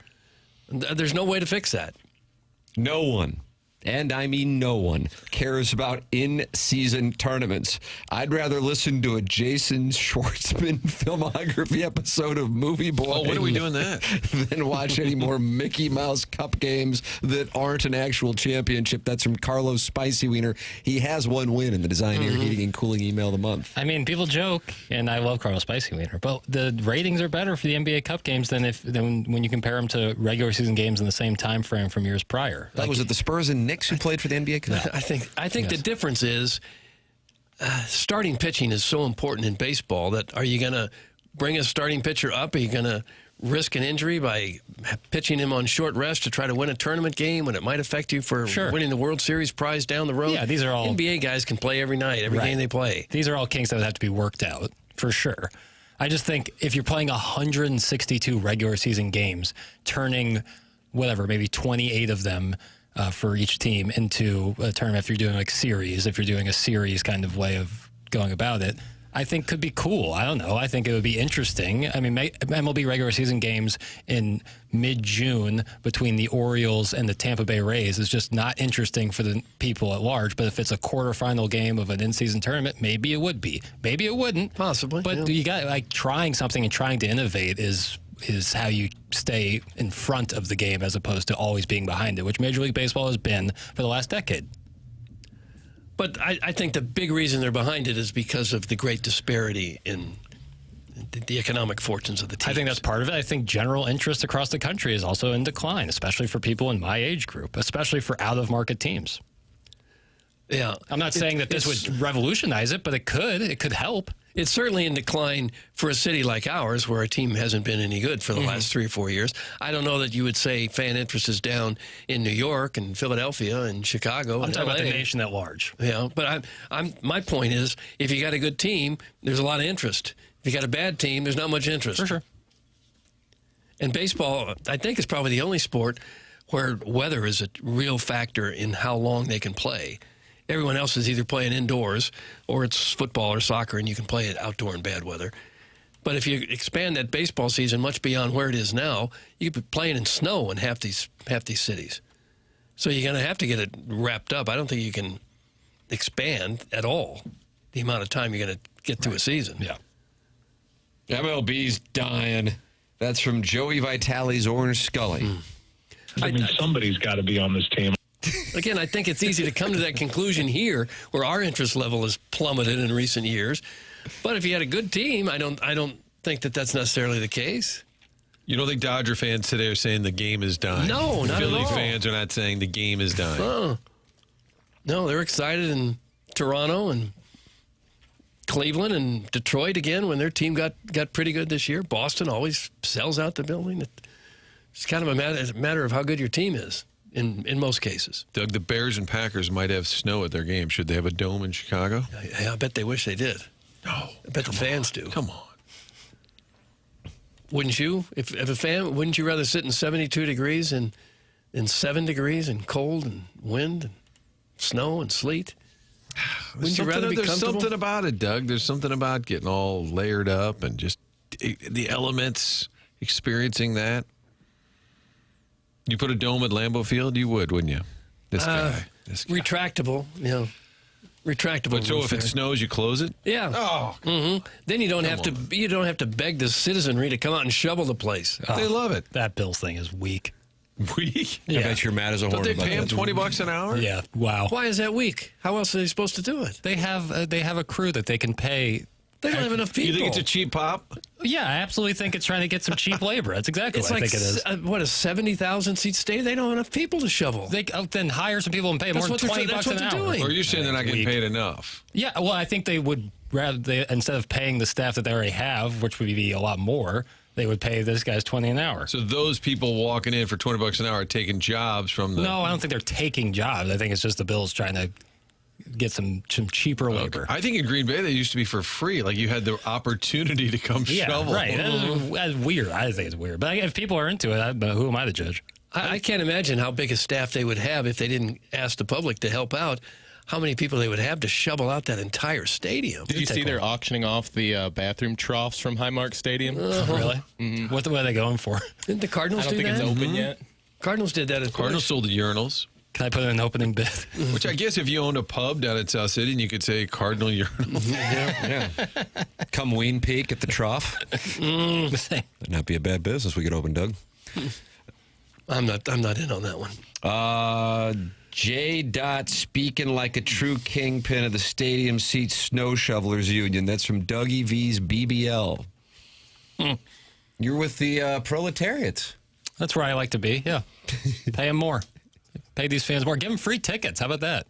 [SPEAKER 2] There's no way to fix that.
[SPEAKER 1] No one, and I mean no one, cares about in-season tournaments. I'd rather listen to a Jason Schwartzman filmography episode of Movie Boy.
[SPEAKER 3] Oh, when are we doing that?
[SPEAKER 1] Than watch any more Mickey Mouse Cup games that aren't an actual championship. That's from Carlos Spicy Wiener. He has one win in the Design Air Heating and Cooling Email of the Month.
[SPEAKER 4] I mean, people joke, and I love Carlos Spicy Wiener, but the ratings are better for the NBA Cup games than when you compare them to regular season games in the same time frame from years prior.
[SPEAKER 1] That was it the Spurs and Knicks who played for the NBA Cup?
[SPEAKER 2] I think the difference is starting pitching is so important in baseball that are you going to bring a starting pitcher up? Are you going to risk an injury by pitching him on short rest to try to win a tournament game when it might affect you for winning the World Series prize down the road?
[SPEAKER 4] Yeah, these are all
[SPEAKER 2] NBA guys can play every night, every game they play.
[SPEAKER 4] These are all kinks that would have to be worked out for sure. I just think if you're playing 162 regular season games, turning maybe 28 of them for each team into a tournament, if you're doing if you're doing a series kind of way of going about it, I think could be cool. I don't know. I think it would be interesting. I mean, MLB regular season games in mid-June between the Orioles and the Tampa Bay Rays is just not interesting for the people at large. But if it's a quarterfinal game of an in-season tournament, maybe it would be. Maybe it wouldn't.
[SPEAKER 2] Possibly.
[SPEAKER 4] But you got trying something and trying to innovate is how you stay in front of the game as opposed to always being behind it, which Major League Baseball has been for the last decade.
[SPEAKER 2] But I think the big reason they're behind it is because of the great disparity in the economic fortunes of the teams.
[SPEAKER 4] I think that's part of it. I think general interest across the country is also in decline, especially for people in my age group, especially for out-of-market teams.
[SPEAKER 2] Yeah.
[SPEAKER 4] I'm not saying that this would revolutionize it, but it could help.
[SPEAKER 2] It's certainly in decline for a city like ours where our team hasn't been any good for the last 3 or 4 years. I don't know that you would say fan interest is down in New York and Philadelphia and Chicago.
[SPEAKER 4] I'm
[SPEAKER 2] and
[SPEAKER 4] talking
[SPEAKER 2] LA.
[SPEAKER 4] about the nation at large.
[SPEAKER 2] Yeah, but my point is, if you got a good team, there's a lot of interest. If you got a bad team, there's not much interest.
[SPEAKER 4] For sure.
[SPEAKER 2] And baseball, I think, is probably the only sport where weather is a real factor in how long they can play. Everyone else is either playing indoors or it's football or soccer, and you can play it outdoor in bad weather. But if you expand that baseball season much beyond where it is now, you could be playing in snow in half these cities. So you're going to have to get it wrapped up. I don't think you can expand at all the amount of time you're going to get through a season.
[SPEAKER 4] Yeah.
[SPEAKER 1] MLB's dying. That's from Joey Vitale's Orange Scully.
[SPEAKER 20] I mean, somebody's got to be on this team.
[SPEAKER 2] Again, I think it's easy to come to that conclusion here, where our interest level has plummeted in recent years. But if you had a good team, I don't think that that's necessarily the case.
[SPEAKER 3] You don't think Dodger fans today are saying the game is dying?
[SPEAKER 2] No, not
[SPEAKER 3] Philly
[SPEAKER 2] at all.
[SPEAKER 3] fans are not saying the game is dying.
[SPEAKER 2] No, they're excited in Toronto and Cleveland and Detroit again when their team got pretty good this year. Boston always sells out the building. It's kind of a matter of how good your team is. In most cases.
[SPEAKER 3] Doug, the Bears and Packers might have snow at their game. Should they have a dome in Chicago?
[SPEAKER 2] I bet they wish they did.
[SPEAKER 3] No.
[SPEAKER 2] I bet the fans do.
[SPEAKER 3] Come on.
[SPEAKER 2] Wouldn't you? If a fan, wouldn't you rather sit in 72 degrees than 7 degrees and cold and wind and snow and sleet? Wouldn't you rather be
[SPEAKER 3] There's
[SPEAKER 2] comfortable?
[SPEAKER 3] something about it, Doug. There's something about getting all layered up and just the elements, experiencing that. You put a dome at Lambeau Field, you would, wouldn't you? This guy.
[SPEAKER 2] Retractable, retractable.
[SPEAKER 3] But so if it snows, you close it?
[SPEAKER 2] Yeah.
[SPEAKER 3] Oh.
[SPEAKER 2] Mm-hmm. Then you don't have to beg the citizenry to come out and shovel the place.
[SPEAKER 3] They love it.
[SPEAKER 4] That Bills thing is weak.
[SPEAKER 3] Weak?
[SPEAKER 1] I bet you're mad as a horn.
[SPEAKER 3] Don't they pay him $20 an hour?
[SPEAKER 4] Yeah. Wow.
[SPEAKER 2] Why is that weak? How else are they supposed to do it?
[SPEAKER 4] They have a crew that they can pay.
[SPEAKER 2] They don't have enough people.
[SPEAKER 3] You think it's a cheap pop?
[SPEAKER 4] Yeah, I absolutely think it's trying to get some cheap labor. That's exactly what I think it is.
[SPEAKER 2] What, a 70,000 seat stadium? They don't have enough people to shovel.
[SPEAKER 4] They then hire some people and pay more than $20 an hour.
[SPEAKER 3] Or you're saying they're not getting paid enough?
[SPEAKER 4] Yeah, well, I think they would instead of paying the staff that they already have, which would be a lot more, they would pay this guy's $20 an hour.
[SPEAKER 3] So those people walking in for $20 an hour are taking jobs from the...
[SPEAKER 4] No, I don't think they're taking jobs. I think it's just the Bills trying to get some cheaper labor.
[SPEAKER 3] I think in Green Bay they used to be for free. Like you had the opportunity to come shovel.
[SPEAKER 4] Right. That's weird. I think it's weird. But if people are into it, who am I to judge?
[SPEAKER 2] I can't imagine how big a staff they would have if they didn't ask the public to help out. How many people they would have to shovel out that entire stadium.
[SPEAKER 14] Did you see they're auctioning off the bathroom troughs from Highmark Stadium?
[SPEAKER 4] Really?
[SPEAKER 14] Mm-hmm.
[SPEAKER 4] What are they going for?
[SPEAKER 2] Didn't the Cardinals
[SPEAKER 14] I don't
[SPEAKER 2] do
[SPEAKER 14] think
[SPEAKER 2] that?
[SPEAKER 14] it's open yet.
[SPEAKER 2] Cardinals did that.
[SPEAKER 3] Cardinals sold the urinals.
[SPEAKER 4] Can I put in an opening bid?
[SPEAKER 3] Which I guess if you owned a pub down at South City, and you could say Cardinal urinals.
[SPEAKER 1] Yeah. Come Ween Peak at the trough. That'd not be a bad business we could open, Doug.
[SPEAKER 2] I'm not in on that one.
[SPEAKER 1] J. Dot speaking like a true kingpin of the stadium seats snow shovelers union. That's from Dougie V's BBL. You're with the proletariats.
[SPEAKER 4] That's where I like to be. Yeah, pay them more. Pay these fans more. Give them free tickets. How about that?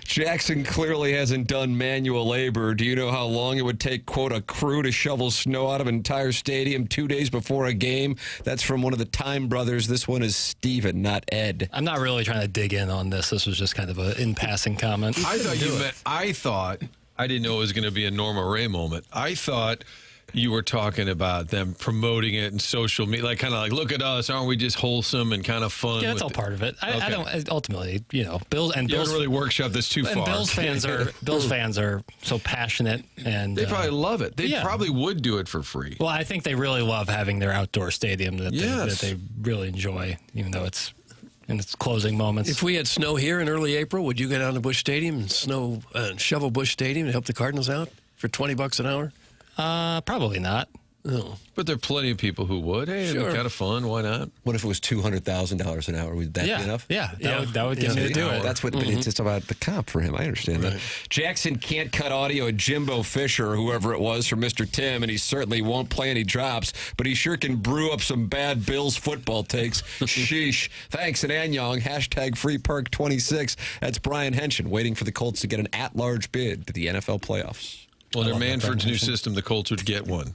[SPEAKER 1] Jackson clearly hasn't done manual labor. Do you know how long it would take, quote, a crew to shovel snow out of an entire stadium 2 days before a game? That's from one of the Time brothers. This one is Steven, not Ed.
[SPEAKER 4] I'm not really trying to dig in on this. This was just kind of an in-passing comment.
[SPEAKER 3] I didn't know it was going to be a Norma Ray moment. I thought you were talking about them promoting it in social media, like kind of like, look at us, aren't we just wholesome and kind of fun?
[SPEAKER 4] Yeah, that's all part of it. I don't ultimately, Bills and
[SPEAKER 3] you
[SPEAKER 4] Bills
[SPEAKER 3] don't really workshop this too far.
[SPEAKER 4] Bills fans are so passionate, and
[SPEAKER 3] they probably love it. They probably would do it for free.
[SPEAKER 4] Well, I think they really love having their outdoor stadium that they really enjoy, even though it's in its closing moments.
[SPEAKER 2] If we had snow here in early April, would you go down to Busch Stadium and shovel Busch Stadium to help the Cardinals out for $20 an hour?
[SPEAKER 4] Probably not.
[SPEAKER 2] No.
[SPEAKER 3] But there are plenty of people who would. Hey, it'd be kind of fun. Why not?
[SPEAKER 1] What if it was $200,000 an hour? Would that be enough?
[SPEAKER 4] Yeah, that would get me to do it.
[SPEAKER 1] That's what it's just about the comp for him. I understand that. Jackson can't cut audio at Jimbo Fisher or whoever it was for Mr. Tim, and he certainly won't play any drops, but he sure can brew up some bad Bills football takes. Sheesh. Thanks, and Anyong. #FreePark26. That's Brian Henshin waiting for the Colts to get an at-large bid to the NFL playoffs.
[SPEAKER 3] Well, under Manford's new system, the Colts would get one.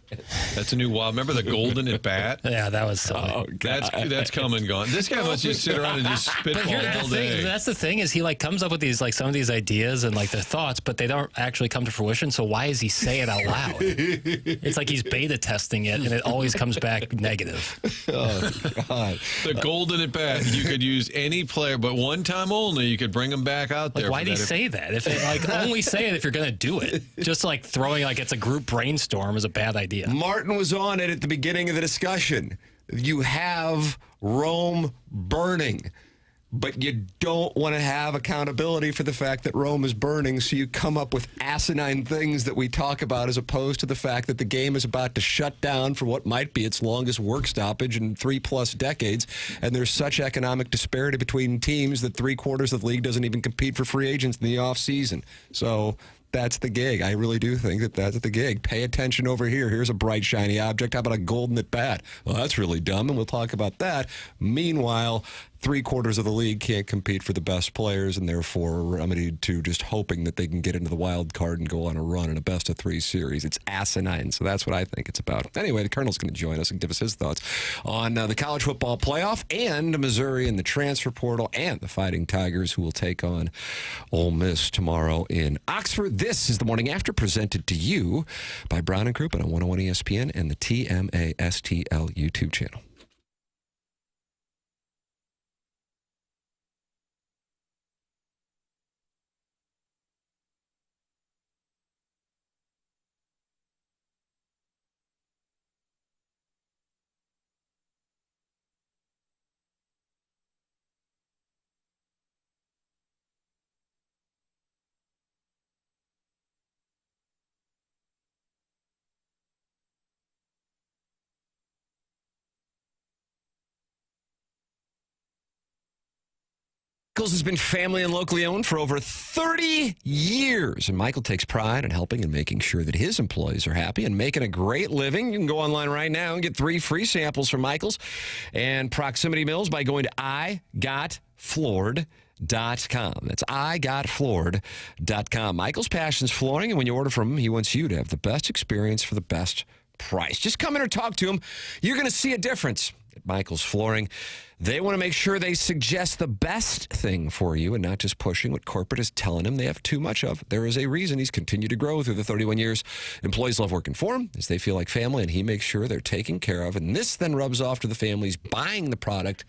[SPEAKER 3] That's a new wild. Remember the golden at bat?
[SPEAKER 4] Yeah, that was silly.
[SPEAKER 1] Oh,
[SPEAKER 3] that's come and gone. This guy must just sit around and just spitball all day.
[SPEAKER 4] That's the thing is he comes up with these some of these ideas and their thoughts, but they don't actually come to fruition. So why does he say it out loud? It's like he's beta testing it, and it always comes back negative.
[SPEAKER 1] Oh God!
[SPEAKER 3] The golden at bat. You could use any player, but one time only. You could bring him back out there.
[SPEAKER 4] Why do you say that? If only say it if you're going to do it. Just throwing it's a group brainstorm is a bad idea.
[SPEAKER 1] Martin was on it at the beginning of the discussion. You have Rome burning, but you don't want to have accountability for the fact that Rome is burning, so you come up with asinine things that we talk about as opposed to the fact that the game is about to shut down for what might be its longest work stoppage in 3+ decades, and there's such economic disparity between teams that 3/4 of the league doesn't even compete for free agents in the offseason. So that's the gig. I really do think that that's the gig. Pay attention over here. Here's a bright, shiny object. How about a golden at bat? Well, that's really dumb, and we'll talk about that. Meanwhile, 3/4 of the league can't compete for the best players, and therefore are remedied to just hoping that they can get into the wild card and go on a run in a best-of-3 series. It's asinine, so that's what I think it's about. Anyway, the Colonel's going to join us and give us his thoughts on the college football playoff and Missouri in the transfer portal and the Fighting Tigers, who will take on Ole Miss tomorrow in Oxford. This is the Morning After, presented to you by Brown and Crouppen on 101 ESPN and the TMA STL YouTube channel. Michael's has been family and locally owned for over 30 years. And Michael takes pride in helping and making sure that his employees are happy and making a great living. You can go online right now and get 3 free samples from Michael's and Proximity Mills by going to igotfloored.com. That's igotfloored.com. Michael's passion's flooring, and when you order from him, he wants you to have the best experience for the best price. Just come in or talk to him. You're going to see a difference at Michael's Flooring. They want to make sure they suggest the best thing for you and not just pushing what corporate is telling them they have too much of. There is a reason he's continued to grow through the 31 years. Employees love working for him as they feel like family, and he makes sure they're taken care of. And this then rubs off to the families buying the product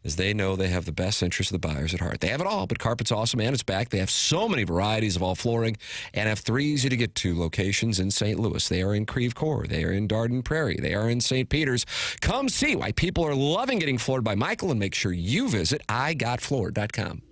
[SPEAKER 1] as they know they have the best interest of the buyers at heart. They have it all, but Carpet's awesome, and it's back. They have so many varieties of all flooring and have 3 easy-to-get-to locations in St. Louis. They are in Creve Coeur. They are in Dardenne Prairie. They are in St. Peters. Come see why people are loving getting floored by Michael, and make sure you visit igotfloored.com.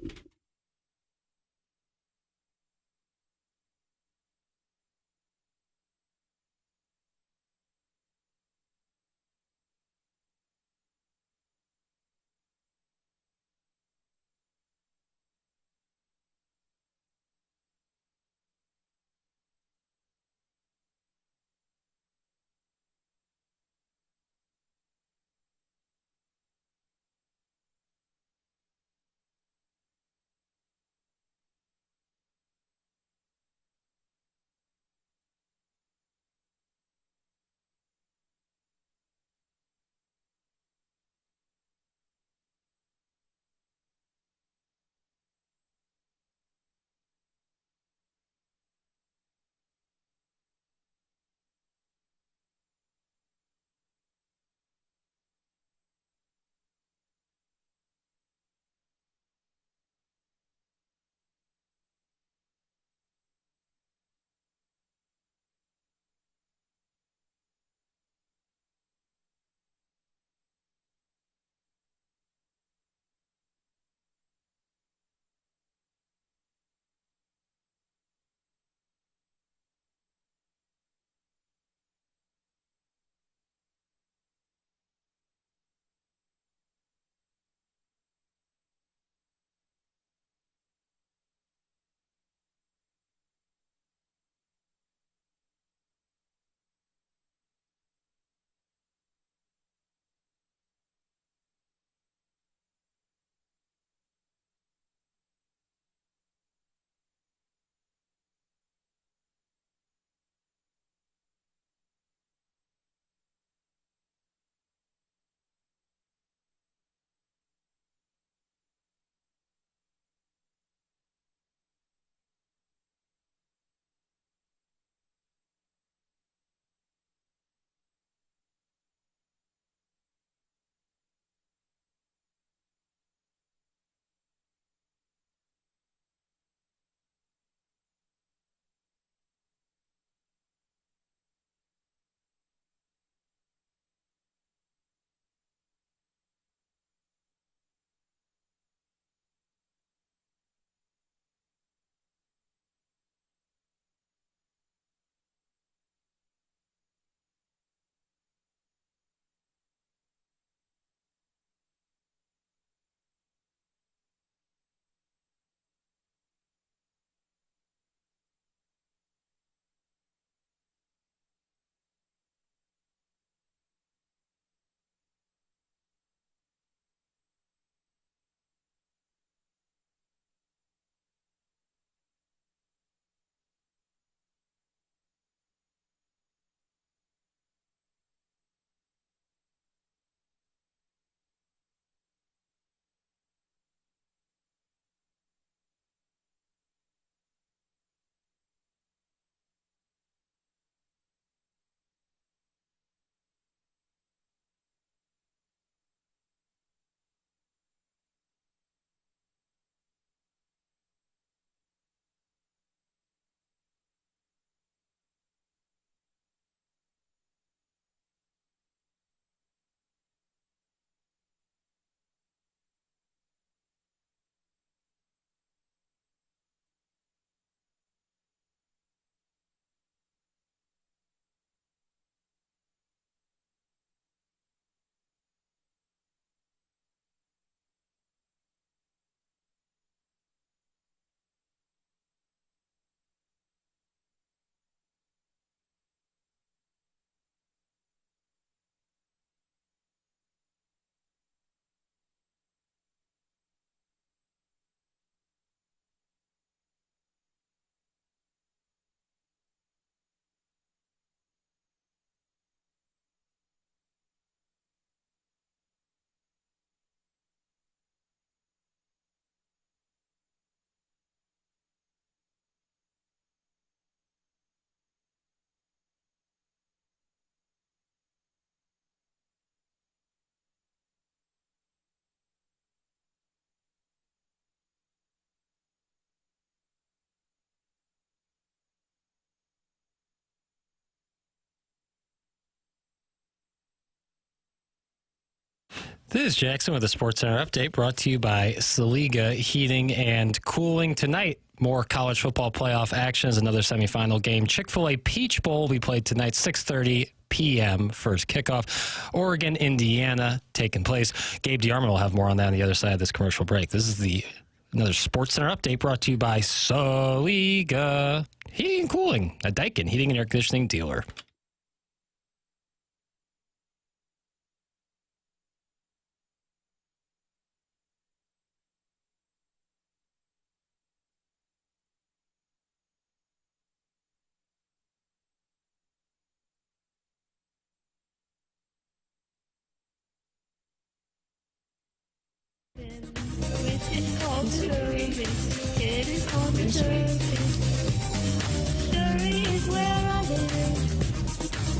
[SPEAKER 4] This is Jackson with a Sports Center update brought to you by Saliga Heating and Cooling. Tonight, more college football playoff action is another semifinal game. Chick-fil-A Peach Bowl will be played tonight, 6:30 p.m. first kickoff. Oregon, Indiana taking place. Gabe DeArmond will have more on that on the other side of this commercial break. This is another Sports Center update brought to you by Saliga Heating and Cooling, a Daikin heating and air conditioning dealer.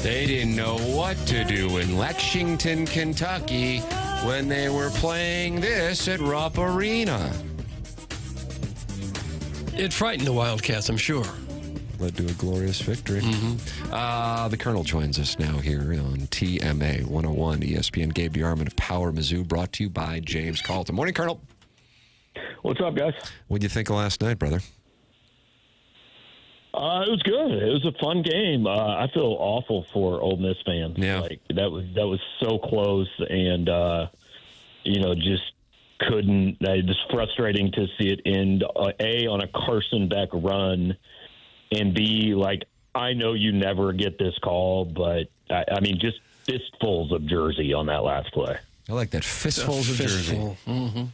[SPEAKER 1] They didn't know what to do in Lexington, Kentucky when they were playing this at Rupp Arena.
[SPEAKER 2] It frightened the Wildcats, I'm sure.
[SPEAKER 1] Led to a glorious victory. The Colonel joins us now here on TMA 101 ESPN. Gabe DeArmond of Power Mizzou, brought to you by James Carlton. Morning, Colonel.
[SPEAKER 11] What's up, guys?
[SPEAKER 1] What'd you think of last night, brother?
[SPEAKER 11] It was good. It was a fun game. I feel awful for Ole Miss fans.
[SPEAKER 1] Yeah.
[SPEAKER 11] Like that was so close, and just couldn't. It's frustrating to see it end A, on a Carson Beck run, and B, like, I know you never get this call, but I mean, just fistfuls of jersey on that last play.
[SPEAKER 1] I like that, fistfuls of jersey.
[SPEAKER 2] Mm-hmm.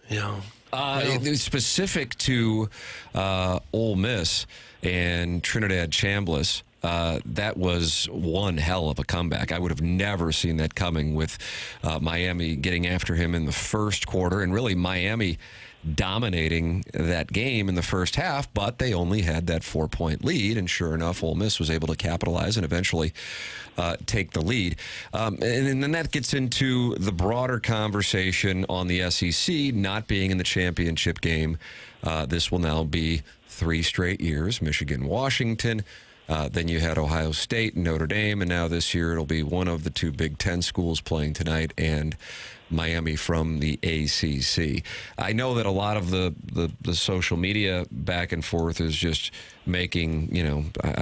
[SPEAKER 2] Yeah.
[SPEAKER 1] It was specific to Ole Miss and Trinidad Chambliss. That was one hell of a comeback. I would have never seen that coming, with Miami getting after him in the first quarter, and really Miami dominating that game in the first half, but they only had that 4-point lead, and sure enough, Ole Miss was able to capitalize and eventually take the lead. And then that gets into the broader conversation on the SEC not being in the championship game. This will now be 3 straight years, Michigan, Washington. Then you had Ohio State and Notre Dame, and now this year it'll be one of the 2 Big Ten schools playing tonight, and Miami from the ACC. I know that a lot of the social media back and forth is just making,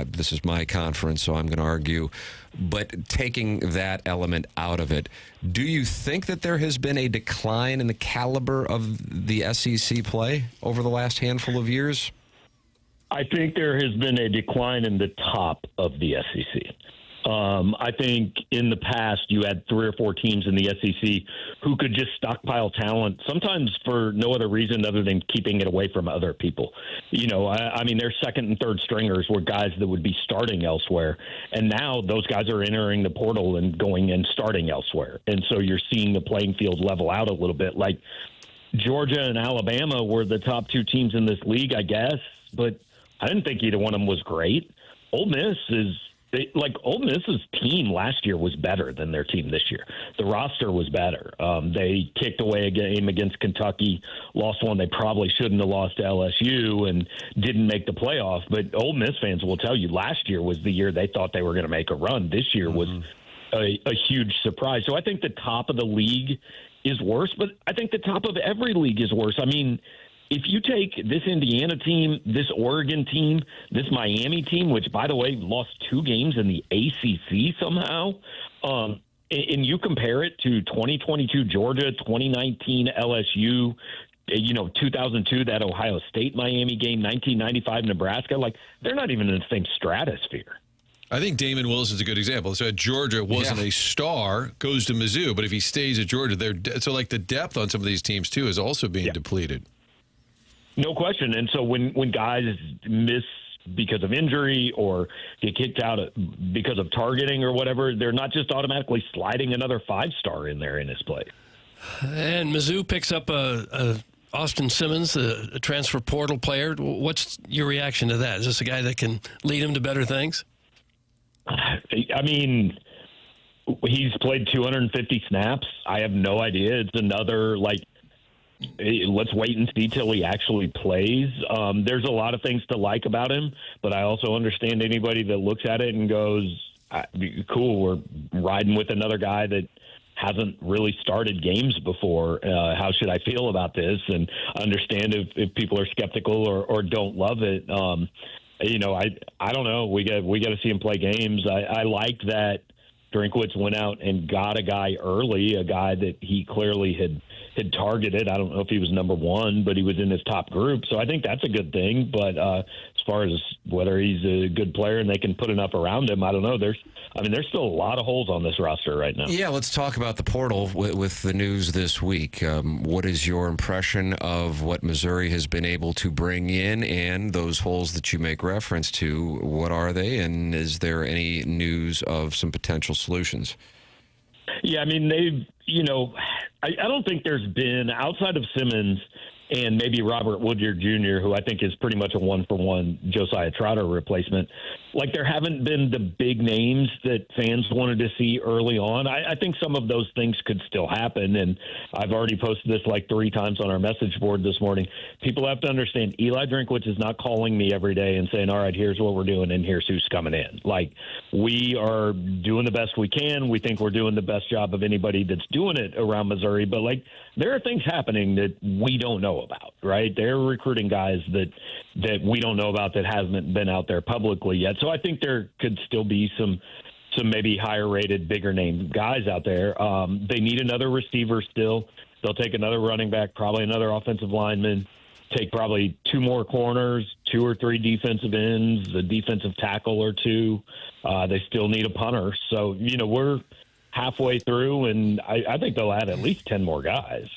[SPEAKER 1] this is my conference, so I'm going to argue, but taking that element out of it, do you think that there has been a decline in the caliber of the SEC play over the last handful of years?
[SPEAKER 11] I think there has been a decline in the top of the SEC. I think in the past you had 3 or 4 teams in the SEC who could just stockpile talent, sometimes for no other reason other than keeping it away from other people. I mean, their second and third stringers were guys that would be starting elsewhere, and now those guys are entering the portal and going and starting elsewhere. And so you're seeing the playing field level out a little bit. Like Georgia and Alabama were the top 2 teams in this league, I guess, but I didn't think either one of them was great. Ole Miss's team last year was better than their team this year. The roster was better. They kicked away a game against Kentucky, lost one they probably shouldn't have lost to LSU, and didn't make the playoff. But Ole Miss fans will tell you last year was the year they thought they were going to make a run. This year was a huge surprise. So I think the top of the league is worse, but I think the top of every league is worse. I mean, if you take this Indiana team, this Oregon team, this Miami team, which, by the way, lost 2 games in the ACC somehow, and you compare it to 2022 Georgia, 2019 LSU, 2002, that Ohio State-Miami game, 1995 Nebraska, like, they're not even in the same stratosphere.
[SPEAKER 3] I think Damon Wilson's a good example. So at Georgia wasn't a star, goes to Mizzou, but if he stays at Georgia, so like the depth on some of these teams, too, is also being depleted.
[SPEAKER 11] No question. And so when guys miss because of injury or get kicked out because of targeting or whatever, they're not just automatically sliding another 5-star in there in his play.
[SPEAKER 2] And Mizzou picks up Austin Simmons, a transfer portal player. What's your reaction to that? Is this a guy that can lead him to better things?
[SPEAKER 11] I mean, he's played 250 snaps. I have no idea. It's another, let's wait and see till he actually plays. There's a lot of things to like about him, but I also understand anybody that looks at it and goes, cool, we're riding with another guy that hasn't really started games before. How should I feel about this? And understand if people are skeptical or don't love it. I don't know. We got to see him play games. I like that Drinkwitz went out and got a guy early, a guy that he clearly had targeted. I don't know if he was number one, but he was in his top group. So I think that's a good thing. But as far as whether he's a good player and they can put enough around him, I don't know. There's still a lot of holes on this roster right now.
[SPEAKER 1] Yeah, let's talk about the portal with the news this week. What is your impression of what Missouri has been able to bring in and those holes that you make reference to? What are they, and is there any news of some potential solutions?
[SPEAKER 11] Yeah, I mean, I don't think there's been, outside of Simmons and maybe Robert Woodyard Jr., who I think is pretty much a one-for-one Josiah Trotter replacement, like there haven't been the big names that fans wanted to see early on. I think some of those things could still happen, and I've already posted this like 3 times on our message board this morning. People have to understand Eli Drinkwitz is not calling me every day and saying, all right, here's what we're doing and here's who's coming in. Like, we are doing the best we can. We think we're doing the best job of anybody that's doing it around Missouri, but like there are things happening that we don't know about, right? They're recruiting guys that we don't know about that hasn't been out there publicly yet. So I think there could still be some maybe higher rated, bigger name guys out there. They need another receiver still. They'll take another running back, probably another offensive lineman, take probably 2 more corners, 2 or 3 defensive ends, a defensive tackle or 2. They still need a punter. So, we're halfway through, and I think they'll add at least 10 more guys.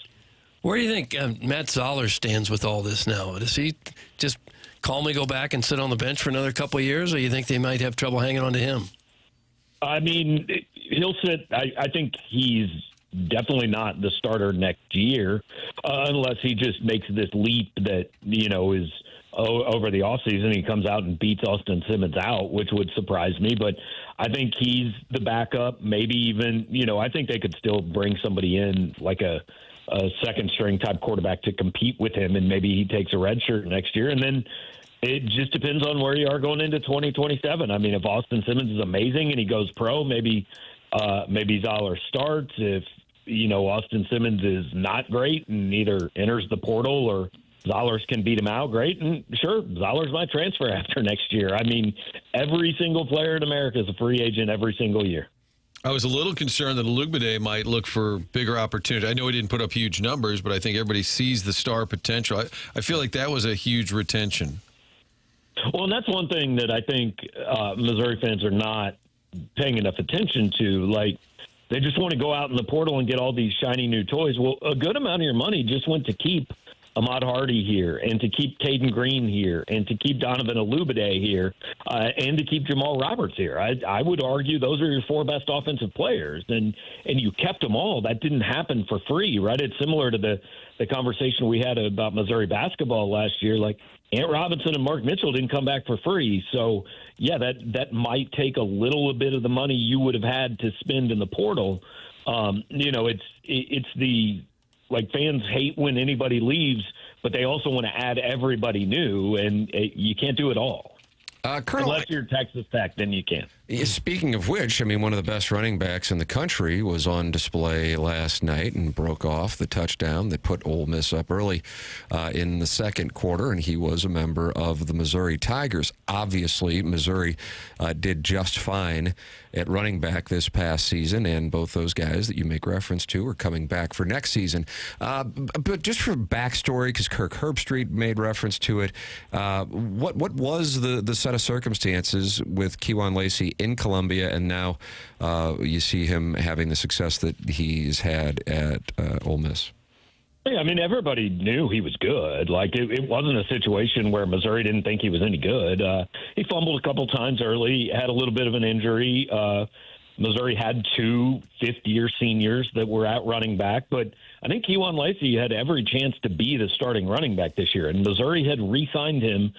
[SPEAKER 2] Where do you think Matt Zoller stands with all this now? Does he just calmly go back and sit on the bench for another couple of years, or you think they might have trouble hanging on to him? I mean,
[SPEAKER 11] he'll sit. I think he's definitely not the starter next year unless he just makes this leap that, is over the offseason. He comes out and beats Austin Simmons out, which would surprise me. But I think he's the backup. Maybe even, I think they could still bring somebody in like a second-string type quarterback to compete with him, and maybe he takes a red shirt next year. And then it just depends on where you are going into 2027. I mean, if Austin Simmons is amazing and he goes pro, maybe Zoller starts. If, Austin Simmons is not great and either enters the portal or Zollers can beat him out, great. And sure, Zollers might transfer after next year. I mean, every single player in America is a free agent every single year.
[SPEAKER 3] I was a little concerned that Olugbade might look for bigger opportunity. I know he didn't put up huge numbers, but I think everybody sees the star potential. I feel like that was a huge retention.
[SPEAKER 11] Well, and that's one thing that I think Missouri fans are not paying enough attention to. Like, they just want to go out in the portal and get all these shiny new toys. Well, a good amount of your money just went to keep Ahmad Hardy here, and to keep Caden Green here, and to keep Donovan Olugbade here, and to keep Jamal Roberts here. I would argue those are your 4 best offensive players, and you kept them all. That didn't happen for free, right? It's similar to the conversation we had about Missouri basketball last year. Like, Ant Robinson and Mark Mitchell didn't come back for free. So, yeah, that might take a little bit of the money you would have had to spend in the portal. It's the... Like, fans hate when anybody leaves, but they also want to add everybody new, and you can't do it all. Unless you're Texas Tech, then you can.
[SPEAKER 1] Speaking of which, I mean, one of the best running backs in the country was on display last night and broke off the touchdown that put Ole Miss up early in the second quarter, and he was a member of the Missouri Tigers. Obviously, Missouri did just fine at running back this past season, and both those guys that you make reference to are coming back for next season. But just for backstory, because Kirk Herbstreit made reference to it, what was the set of circumstances with Kejuan Lacey in Columbia, and now you see him having the success that he's had at Ole Miss?
[SPEAKER 11] Yeah, I mean, everybody knew he was good. Like, it wasn't a situation where Missouri didn't think he was any good. He fumbled a couple times early, had a little bit of an injury. Missouri had 2 fifth-year seniors that were at running back, but I think Kejuan Lacey had every chance to be the starting running back this year, and Missouri had re-signed him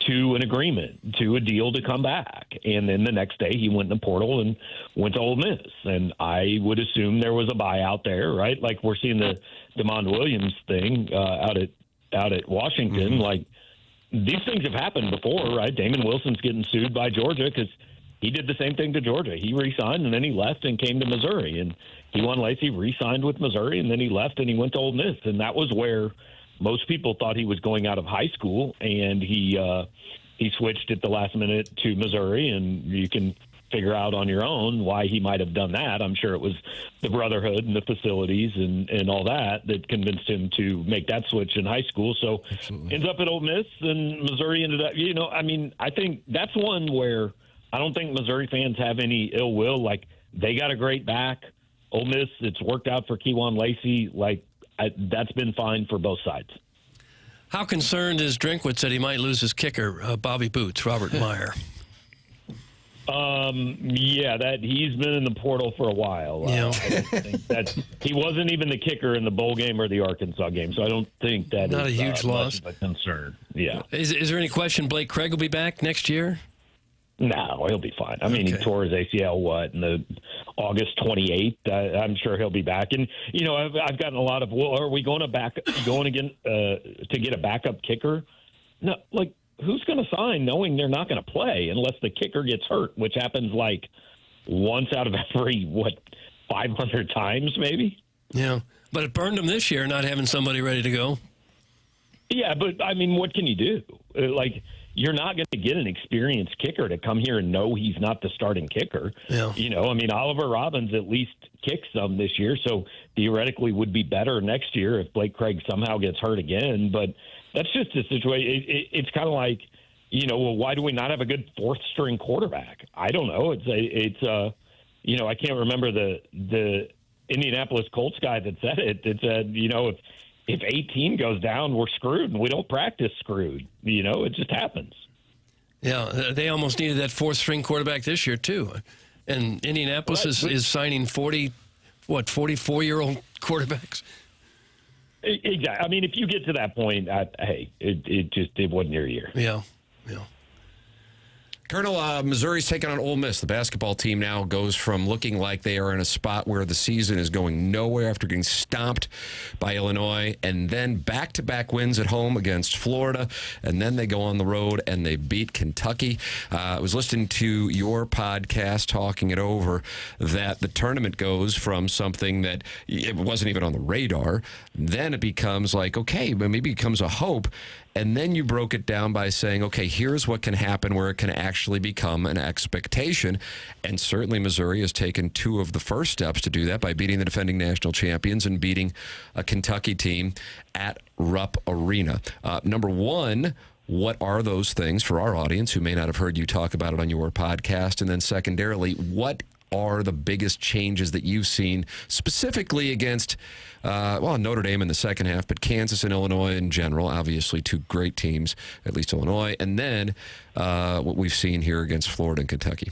[SPEAKER 11] to an agreement, to a deal to come back. And then the next day he went in the portal and went to Ole Miss. And I would assume there was a buyout there, right? Like, we're seeing the DeMond Williams thing out at Washington.
[SPEAKER 1] Mm-hmm.
[SPEAKER 11] Like, these things have happened before, right? Damon Wilson's getting sued by Georgia because he did the same thing to Georgia. He re-signed, and then he left and came to Missouri. And Kewan Lacey re-signed with Missouri, and then he left and he went to Ole Miss. And that was where most people thought he was going out of high school, and he switched at the last minute to Missouri, and you can figure out on your own why he might have done that. I'm sure it was the brotherhood and the facilities and all that convinced him to make that switch in high school. So ends up at Ole Miss, and Missouri ended up, I think that's one where I don't think Missouri fans have any ill will. Like, they got a great back. Ole Miss, it's worked out for Kewan Lacey. That's been fine for both sides.
[SPEAKER 2] How concerned is Drinkwitz that he might lose his kicker, Bobby Boots, Robert Meyer?
[SPEAKER 11] That he's been in the portal for a while. I don't think that he wasn't even the kicker in the bowl game or the Arkansas game, so I don't think that
[SPEAKER 2] not
[SPEAKER 11] is
[SPEAKER 2] a huge loss.
[SPEAKER 11] Much of a concern. Yeah.
[SPEAKER 2] Is there any question Blake Craig will be back next year?
[SPEAKER 11] No, he'll be fine. I mean, he tore his ACL, in the August 28th. I'm sure he'll be back. And, I've gotten a lot of, are we going again to get a backup kicker? No, who's going to sign knowing they're not going to play unless the kicker gets hurt, which happens once out of every, 500 times maybe?
[SPEAKER 2] Yeah, but it burned him this year not having somebody ready to go.
[SPEAKER 11] Yeah, but, I mean, what can you do? You're not going to get an experienced kicker to come here and know he's not the starting kicker.
[SPEAKER 2] Yeah.
[SPEAKER 11] Oliver Robbins at least kicked some this year, so theoretically would be better next year if Blake Craig somehow gets hurt again. But that's just a situation. It's kind of like, why do we not have a good fourth-string quarterback? I don't know. I can't remember the Indianapolis Colts guy that said it. It said, if 18 goes down, we're screwed, and we don't practice screwed. It just happens.
[SPEAKER 2] Yeah, they almost needed that fourth-string quarterback this year, too. And Indianapolis is signing 44-year-old quarterbacks.
[SPEAKER 11] Exactly. I mean, if you get to that point, it wasn't your year.
[SPEAKER 2] Yeah.
[SPEAKER 1] Colonel, Missouri's taking on Ole Miss. The basketball team now goes from looking like they are in a spot where the season is going nowhere after getting stomped by Illinois, and then back-to-back wins at home against Florida, and then they go on the road and they beat Kentucky. I was listening to your podcast, talking it over, that the tournament goes from something that it wasn't even on the radar, then it becomes like, okay, but maybe it becomes a hope. And then you broke it down by saying, okay, here's what can happen where it can actually become an expectation. And certainly Missouri has taken two of the first steps to do that by beating the defending national champions and beating a Kentucky team at Rupp Arena. Number one, what are those things for our audience who may not have heard you talk about it on your podcast? And then secondarily, what are the biggest changes that you've seen specifically against Notre Dame in the second half, but Kansas and Illinois in general, obviously two great teams, at least Illinois, and then what we've seen here against Florida and Kentucky?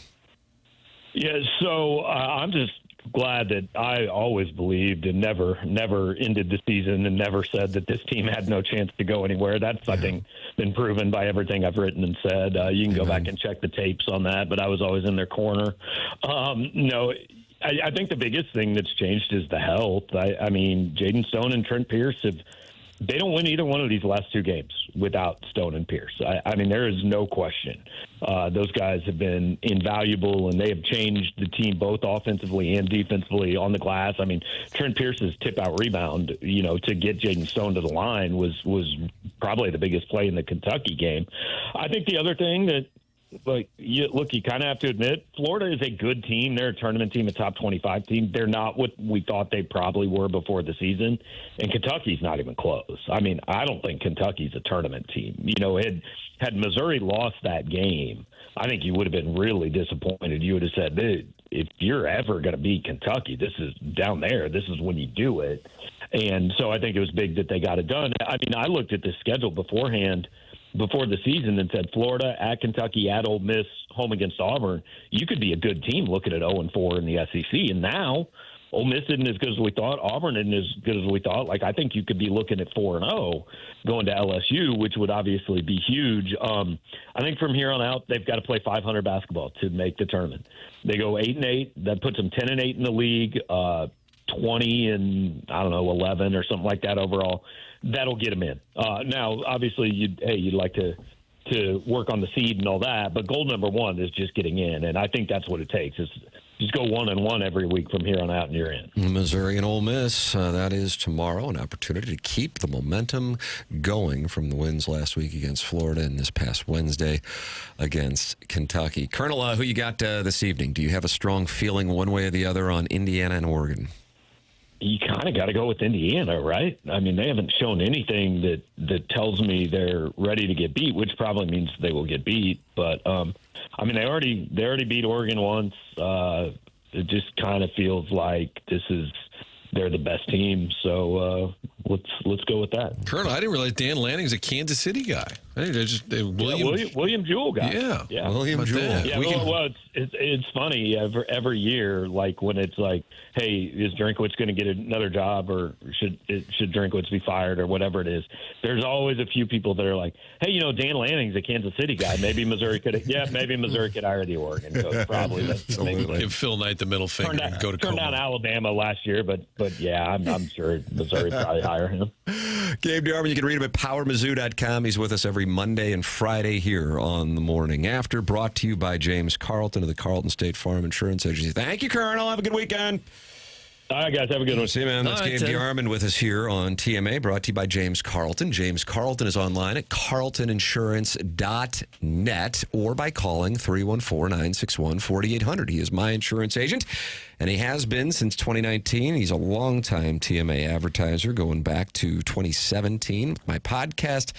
[SPEAKER 11] Yeah, so I'm just glad that I always believed and never ended the season and never said that this team had no chance to go anywhere. That's, I think, been proven by everything I've written and said. You can go back and check the tapes on that, but I was always in their corner. I think the biggest thing that's changed is the health. I mean, Jaden Stone and Trent Pierce they don't win either one of these last two games without Stone and Pierce. I mean, there is no question. Those guys have been invaluable, and they have changed the team both offensively and defensively on the glass. I mean, Trent Pierce's tip-out rebound, to get Jaden Stone to the line was probably the biggest play in the Kentucky game. I think the other thing that, you kind of have to admit, Florida is a good team. They're a tournament team, a top 25 team. They're not what we thought they probably were before the season, and Kentucky's not even close. I mean, I don't think Kentucky's a tournament team. Had Missouri lost that game, I think you would have been really disappointed. You would have said, dude, if you're ever going to beat Kentucky, this is down there. This is when you do it. And so I think it was big that they got it done. I mean, I looked at the schedule beforehand, before the season, and said Florida, at Kentucky, at Ole Miss, home against Auburn. You could be a good team looking at 0-4 in the SEC. And now Ole Miss isn't as good as we thought. Auburn isn't as good as we thought. I think you could be looking at 4-0 going to LSU, which would obviously be huge. I think from here on out, they've got to play 500 basketball to make the tournament. They go 8-8. That puts them 10-8 in the league, 20-11 or something like that overall. That'll get them in. Now, obviously, you'd like to to work on the seed and all that. But goal number one is just getting in, and I think that's what it takes. Is just go 1-1 every week from here on out, and you're in.
[SPEAKER 1] Missouri and Ole Miss, that is tomorrow. An opportunity to keep the momentum going from the wins last week against Florida and this past Wednesday against Kentucky. Colonel, who you got this evening? Do you have a strong feeling one way or the other on Indiana and Oregon?
[SPEAKER 11] You kind of got to go with Indiana, right? I mean, they haven't shown anything that tells me they're ready to get beat, which probably means they will get beat. But I mean, they already beat Oregon once. It just kind of feels like they're the best team. So let's go with that.
[SPEAKER 3] Colonel, I didn't realize Dan Lanning's a Kansas City guy. I think they're just
[SPEAKER 11] William Jewell guy.
[SPEAKER 3] Yeah.
[SPEAKER 11] William
[SPEAKER 3] Jewell.
[SPEAKER 11] Yeah, well, it's funny every year, like when it's like, hey, is Drinkwitz going to get another job, or should Drinkwitz be fired, or whatever it is? There's always a few people that are like, hey, Dan Lanning's a Kansas City guy. Maybe Missouri could hire the Oregon coach. Probably.
[SPEAKER 3] Give Phil Knight the middle finger and go to
[SPEAKER 11] Turned down Alabama last year, but yeah, I'm sure Missouri probably hire him.
[SPEAKER 1] Gabe DeArmond, you can read him at powermizzou.com. He's with us every Monday and Friday here on The Morning After, brought to you by James Carlton of the Carlton State Farm Insurance Agency. Thank you, Colonel. Have a good weekend.
[SPEAKER 11] All right, guys. Have a good one.
[SPEAKER 1] See you, man. That's Gabe DeArmond with us here on TMA, brought to you by James Carlton. James Carlton is online at carltoninsurance.net or by calling 314-961-4800. He is my insurance agent, and he has been since 2019. He's a longtime TMA advertiser going back to 2017, my podcast,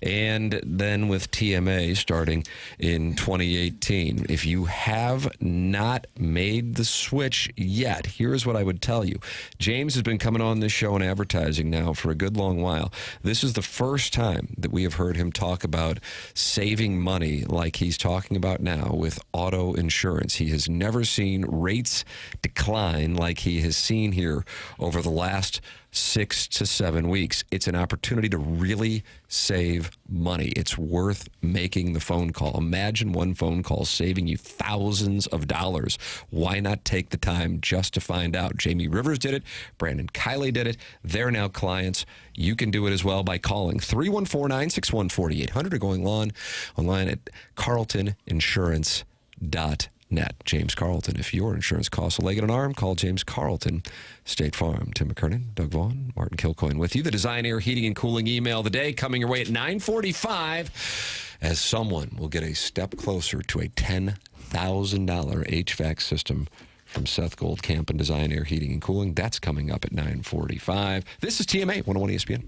[SPEAKER 1] and then with TMA starting in 2018. If you have not made the switch yet, here's what I would tell you. James has been coming on this show and advertising now for a good long while. This is the first time that we have heard him talk about saving money like he's talking about now with auto insurance. He has never seen rates decline like he has seen here over the last 6 to 7 weeks. It's an opportunity to really save money. It's worth making the phone call. Imagine one phone call saving you thousands of dollars. Why not take the time just to find out? Jamie Rivers did it. Brandon Kiley did it. They're now clients. You can do it as well by calling 314-961-4800 or going online at carltoninsurance.net. James Carlton. If your insurance costs a leg and an arm, call James Carlton, State Farm. Tim McKernan, Doug Vaughn, Martin Kilcoyne with you. The Design Air Heating and Cooling email of the day coming your way at 9:45 as someone will get a step closer to a $10,000 HVAC system from Seth Goldcamp and Design Air Heating and Cooling. That's coming up at 9:45. This is TMA 101 ESPN.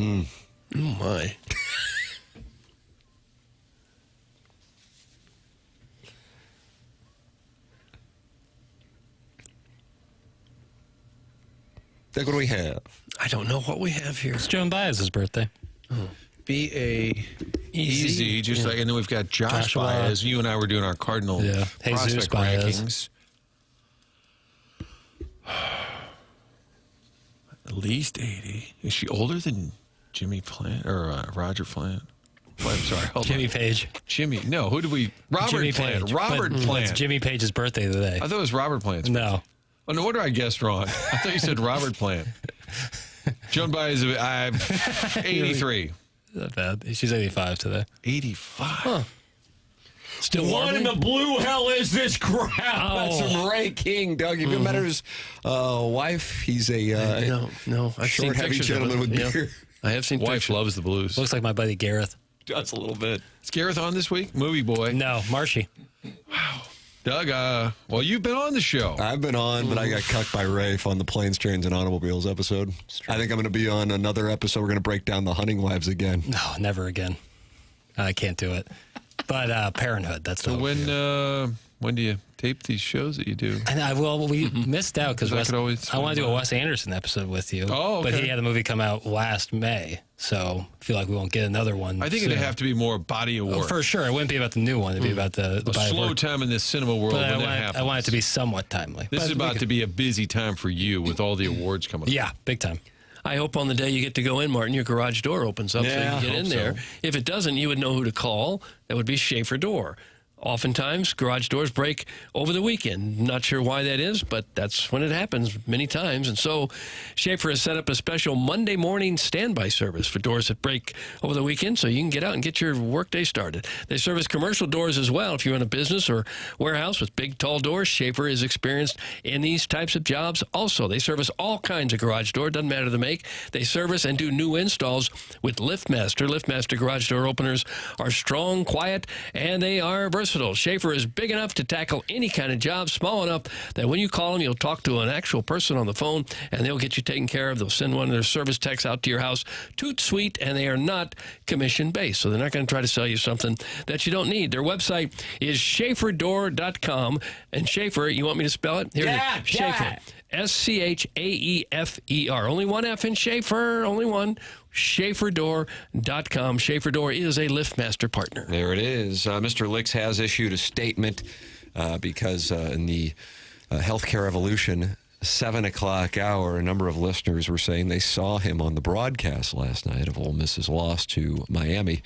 [SPEAKER 2] Oh, my.
[SPEAKER 1] What do we have?
[SPEAKER 2] I don't know what we have here.
[SPEAKER 4] It's Joan Baez's birthday.
[SPEAKER 3] Oh. B.A. Easy, just like, and then we've got Josh
[SPEAKER 4] Joshua.
[SPEAKER 3] Baez. You and I were doing our Cardinal
[SPEAKER 4] Jesus
[SPEAKER 3] prospect
[SPEAKER 4] Baez.
[SPEAKER 3] rankings. At least 80. Is she older than Jimmy Plant or Roger Plant? I'm sorry. Hold
[SPEAKER 4] Jimmy
[SPEAKER 3] on.
[SPEAKER 4] Page.
[SPEAKER 3] Jimmy. No, who did we? Robert
[SPEAKER 4] Jimmy
[SPEAKER 3] Plant.
[SPEAKER 4] Page.
[SPEAKER 3] Robert
[SPEAKER 4] But
[SPEAKER 3] Plant.
[SPEAKER 4] It's Jimmy Page's birthday today.
[SPEAKER 3] I thought it was Robert Plant's.
[SPEAKER 4] No.
[SPEAKER 3] Oh, no wonder I guessed wrong. I thought you said Robert Plant. Joan Baez, 83.
[SPEAKER 4] Not bad. She's 85 today.
[SPEAKER 3] 85.
[SPEAKER 2] Huh. Still
[SPEAKER 1] What
[SPEAKER 2] warbling?
[SPEAKER 1] in the blue hell is this crap? That's from Ray King, Doug. Have you met his wife? He's a
[SPEAKER 2] no. I've seen
[SPEAKER 1] short, heavy
[SPEAKER 2] pictures
[SPEAKER 1] gentleman
[SPEAKER 2] of
[SPEAKER 1] with
[SPEAKER 2] him.
[SPEAKER 1] beard.
[SPEAKER 2] I have seen
[SPEAKER 3] Wife
[SPEAKER 2] pictures.
[SPEAKER 3] loves the blues.
[SPEAKER 4] Looks like my buddy Gareth.
[SPEAKER 1] Does a little bit.
[SPEAKER 3] Is Gareth on this week? Movie boy.
[SPEAKER 4] No, Marshy.
[SPEAKER 3] Wow. Doug, well, you've been on the show.
[SPEAKER 1] I've been on, but I got cucked by Rafe on the Planes, Trains, and Automobiles episode. I think I'm going to be on another episode. We're going to break down the hunting wives again.
[SPEAKER 4] No, never again. I can't do it. But Parenthood, that's
[SPEAKER 3] So
[SPEAKER 4] the
[SPEAKER 3] when do you tape these shows that you do?
[SPEAKER 4] And we missed out because I want to do a Wes Anderson episode with you.
[SPEAKER 3] Oh, okay.
[SPEAKER 4] But he had a movie come out last May, so I feel like we won't get another one.
[SPEAKER 3] I think
[SPEAKER 4] soon.
[SPEAKER 3] it'd have to be more body of work.
[SPEAKER 4] For sure. It wouldn't be about the new one. It'd be about the
[SPEAKER 3] a
[SPEAKER 4] body of
[SPEAKER 3] slow
[SPEAKER 4] work.
[SPEAKER 3] time in the cinema world
[SPEAKER 4] But
[SPEAKER 3] when that happens.
[SPEAKER 4] I want it to be somewhat timely.
[SPEAKER 3] This
[SPEAKER 4] But
[SPEAKER 3] is
[SPEAKER 4] we
[SPEAKER 3] about
[SPEAKER 4] could-
[SPEAKER 3] to be a busy time for you with all the awards coming up.
[SPEAKER 4] Yeah, big time.
[SPEAKER 2] I hope on the day you get to go in, Martin, your garage door opens up so you
[SPEAKER 1] Yeah,
[SPEAKER 2] can get
[SPEAKER 1] hope
[SPEAKER 2] in there.
[SPEAKER 1] so.
[SPEAKER 2] If it doesn't, you would know who to call. That would be Schaefer Door. Oftentimes, garage doors break over the weekend. Not sure why that is, but that's when it happens many times. And so Schaefer has set up a special Monday morning standby service for doors that break over the weekend so you can get out and get your workday started. They service commercial doors as well. If you run a business or warehouse with big, tall doors, Schaefer is experienced in these types of jobs. Also, they service all kinds of garage door. Doesn't matter the make. They service and do new installs with LiftMaster. LiftMaster garage door openers are strong, quiet, and they are versatile. Schaefer is big enough to tackle any kind of job, small enough that when you call them, you'll talk to an actual person on the phone, and they'll get you taken care of. They'll send one of their service techs out to your house. Toot sweet, and they are not commission-based, so they're not going to try to sell you something that you don't need. Their website is schaeferdoor.com, and Schaefer, you want me to spell it? Here it is. Schaefer. Schaefer. Only one F in Schaefer, only one. SchaeferDoor.com. Schaefer Door is a LiftMaster partner.
[SPEAKER 1] There it is. Mr. Licks has issued a statement because in the healthcare evolution 7 o'clock hour, a number of listeners were saying they saw him on the broadcast last night of Ole Miss's loss to Miami.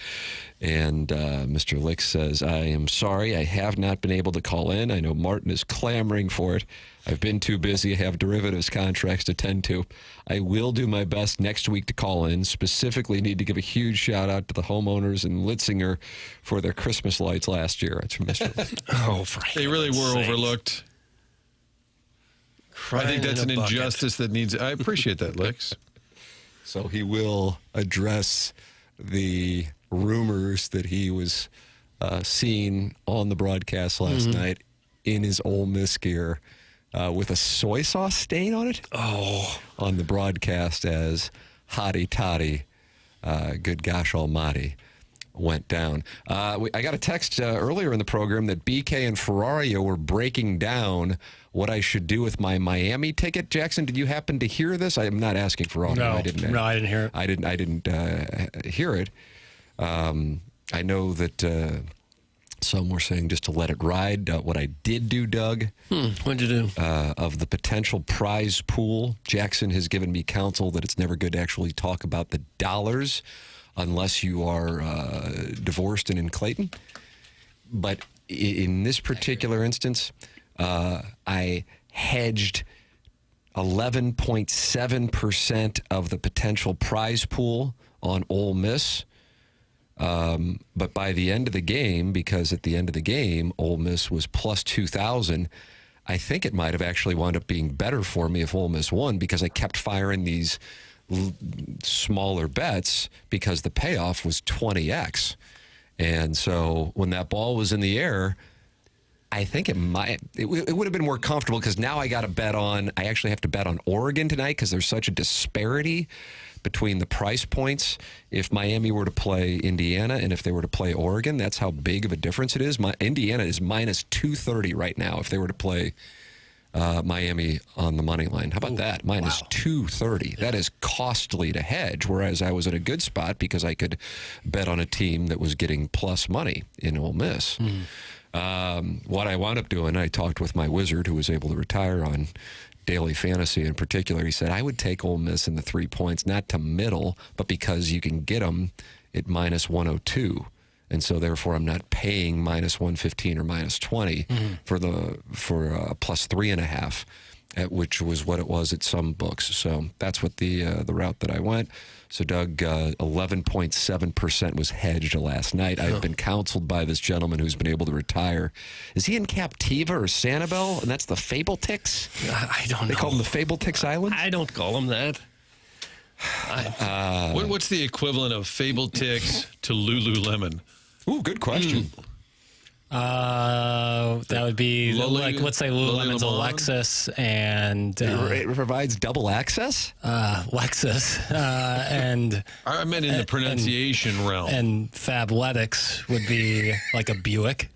[SPEAKER 1] And Mr. Licks says, I am sorry, I have not been able to call in. I know Martin is clamoring for it. I've been too busy. I have derivatives contracts to tend to. I will do my best next week to call in. Specifically need to give a huge shout out to the homeowners in Litzinger for their Christmas lights last year. That's from Mr. Licks.
[SPEAKER 3] They really were overlooked. I think that's an injustice that needs. I appreciate that, Licks.
[SPEAKER 1] So he will address the rumors that he was seen on the broadcast last night in his Ole Miss gear with a soy sauce stain on it.
[SPEAKER 2] Oh,
[SPEAKER 1] on the broadcast as Hottie Toddy, good gosh almighty, went down. I got a text earlier in the program that BK and Ferrario were breaking down what I should do with my Miami ticket. Jackson, did you happen to hear this? I'm not asking Ferrario.
[SPEAKER 4] No,
[SPEAKER 1] I didn't
[SPEAKER 4] hear it.
[SPEAKER 1] I didn't hear it. I know that some were saying just to let it ride. What I did do, Doug.
[SPEAKER 2] What'd you do?
[SPEAKER 1] Of the potential prize pool, Jackson has given me counsel that it's never good to actually talk about the dollars unless you are divorced and in Clayton. But in this particular instance, I hedged 11.7% of the potential prize pool on Ole Miss. But by the end of the game, because at the end of the game, Ole Miss was plus 2,000, I think it might have actually wound up being better for me if Ole Miss won because I kept firing these smaller bets because the payoff was 20x. And so when that ball was in the air, I think it would have been more comfortable because now I got to bet on, I actually have to bet on Oregon tonight because there's such a disparity between the price points. If Miami were to play Indiana and if they were to play Oregon, that's how big of a difference it is. Indiana is minus 230 right now if they were to play Miami on the money line. How about that? Minus 230. That is costly to hedge, whereas I was in a good spot because I could bet on a team that was getting plus money in Ole Miss. What I wound up doing, I talked with my wizard who was able to retire on daily fantasy in particular. He said, I would take Ole Miss in the 3 points, not to middle, but because you can get them at minus 102. And so, therefore, I'm not paying minus 115 or minus 20 for plus 3.5, which was what it was at some books. So that's what the route that I went. So, Doug, 11.7% was hedged last night. I've been counseled by this gentleman who's been able to retire. Is he in Captiva or Sanibel? And that's the Fable Ticks?
[SPEAKER 2] I don't know.
[SPEAKER 1] They call them the Fable Ticks Islands?
[SPEAKER 2] I don't call them that.
[SPEAKER 3] What's the equivalent of Fable Ticks to Lululemon?
[SPEAKER 1] Ooh, good question.
[SPEAKER 4] That would be let's say Lululemon's a Lexus, and
[SPEAKER 1] it provides double access.
[SPEAKER 4] Lexus, and
[SPEAKER 3] I meant in the pronunciation realm.
[SPEAKER 4] And Fabletics would be like a Buick.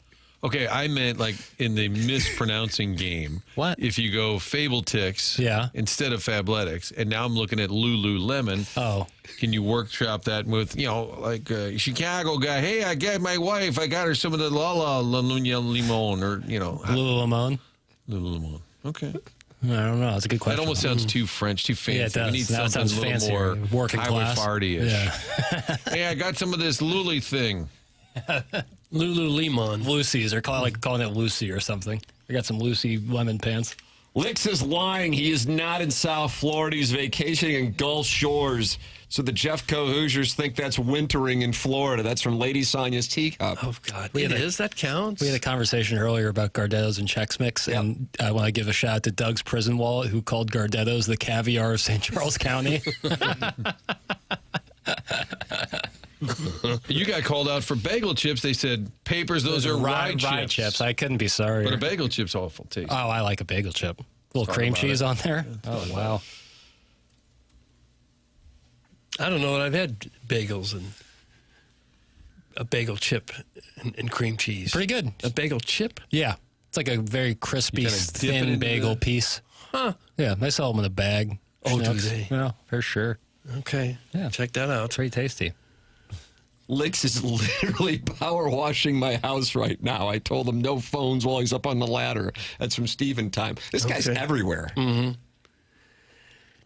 [SPEAKER 3] Okay, I meant like in the mispronouncing game.
[SPEAKER 4] What?
[SPEAKER 3] If you go Fable-Ticks instead of Fabletics, and now I'm looking at Lululemon.
[SPEAKER 4] Oh.
[SPEAKER 3] Can you workshop that with, like Chicago guy, hey, I got my wife, I got her some of the Limon, or,
[SPEAKER 4] Lululemon?
[SPEAKER 3] Lululemon. Okay.
[SPEAKER 4] I don't know. That's a good question.
[SPEAKER 3] That almost sounds too French, too fancy.
[SPEAKER 4] Yeah, it does.
[SPEAKER 3] We need
[SPEAKER 4] Now it
[SPEAKER 3] something
[SPEAKER 4] sounds
[SPEAKER 3] a little
[SPEAKER 4] fancier.
[SPEAKER 3] more
[SPEAKER 4] Working class.
[SPEAKER 3] Farty-ish.
[SPEAKER 4] Yeah.
[SPEAKER 3] Hey, I got some of this Luli thing.
[SPEAKER 2] Lululemon.
[SPEAKER 4] Lucy's. They're calling it Lucy or something. I got some Lucy lemon pants.
[SPEAKER 1] Licks is lying. He is not in South Florida. He's vacationing in Gulf Shores. So the Jeffco Hoosiers think that's wintering in Florida. That's from Lady Sonia's Teacup.
[SPEAKER 2] Oh, God. That counts?
[SPEAKER 4] We had a conversation earlier about Gardettos and Chex Mix, and I want to give a shout out to Doug's prison wallet, who called Gardettos the caviar of St. Charles County.
[SPEAKER 3] You got called out for bagel chips. They said, papers, those are rye chips.
[SPEAKER 4] I couldn't be sorry.
[SPEAKER 3] But a bagel chip's awful taste.
[SPEAKER 4] Oh, I like a bagel chip. A little cream cheese on there. Oh, wow.
[SPEAKER 2] I don't know that I've had bagels and a bagel chip and cream cheese.
[SPEAKER 4] Pretty good.
[SPEAKER 2] A bagel chip?
[SPEAKER 4] Yeah. It's like a very crispy, thin bagel piece.
[SPEAKER 2] Huh.
[SPEAKER 4] Yeah, they sell them in a bag.
[SPEAKER 2] Oh, do they?
[SPEAKER 4] Yeah, for sure.
[SPEAKER 2] Okay. Yeah. Check that out.
[SPEAKER 4] It's pretty tasty.
[SPEAKER 1] Licks is literally power washing my house right now. I told him no phones while he's up on the ladder. That's from Steven time. This guy's everywhere.
[SPEAKER 2] Mm-hmm.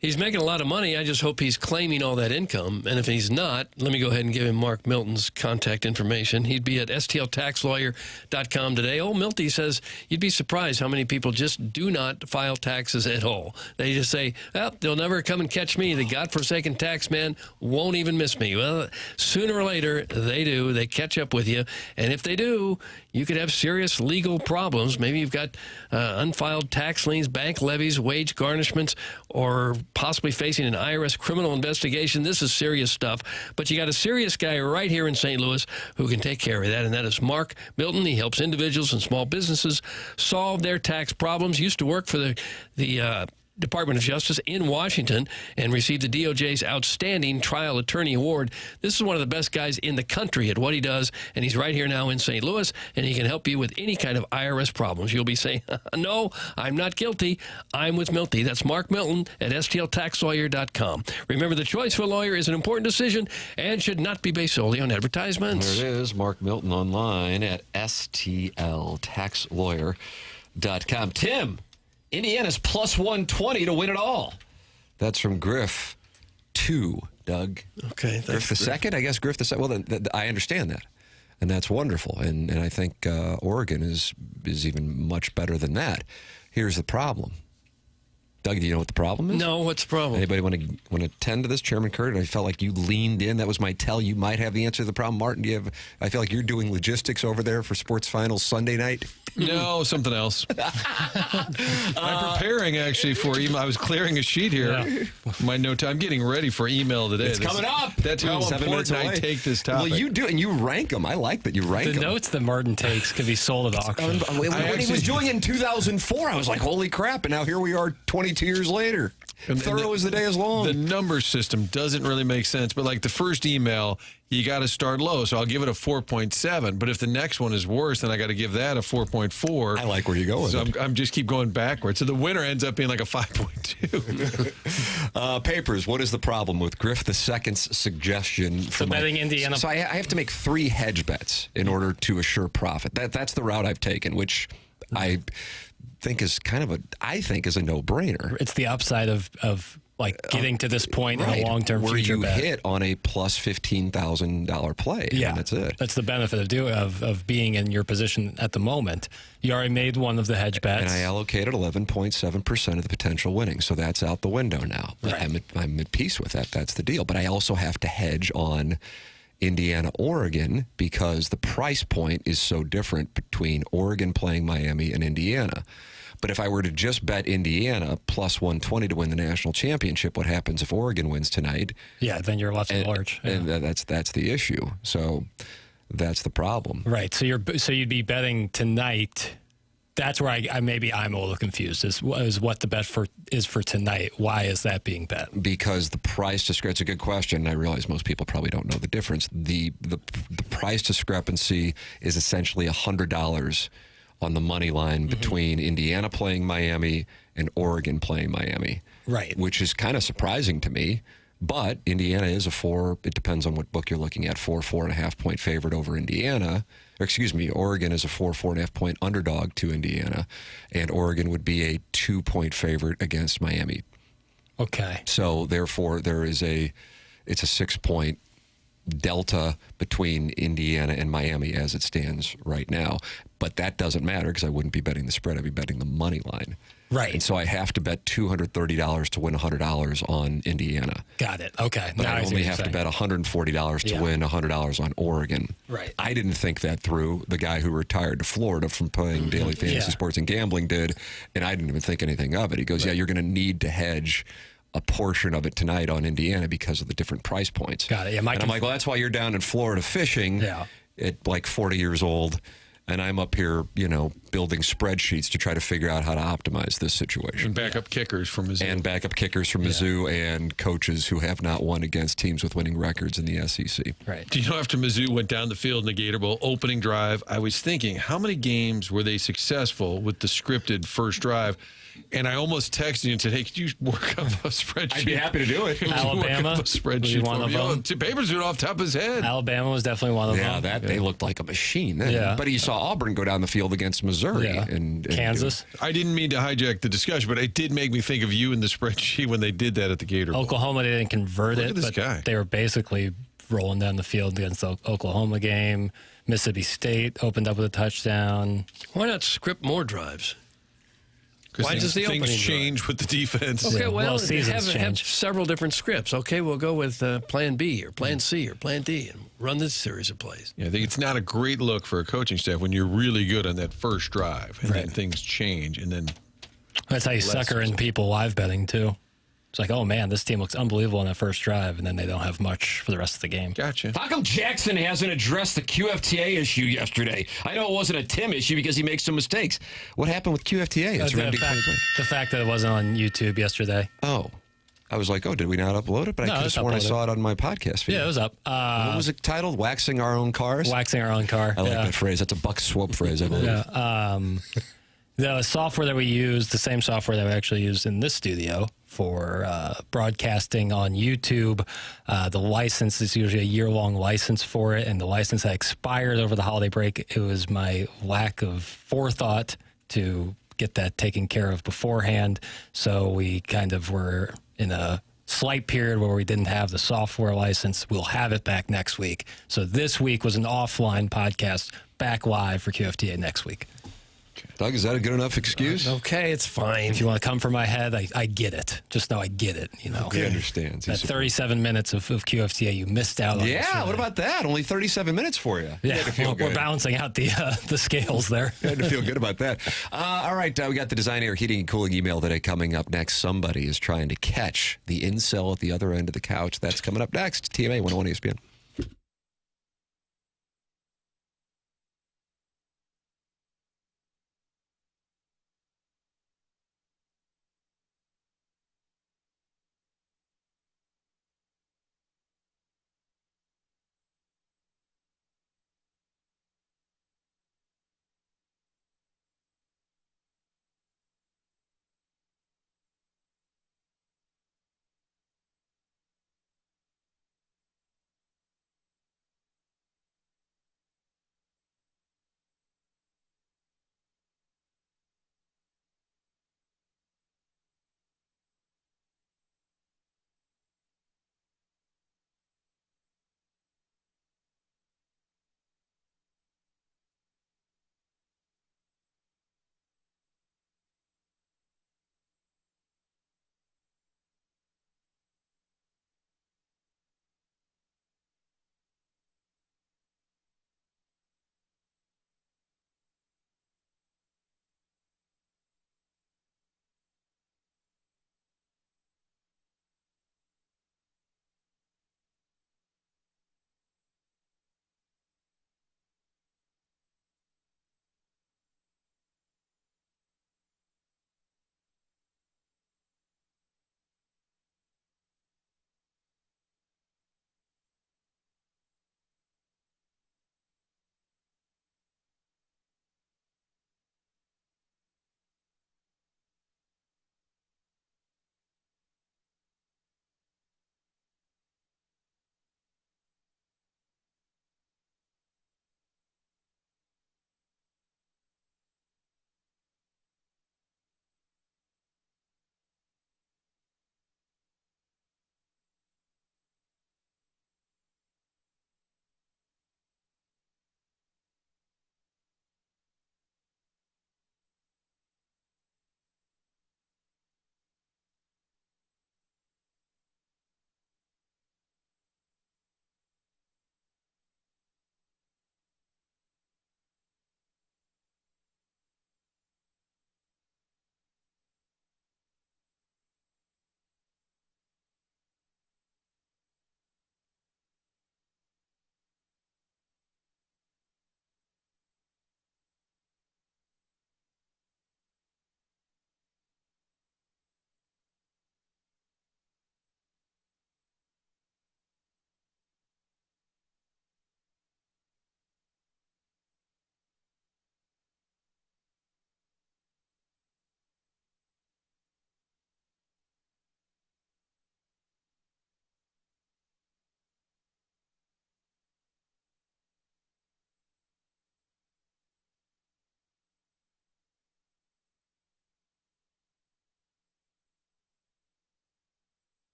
[SPEAKER 2] He's making a lot of money. I just hope he's claiming all that income. And if he's not, let me go ahead and give him Mark Milton's contact information. He'd be at stltaxlawyer.com today. Old Milty says you'd be surprised how many people just do not file taxes at all. They just say, well, they'll never come and catch me. The godforsaken tax man won't even miss me. Well, sooner or later, they do. They catch up with you. And if they do, you could have serious legal problems. Maybe you've got unfiled tax liens, bank levies, wage garnishments, or possibly facing an IRS criminal investigation. This is serious stuff. But you got a serious guy right here in St. Louis who can take care of that, and that is Mark Milton. He helps individuals and small businesses solve their tax problems. Used to work for the Department of Justice in Washington and received the DOJ's Outstanding Trial Attorney Award. This is one of the best guys in the country at what he does, and he's right here now in St. Louis, and he can help you with any kind of IRS problems. You'll be saying, no, I'm not guilty. I'm with Milty. That's Mark Milton at stltaxlawyer.com. Remember, the choice of a lawyer is an important decision and should not be based solely on advertisements.
[SPEAKER 1] There it is, Mark Milton online at stltaxlawyer.com. Tim, Indiana's plus 120 to win it all. That's from Griff 2, Doug.
[SPEAKER 2] Okay.
[SPEAKER 1] Griff the second? I guess Griff the second. Well, I understand that. And that's wonderful. And I think Oregon is even much better than that. Here's the problem. Doug, do you know what the problem is?
[SPEAKER 2] No, what's the problem?
[SPEAKER 1] Anybody want to attend to this? Chairman Curtin, I felt like you leaned in. That was my tell. You might have the answer to the problem. Martin, do you have? I feel like you're doing logistics over there for Sports Finals Sunday night.
[SPEAKER 3] No, something else. I'm preparing actually for email. I was clearing a sheet here. Yeah. My note. I'm getting ready for email today.
[SPEAKER 1] It's coming up.
[SPEAKER 3] That's how important I take this topic.
[SPEAKER 1] Well, you do, and you rank them. I like that you rank them.
[SPEAKER 4] The notes that Martin takes can be sold at auction.
[SPEAKER 1] When he was doing it in 2004, I was like, holy crap. And now here we are 22 years later. Thorough as the day is long.
[SPEAKER 3] The number system doesn't really make sense, but like the first email, you got to start low, so I'll give it a 4.7. But if the next one is worse, then I got to give that a 4.4.
[SPEAKER 1] I like where you go with
[SPEAKER 3] so
[SPEAKER 1] it.
[SPEAKER 3] I'm just keep going backwards. So the winner ends up being like a 5.2.
[SPEAKER 1] Papers, what is the problem with Griff II's suggestion for
[SPEAKER 4] betting Indiana?
[SPEAKER 1] So I have to make 3 hedge bets in order to assure profit. That's the route I've taken, which I think is kind of a no-brainer.
[SPEAKER 4] It's the upside of like getting to this point in a long-term future
[SPEAKER 1] where you
[SPEAKER 4] bet.
[SPEAKER 1] hit on a plus $15,000 play.
[SPEAKER 4] Yeah,
[SPEAKER 1] and that's it.
[SPEAKER 4] That's the benefit of being in your position at the moment. You already made one of the hedge bets,
[SPEAKER 1] and I allocated 11.7% of the potential winnings, so that's out the window now.
[SPEAKER 4] Right.
[SPEAKER 1] I'm at peace with that. That's the deal. But I also have to hedge on Indiana, Oregon, because the price point is so different between Oregon playing Miami and Indiana. But if I were to just bet Indiana plus 120 to win the national championship, what happens if Oregon wins tonight?
[SPEAKER 4] Yeah, then you're left at large. Yeah.
[SPEAKER 1] And that's the issue. So that's the problem.
[SPEAKER 4] Right. So you'd be betting tonight. That's where I'm a little confused. Is what the bet is for tonight? Why is that being bet?
[SPEAKER 1] Because the price discrepancy. It's a good question. I realize most people probably don't know the difference. The price discrepancy is essentially $100 on the money line between Indiana playing Miami and Oregon playing Miami.
[SPEAKER 4] Right.
[SPEAKER 1] Which is kind of surprising to me. But Indiana is a 4, it depends on what book you're looking at, 4.5 point favorite over Indiana. Or excuse me, Oregon is a 4.5 point underdog to Indiana. And Oregon would be a 2 point favorite against Miami.
[SPEAKER 4] Okay.
[SPEAKER 1] So therefore, it's a 6 point delta between Indiana and Miami as it stands right now. But that doesn't matter because I wouldn't be betting the spread. I'd be betting the money line.
[SPEAKER 4] Right.
[SPEAKER 1] And so I have to bet $230 to win $100 on Indiana.
[SPEAKER 4] Got it. Okay.
[SPEAKER 1] But I only have to bet $140 to win $100 on Oregon.
[SPEAKER 4] Right.
[SPEAKER 1] I didn't think that through. The guy who retired to Florida from playing daily fantasy sports and gambling did, and I didn't even think anything of it. He goes, yeah, you're going to need to hedge a portion of it tonight on Indiana because of the different price points.
[SPEAKER 4] Got it. Yeah,
[SPEAKER 1] and I'm like, well, that's why you're down in Florida fishing at like 40 years old. And I'm up here, building spreadsheets to try to figure out how to optimize this situation.
[SPEAKER 3] And backup kickers from Mizzou.
[SPEAKER 1] And coaches who have not won against teams with winning records in the SEC.
[SPEAKER 4] Right.
[SPEAKER 3] Do you know after Mizzou went down the field in the Gator Bowl opening drive, I was thinking, how many games were they successful with the scripted first drive? And I almost texted you and said, hey, could you work up a spreadsheet?
[SPEAKER 1] I'd be happy to do it.
[SPEAKER 4] Alabama?
[SPEAKER 3] Work up a spreadsheet
[SPEAKER 4] one of them?
[SPEAKER 3] Papers do it off the top of his head.
[SPEAKER 4] Alabama was definitely one of them.
[SPEAKER 1] Yeah, they looked like a machine.
[SPEAKER 4] Yeah.
[SPEAKER 1] But you saw Auburn go down the field against Missouri. And
[SPEAKER 4] Kansas.
[SPEAKER 3] I didn't mean to hijack the discussion, but it did make me think of you in the spreadsheet when they did that at the Gator Bowl.
[SPEAKER 4] Oklahoma didn't convert it, but they were basically rolling down the field against the Oklahoma game. Mississippi State opened up with a touchdown.
[SPEAKER 2] Why not script more drives? Why
[SPEAKER 3] Because
[SPEAKER 2] does the
[SPEAKER 3] things
[SPEAKER 2] opening
[SPEAKER 3] change with the defense.
[SPEAKER 2] Okay, well, they
[SPEAKER 4] seasons
[SPEAKER 2] have
[SPEAKER 4] change.
[SPEAKER 2] several different scripts. Okay, we'll go with Plan B or Plan C or Plan D and run this series of plays.
[SPEAKER 3] Yeah, I think it's not a great look for a coaching staff when you're really good on that first drive and then things change and then
[SPEAKER 4] that's how you sucker in people live betting too. It's like, oh man, this team looks unbelievable on that first drive, and then they don't have much for the rest of the game.
[SPEAKER 3] Gotcha.
[SPEAKER 1] How come Jackson hasn't addressed the QFTA issue yesterday? I know it wasn't a Tim issue because he makes some mistakes. What happened with QFTA?
[SPEAKER 4] The fact that it wasn't on YouTube yesterday.
[SPEAKER 1] Oh. I was like, did we not upload it? But I could have sworn I saw it on my podcast feed.
[SPEAKER 4] Yeah, it was up.
[SPEAKER 1] What was it titled? Waxing Our Own Cars?
[SPEAKER 4] Waxing Our Own Car.
[SPEAKER 1] I like that phrase. That's a Buck Swope phrase, I believe.
[SPEAKER 4] Yeah. The software that we use, the same software that we actually use in this studio for broadcasting on YouTube, the license is usually a year-long license for it, and the license that expired over the holiday break. It was my lack of forethought to get that taken care of beforehand, so we kind of were in a slight period where we didn't have the software license. We'll have it back next week. So this week was an offline podcast, back live for QFTA next week.
[SPEAKER 1] Doug, is that a good enough excuse?
[SPEAKER 2] Okay, it's fine.
[SPEAKER 4] If you want to come for my head, I get it. Just know I get it.
[SPEAKER 1] He understands.
[SPEAKER 4] That 37 minutes of QFTA you missed out on.
[SPEAKER 1] Yeah, what about that? Only 37 minutes for you.
[SPEAKER 4] Yeah, we're balancing out the scales there.
[SPEAKER 1] You had to feel good about that. All right, we got the Design Air Heating and Cooling email today coming up next. Somebody is trying to catch the incel at the other end of the couch. That's coming up next. TMA 101 ESPN.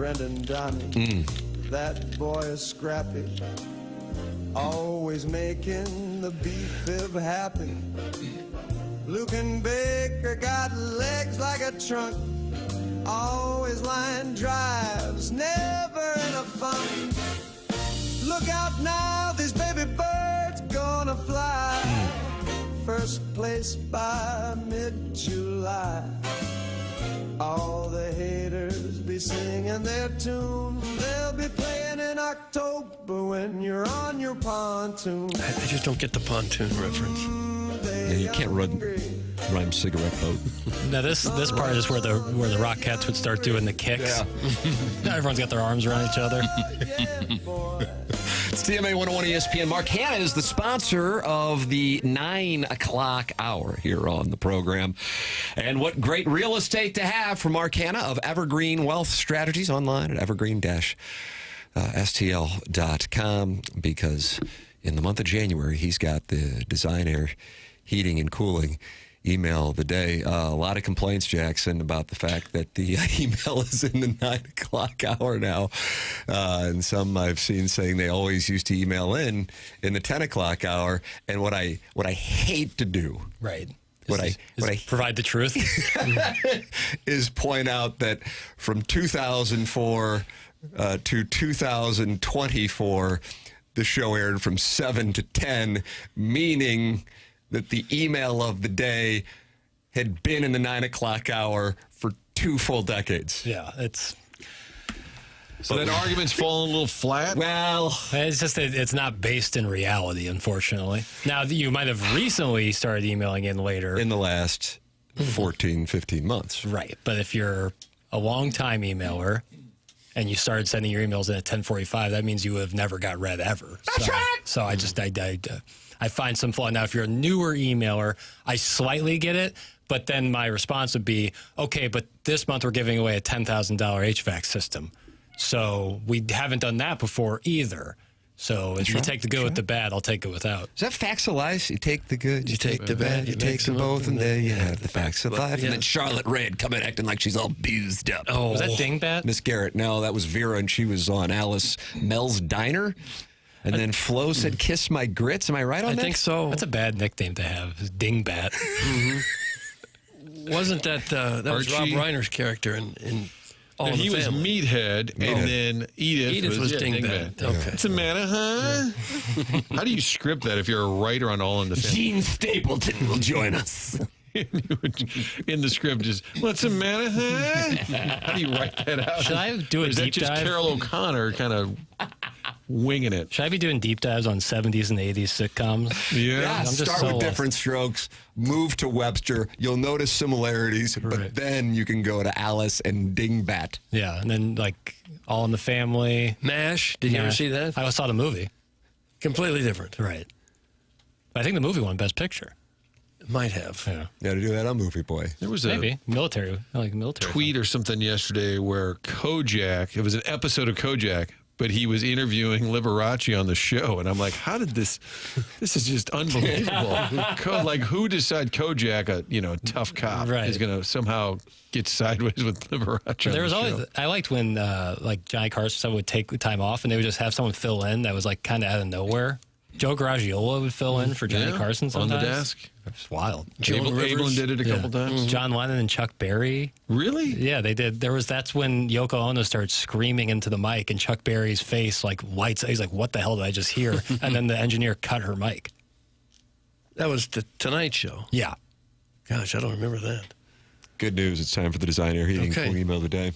[SPEAKER 5] Brendan Donnie. That boy is scrappy, always making the B-fib happy. Luke and Baker got legs like a trunk, always line drives, never in a funk. Look out now, these baby birds gonna fly. First place by mid-July. All the haters be singing their tune. They'll be playing in October when you're on your pontoon.
[SPEAKER 2] I just don't get the pontoon reference.
[SPEAKER 1] Yeah, you can't rhyme cigarette boat.
[SPEAKER 4] Now this part is where the Rockettes would start doing the kicks. Yeah. Everyone's got their arms around each other.
[SPEAKER 1] It's TMA 101 ESPN. Mark Hanna is the sponsor of the 9 o'clock hour here on the program. And what great real estate to have from Mark Hanna of Evergreen Wealth Strategies online at evergreen-stl.com, because in the month of January, he's got the Design Air Heating and Cooling email of the day. A lot of complaints, Jackson, about the fact that the email is in the 9 o'clock hour now. And some I've seen saying they always used to email in the 10 o'clock hour. And what I hate to do.
[SPEAKER 4] Right.
[SPEAKER 1] What I
[SPEAKER 4] provide the truth
[SPEAKER 1] is point out that from 2004 to 2024, the show aired from 7 to 10, meaning that the email of the day had been in the 9 o'clock hour for 2 full decades.
[SPEAKER 4] Yeah,
[SPEAKER 3] So that argument's falling a little flat?
[SPEAKER 4] Well, it's just that it's not based in reality, unfortunately. Now, you might have recently started emailing in later.
[SPEAKER 1] In the last 14, 15 months.
[SPEAKER 4] Right. But if you're a long-time emailer and you started sending your emails in at 10:45, that means you have never got read ever. So I find some flaw. Now, if you're a newer emailer, I slightly get it. But then my response would be, okay, but this month we're giving away a $10,000 HVAC system. So we haven't done that before either. So if you take the good with the bad, I'll take it without.
[SPEAKER 1] Is that facts of life? You take the good, you take the bad, you take them both, and there you have the facts of life.
[SPEAKER 2] Yeah.
[SPEAKER 1] And then Charlotte Red coming acting like she's all boozed up.
[SPEAKER 4] Oh, was that Dingbat?
[SPEAKER 1] Miss Garrett. No, that was Vera, and she was on Alice Mel's Diner. And then Flo said, "Kiss my grits." Am I right on that?
[SPEAKER 2] I think so.
[SPEAKER 4] That's a bad nickname to have, is Dingbat.
[SPEAKER 2] Wasn't that was Rob Reiner's character in All in the
[SPEAKER 3] He was
[SPEAKER 2] Family?
[SPEAKER 3] Meathead, and then Edith was
[SPEAKER 2] Dingbat. Okay.
[SPEAKER 3] What's the matter, huh? How do you script that if you're a writer on All in the Family?
[SPEAKER 1] Gene Stapleton will join us.
[SPEAKER 3] In the script, just, what's the matter, huh? How do you write that out?
[SPEAKER 4] Should I do a
[SPEAKER 3] Or is that
[SPEAKER 4] deep
[SPEAKER 3] just
[SPEAKER 4] dive?
[SPEAKER 3] Carol O'Connor kind of winging it?
[SPEAKER 4] Should I be doing deep dives on 70s and 80s sitcoms?
[SPEAKER 1] Yeah,
[SPEAKER 4] I'm just
[SPEAKER 1] start
[SPEAKER 4] so
[SPEAKER 1] with
[SPEAKER 4] lost.
[SPEAKER 1] Different Strokes, move to Webster. You'll notice similarities, but then you can go to Alice and Dingbat.
[SPEAKER 4] Yeah, and then like All in the Family.
[SPEAKER 2] MASH. Did you ever see that?
[SPEAKER 4] I saw the movie.
[SPEAKER 2] Completely different.
[SPEAKER 4] Right. But I think the movie won Best Picture.
[SPEAKER 2] Might have.
[SPEAKER 4] Yeah.
[SPEAKER 1] Got to do that on Movie Boy.
[SPEAKER 3] There was
[SPEAKER 4] Maybe. Military. I like military.
[SPEAKER 3] tweet or something yesterday where Kojak, it was an episode of Kojak, but he was interviewing Liberace on the show. And I'm like, how did this is just unbelievable. Like, who decided Kojak, a tough cop, is going to somehow get sideways with Liberace?
[SPEAKER 4] There was
[SPEAKER 3] on the
[SPEAKER 4] always,
[SPEAKER 3] show?
[SPEAKER 4] I liked when like Johnny Carson would take time off and they would just have someone fill in that was like kind of out of nowhere. Joe Garagiola would fill in for Johnny Carson sometimes.
[SPEAKER 3] on the desk.
[SPEAKER 4] It's wild.
[SPEAKER 3] Abel did it a couple times.
[SPEAKER 4] John Lennon and Chuck Berry.
[SPEAKER 3] Really?
[SPEAKER 4] Yeah, they did. That's when Yoko Ono started screaming into the mic and Chuck Berry's face like lights. He's like, what the hell did I just hear? And then the engineer cut her mic.
[SPEAKER 2] That was the Tonight Show.
[SPEAKER 4] Yeah.
[SPEAKER 2] Gosh, I don't remember that.
[SPEAKER 1] Good news. It's time for the Design Air Heating Cooling email of the day.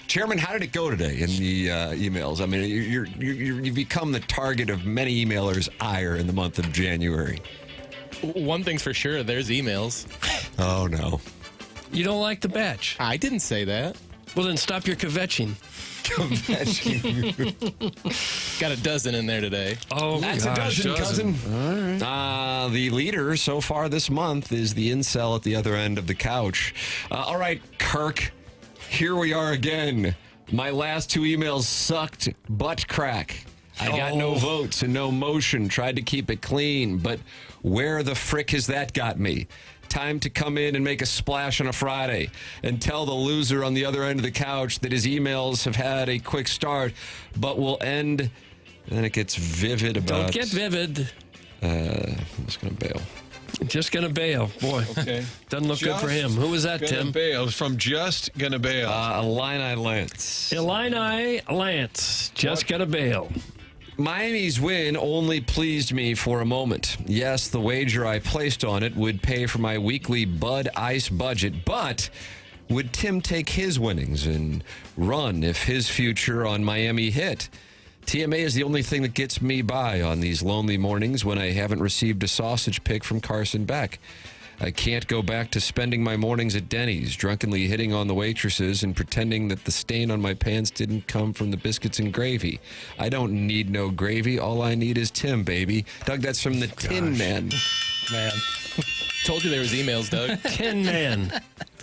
[SPEAKER 1] Chairman, how did it go today in the emails? I mean, you've become the target of many emailers' ire in the month of January.
[SPEAKER 14] One thing's for sure, there's emails.
[SPEAKER 1] Oh, no.
[SPEAKER 2] You don't like the batch.
[SPEAKER 14] I didn't say that.
[SPEAKER 2] Well, then stop your kvetching.
[SPEAKER 14] Got a dozen in there today.
[SPEAKER 2] Oh,
[SPEAKER 1] that's a dozen, cousin. All right. The leader so far this month is the incel at the other end of the couch. All right, Kirk. Here we are again. My last 2 emails sucked butt crack. I got no votes and no motion. Tried to keep it clean, but where the frick has that got me? Time to come in and make a splash on a Friday and tell the loser on the other end of the couch that his emails have had a quick start, but will end. And then it gets vivid about.
[SPEAKER 2] Don't get vivid.
[SPEAKER 1] I'm just going to bail.
[SPEAKER 2] Just going to bail. Boy,
[SPEAKER 3] okay.
[SPEAKER 2] Doesn't look good for him. Who was that, Tim?
[SPEAKER 3] Bail. It was from Just Gonna Bail.
[SPEAKER 1] Illini Lance.
[SPEAKER 2] Illini Lance. Just going to bail.
[SPEAKER 1] Miami's win only pleased me for a moment. Yes, the wager I placed on it would pay for my weekly Bud Ice budget, but would Tim take his winnings and run if his future on Miami hit? TMA is the only thing that gets me by on these lonely mornings when I haven't received a sausage pick from Carson Beck. I can't go back to spending my mornings at Denny's, drunkenly hitting on the waitresses and pretending that the stain on my pants didn't come from the biscuits and gravy. I don't need no gravy. All I need is Tim, baby. Doug, that's from the Tin Man.
[SPEAKER 14] Man. Told you there was emails, Doug.
[SPEAKER 2] Tin Man.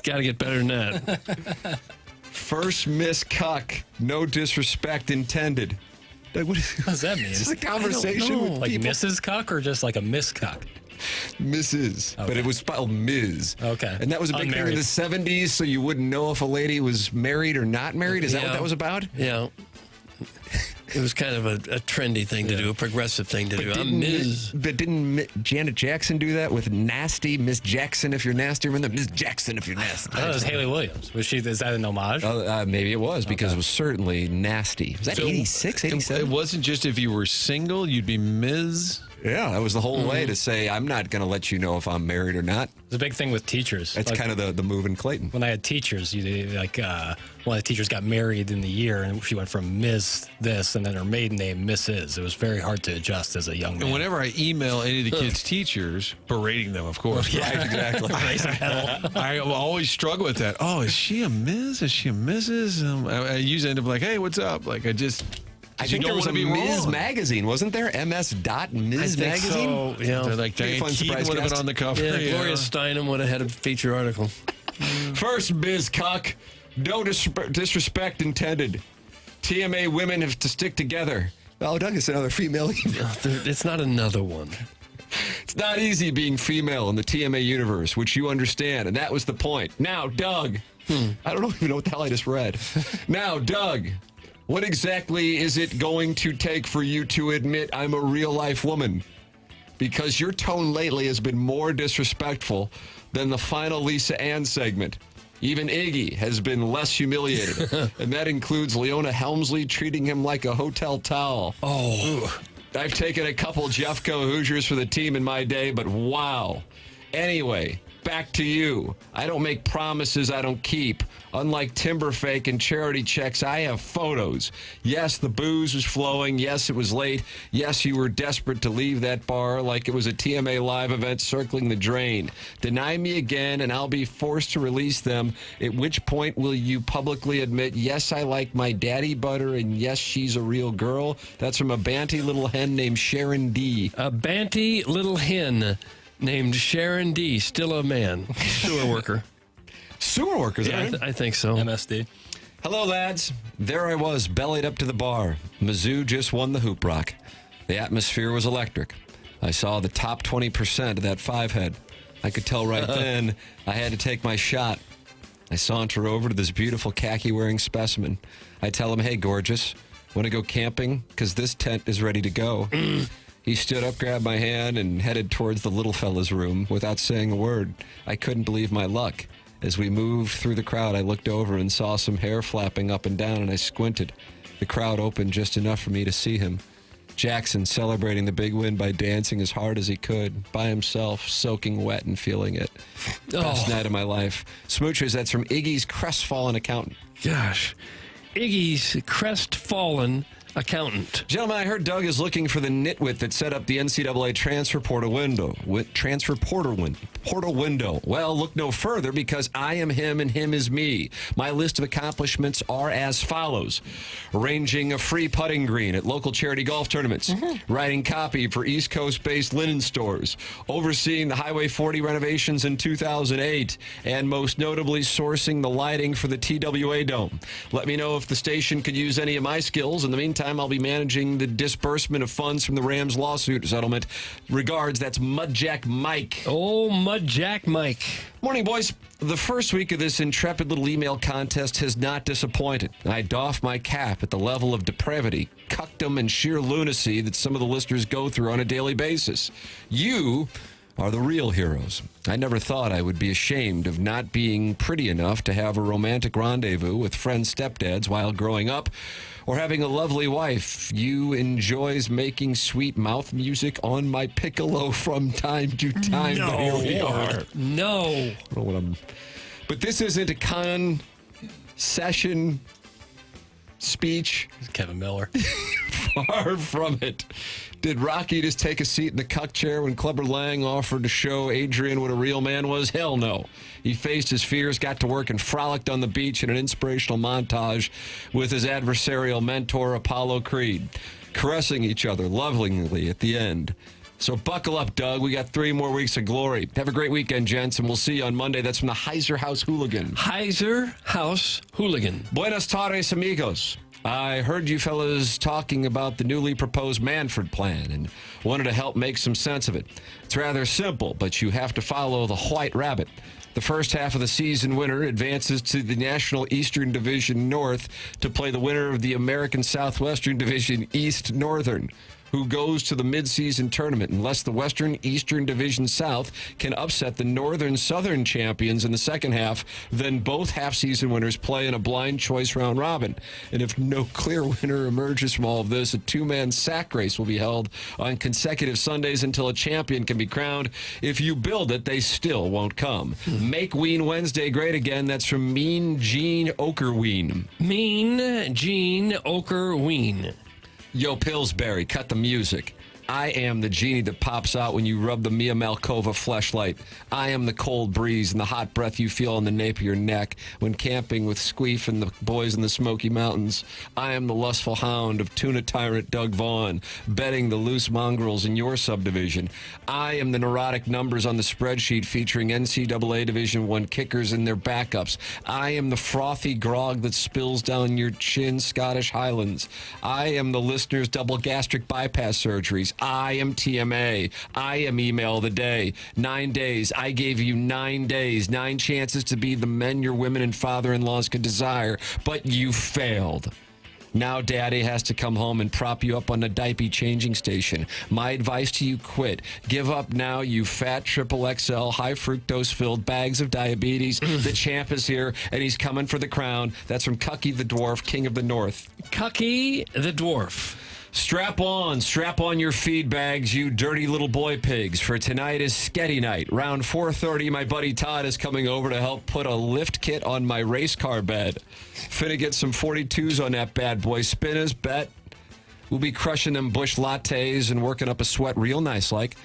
[SPEAKER 2] Got to get better than that.
[SPEAKER 1] First miss cuck. No disrespect intended. Doug, what
[SPEAKER 4] does that mean?
[SPEAKER 1] Is this a conversation with
[SPEAKER 4] like
[SPEAKER 1] people?
[SPEAKER 4] Mrs. Cuck or just like a Miss Cuck?
[SPEAKER 1] Mrs.
[SPEAKER 4] Okay.
[SPEAKER 1] But it was spelled Ms.
[SPEAKER 4] Okay.
[SPEAKER 1] And that was a big thing in the 70s, so you wouldn't know if a lady was married or not married. Is that what that was about?
[SPEAKER 2] Yeah. It was kind of a trendy thing to do, a progressive thing to do. I'm Ms.
[SPEAKER 1] But didn't Janet Jackson do that with nasty? Miss Jackson if you're nasty. Remember Miss Jackson if you're nasty.
[SPEAKER 4] Oh, it was Haley Williams. Is that an homage?
[SPEAKER 1] Maybe it was because it was certainly nasty. Was that 86, 87?
[SPEAKER 3] It wasn't just if you were single, you'd be Ms.
[SPEAKER 1] Yeah, that was the whole way to say, I'm not going to let you know if I'm married or not.
[SPEAKER 4] It's a big thing with teachers.
[SPEAKER 1] That's kind of the move in Clayton.
[SPEAKER 4] When I had teachers, one of the teachers got married in the year, and she went from Ms. this, and then her maiden name, Mrs. It was very hard to adjust as a young man.
[SPEAKER 3] And whenever I email any of the kids' teachers, berating them, of course.
[SPEAKER 4] Yeah,
[SPEAKER 1] right, exactly.
[SPEAKER 3] I always struggle with that. Oh, is she a Ms.? Is she a Mrs.? I usually end up like, hey, what's up? Like,
[SPEAKER 1] I think there was a Ms. Magazine, wasn't there? MS.Ms. Magazine?
[SPEAKER 2] So, yeah.
[SPEAKER 3] They're like, Diane Keaton would have been on the cover.
[SPEAKER 2] Yeah, Gloria Steinem would have had a feature article.
[SPEAKER 1] First, Ms. Cuck, no disrespect intended. TMA women have to stick together. Oh, Doug, it's another female email.
[SPEAKER 2] It's not another one.
[SPEAKER 1] It's not easy being female in the TMA universe, which you understand, and that was the point. Now, Doug, I don't even know what the hell I just read. Now, Doug, what exactly is it going to take for you to admit I'm a real-life woman? Because your tone lately has been more disrespectful than the final Lisa Ann segment. Even Iggy has been less humiliated, and that includes Leona Helmsley treating him like a hotel towel.
[SPEAKER 2] Oh.
[SPEAKER 1] I've taken a couple Jeffco Hoosiers for the team in my day, but wow. Anyway, back to you. I don't make promises I don't keep. Unlike Timberfake and charity checks, I have photos. Yes, the booze was flowing. Yes, it was late. Yes, you were desperate to leave that bar like it was a TMA live event circling the drain. Deny me again, and I'll be forced to release them. At which point will you publicly admit, yes, I like my daddy butter, and yes, she's a real girl? That's from a banty little hen named Sharon D.
[SPEAKER 2] A banty little hen named Sharon D. Still a man. Sewer worker.
[SPEAKER 1] Sewer workers,
[SPEAKER 2] yeah, I think so.
[SPEAKER 4] MSD.
[SPEAKER 1] Hello, lads. There I was, bellied up to the bar. Mizzou just won the Hoop Rock. The atmosphere was electric. I saw the top 20% of that five-head. I could tell right then I had to take my shot. I saunter over to this beautiful khaki-wearing specimen. I tell him, hey, gorgeous, want to go camping? Because this tent is ready to go. He stood up, grabbed my hand, and headed towards the little fella's room without saying a word. I couldn't believe my luck. As we moved through the crowd, I looked over and saw some hair flapping up and down, and I squinted. The crowd opened just enough for me to see him. Jackson celebrating the big win by dancing as hard as he could, by himself, soaking wet and feeling it. Best night of my life. Smoochers, that's from Iggy's crestfallen accountant.
[SPEAKER 2] Gosh. Iggy's crestfallen accountant.
[SPEAKER 1] Gentlemen, I heard Doug is looking for the nitwit that set up the NCAA transfer portal window. Portal window. Well, look no further, because I am him and him is me. My list of accomplishments are as follows: arranging a free putting green at local charity golf tournaments, writing copy for East Coast-based linen stores, overseeing the Highway 40 renovations in 2008, and most notably sourcing the lighting for the TWA Dome. Let me know if the station could use any of my skills. In the meantime, meantime, I'll be managing the disbursement of funds from the Rams lawsuit settlement. Regards, that's Mudjack Mike.
[SPEAKER 2] Oh, Mudjack Mike.
[SPEAKER 1] Morning, boys. The first week of this intrepid little email contest has not disappointed. I doff my cap at the level of depravity, cuckdom, and sheer lunacy that some of the listeners go through on a daily basis. You are the real heroes. I never thought I would be ashamed of not being pretty enough to have a romantic rendezvous with friends' stepdads while growing up, or having a lovely wife. You enjoys making sweet mouth music on my piccolo from time to time.
[SPEAKER 2] No.
[SPEAKER 1] But here we are.
[SPEAKER 2] No.
[SPEAKER 1] I don't know what but this isn't a concession speech.
[SPEAKER 4] Kevin Miller.
[SPEAKER 1] Far from it. Did Rocky just take a seat in the cuck chair when Clubber Lang offered to show Adrian what a real man was? Hell no. He faced his fears, got to work, and frolicked on the beach in an inspirational montage with his adversarial mentor, Apollo Creed, caressing each other lovingly at the end. So buckle up, Doug. We got 3 more weeks of glory. Have a great weekend, gents, and we'll see you on Monday. That's from the Heiser House Hooligan.
[SPEAKER 2] Heiser House Hooligan.
[SPEAKER 1] Buenos tardes, amigos. I heard you fellas talking about the newly proposed Manfred plan and wanted to help make some sense of it. It's rather simple, but you have to follow the White Rabbit. The first half of the season winner advances to the National Eastern Division North to play the winner of the American Southwestern Division East Northern, who goes to the midseason tournament unless the Western Eastern Division South can upset the Northern Southern champions in the second half. Then both half-season winners play in a blind choice round robin. And if no clear winner emerges from all of this, a 2-man sack race will be held on consecutive Sundays until a champion can be crowned. If you build it, they still won't come. Make Ween Wednesday great again. That's from Mean Gene Okerween.
[SPEAKER 2] Mean Gene Okerween.
[SPEAKER 1] Yo, Pillsbury, cut the music. I am the genie that pops out when you rub the Mia Malkova fleshlight. I am the cold breeze and the hot breath you feel on the nape of your neck when camping with Squeef and the boys in the Smoky Mountains. I am the lustful hound of tuna tyrant Doug Vaughn, betting the loose mongrels in your subdivision. I am the neurotic numbers on the spreadsheet featuring NCAA Division I kickers and their backups. I am the frothy grog that spills down your chin, Scottish Highlands. I am the listener's double gastric bypass surgeries. I am TMA. I am email of the day. 9 days. I gave you 9 days, 9 chances to be the men your women and father-in-laws could desire, but you failed. Now daddy has to come home and prop you up on the diaper changing station. My advice to you, quit. Give up now, you fat XXL, high fructose filled bags of diabetes. The champ is here, and he's coming for the crown. That's from Cucky the Dwarf, King of the North.
[SPEAKER 2] Cucky the Dwarf.
[SPEAKER 1] Strap on your feed bags, you dirty little boy pigs, for tonight is Sketty night. Round 4:30, my buddy Todd is coming over to help put a lift kit on my race car bed. Finna get some 42s on that bad boy. Spinners, bet. We'll be crushing them bush lattes and working up a sweat real nice like.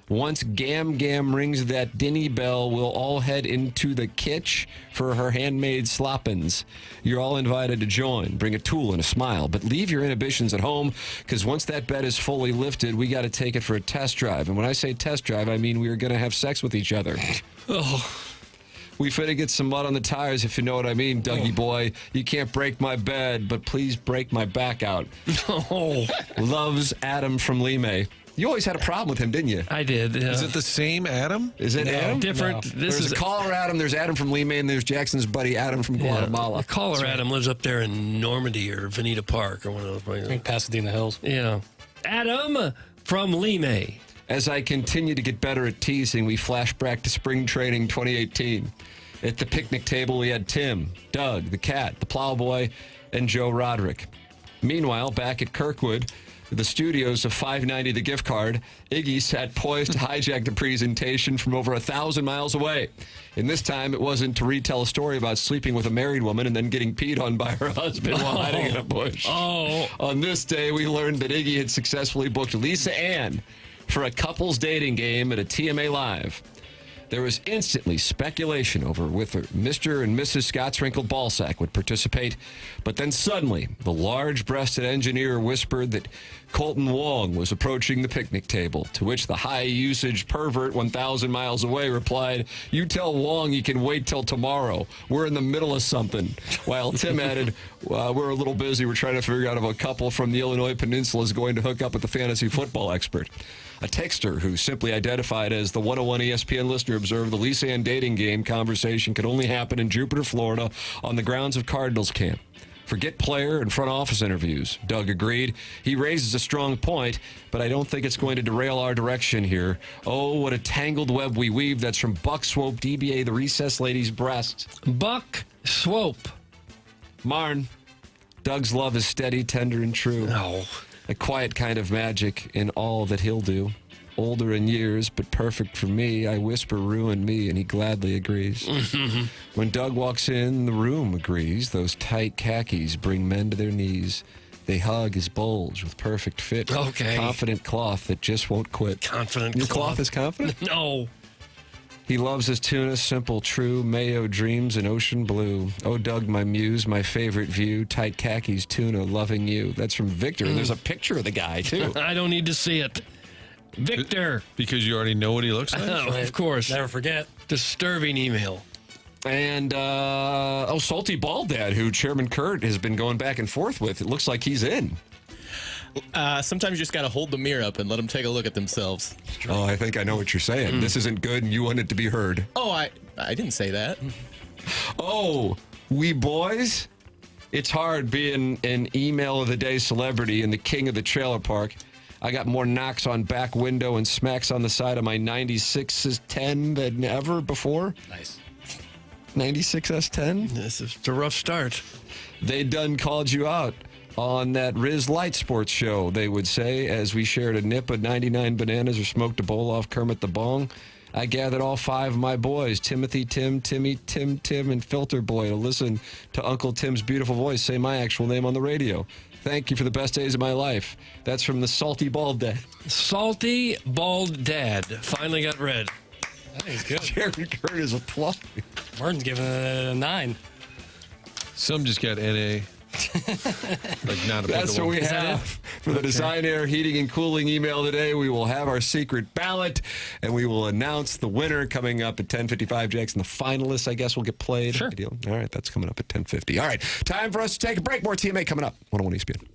[SPEAKER 1] Once Gam rings that dinny bell, we'll all head into the kitch for her handmade sloppins. You're all invited to join. Bring a tool and a smile, but leave your inhibitions at home, because once that bed is fully lifted, we got to take it for a test drive. And when I say test drive, I mean we are going to have sex with each other.
[SPEAKER 2] Oh.
[SPEAKER 1] We finna get some mud on the tires, if you know what I mean, Dougie boy. You can't break my bed, but please break my back out.
[SPEAKER 2] Oh.
[SPEAKER 1] Loves Adam from Lime. You always had a problem with him, didn't you?
[SPEAKER 2] I did.
[SPEAKER 3] Is it the same Adam?
[SPEAKER 1] Is it Adam?
[SPEAKER 2] Different.
[SPEAKER 1] No. There's a caller Adam, there's Adam from Lima, and there's Jackson's buddy Adam from Guatemala.
[SPEAKER 2] The caller Adam lives up there in Normandy or Veneta Park or one of those places.
[SPEAKER 4] I think Pasadena Hills.
[SPEAKER 2] Yeah. Adam from Lima.
[SPEAKER 1] As I continue to get better at teasing, we flash back to spring training 2018. At the picnic table, we had Tim, Doug, the cat, the plowboy, and Joe Roderick. Meanwhile, back at Kirkwood, the studios of 590 the gift card, Iggy sat poised to hijack the presentation from over 1,000 miles away. And this time it wasn't to retell a story about sleeping with a married woman and then getting peed on by her husband while hiding in a bush.
[SPEAKER 2] Oh.
[SPEAKER 1] On this day, we learned that Iggy had successfully booked Lisa Ann for a couples dating game at a TMA Live. There was instantly speculation over whether Mr. and Mrs. Scott's wrinkled ballsack would participate, but then suddenly the large-breasted engineer whispered that Colton Wong was approaching the picnic table, to which the high-usage pervert 1,000 miles away replied, "You tell Wong he can wait till tomorrow. We're in the middle of something." While Tim added, "We're a little busy. We're trying to figure out if a couple from the Illinois Peninsula is going to hook up with the fantasy football expert." A texter who simply identified as the 101 ESPN listener observed the Lisanne dating game conversation could only happen in Jupiter, Florida, on the grounds of Cardinals camp. Forget player and front office interviews. Doug agreed. He raises a strong point, but I don't think it's going to derail our direction here. Oh, what a tangled web we weave. That's from Buck Swope, DBA, the recess lady's breast.
[SPEAKER 2] Buck Swope.
[SPEAKER 1] Marn, Doug's love is steady, tender, and true.
[SPEAKER 2] No.
[SPEAKER 1] A quiet kind of magic in all that he'll do. Older in years, but perfect for me. I whisper, ruin me, and he gladly agrees. When Doug walks in, the room agrees. Those tight khakis bring men to their knees. They hug his bulge with perfect fit.
[SPEAKER 2] Okay.
[SPEAKER 1] Confident cloth that just won't quit.
[SPEAKER 2] Confident
[SPEAKER 1] Your cloth is confident?
[SPEAKER 2] No.
[SPEAKER 1] He loves his tuna, simple, true, mayo dreams in ocean blue. Oh, Doug, my muse, my favorite view, tight khakis, tuna, loving you. That's from Victor, and there's a picture of the guy, too.
[SPEAKER 2] I don't need to see it. Victor.
[SPEAKER 3] Because you already know what he looks like?
[SPEAKER 2] Oh, of course.
[SPEAKER 4] Never forget.
[SPEAKER 2] Disturbing email.
[SPEAKER 1] And, Salty Bald Dad, who Chairman Kurt has been going back and forth with. It looks like he's in.
[SPEAKER 14] Sometimes you just got to hold the mirror up and let them take a look at themselves.
[SPEAKER 1] Oh, I think I know what you're saying. This isn't good, and you want it to be heard.
[SPEAKER 14] Oh, I didn't say that.
[SPEAKER 1] Oh, we boys? It's hard being an email of the day celebrity and the king of the trailer park. I got more knocks on back window and smacks on the side of my 96 10 than ever before.
[SPEAKER 4] Nice.
[SPEAKER 1] 96 S10?
[SPEAKER 2] This is a rough start.
[SPEAKER 1] They done called you out on that Riz Light Sports show, they would say, as we shared a nip of 99 bananas or smoked a bowl off Kermit the Bong. I gathered all 5 of my boys, Timothy, Tim, Timmy, Tim, and Filter Boy, to listen to Uncle Tim's beautiful voice say my actual name on the radio. Thank you for the best days of my life. That's from the Salty Bald Dad.
[SPEAKER 2] Salty Bald Dad finally got read.
[SPEAKER 4] I think it's good.
[SPEAKER 1] Chairman Kurt is applauding.
[SPEAKER 4] Martin's giving it a 9.
[SPEAKER 3] Some just got NA. Like not a
[SPEAKER 1] That's what we have for the Design Air Heating and Cooling email today. We will have our secret ballot, and we will announce the winner coming up at 10:55. Jackson, the finalists, I guess, will get played.
[SPEAKER 4] Sure.
[SPEAKER 1] Ideal. All right, that's coming up at 10:50. All right, time for us to take a break. More TMA coming up. 101 ESPN.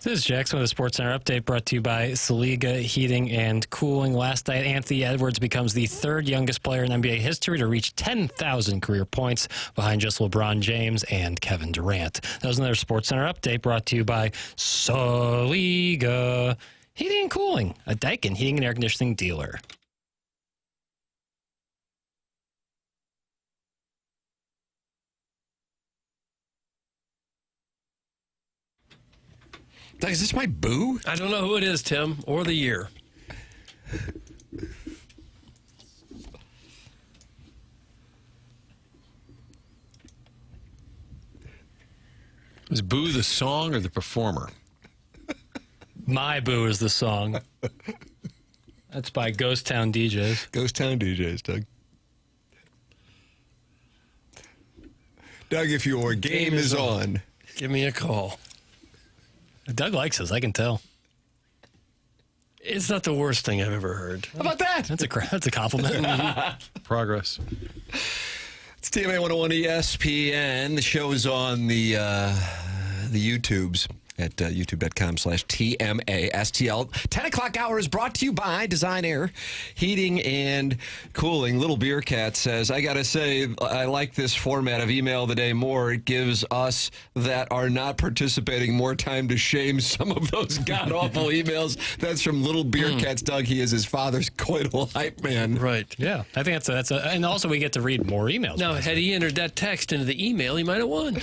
[SPEAKER 4] This is Jackson with a Sports Center update brought to you by Saliga Heating and Cooling. Last night, Anthony Edwards becomes the third youngest player in NBA history to reach 10,000 career points behind just LeBron James and Kevin Durant. That was another Sports Center update brought to you by Saliga Heating and Cooling, a Daikin heating and air conditioning dealer.
[SPEAKER 1] Doug, is this my boo?
[SPEAKER 2] I don't know who it is, Tim, or the year.
[SPEAKER 3] Is Boo the song or the performer?
[SPEAKER 4] My Boo is the song. That's by Ghost Town DJs.
[SPEAKER 1] Ghost Town DJs, Doug. Doug, if your game is on,
[SPEAKER 2] give me a call.
[SPEAKER 4] Doug likes us, I can tell.
[SPEAKER 2] It's not the worst thing I've ever heard.
[SPEAKER 1] How about that?
[SPEAKER 4] That's a compliment.
[SPEAKER 3] Progress.
[SPEAKER 1] It's TMA 101 ESPN. The show is on the YouTubes at youtube.com/TMA STL. 10 o'clock hour is brought to you by Design Air Heating and Cooling. Little Beer Cat says, I got to say, I like this format of email the day more. It gives us that are not participating more time to shame some of those god-awful emails. That's from Little Beer Cat's Doug. He is his father's coital hype man.
[SPEAKER 2] Right.
[SPEAKER 4] Yeah, I think that's and also we get to read more emails.
[SPEAKER 2] Now, had he entered that text into the email, he might have won.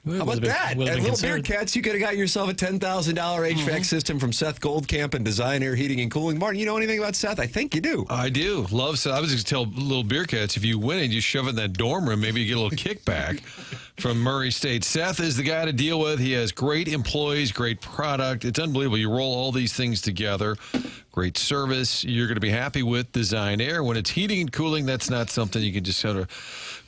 [SPEAKER 1] How about that? At Little Beer Cats, you could have got yourself a $10,000 HVAC system from Seth Goldcamp and Design Air Heating and Cooling. Martin, you know anything about Seth? I think you do.
[SPEAKER 3] I do. Love Seth. I was just going to tell Little Beer Cats, if you win it, you shove it in that dorm room, maybe you get a little kickback from Murray State. Seth is the guy to deal with. He has great employees, great product. It's unbelievable. You roll all these things together. Great service. You're going to be happy with Design Air. When it's heating and cooling, that's not something you can just sort of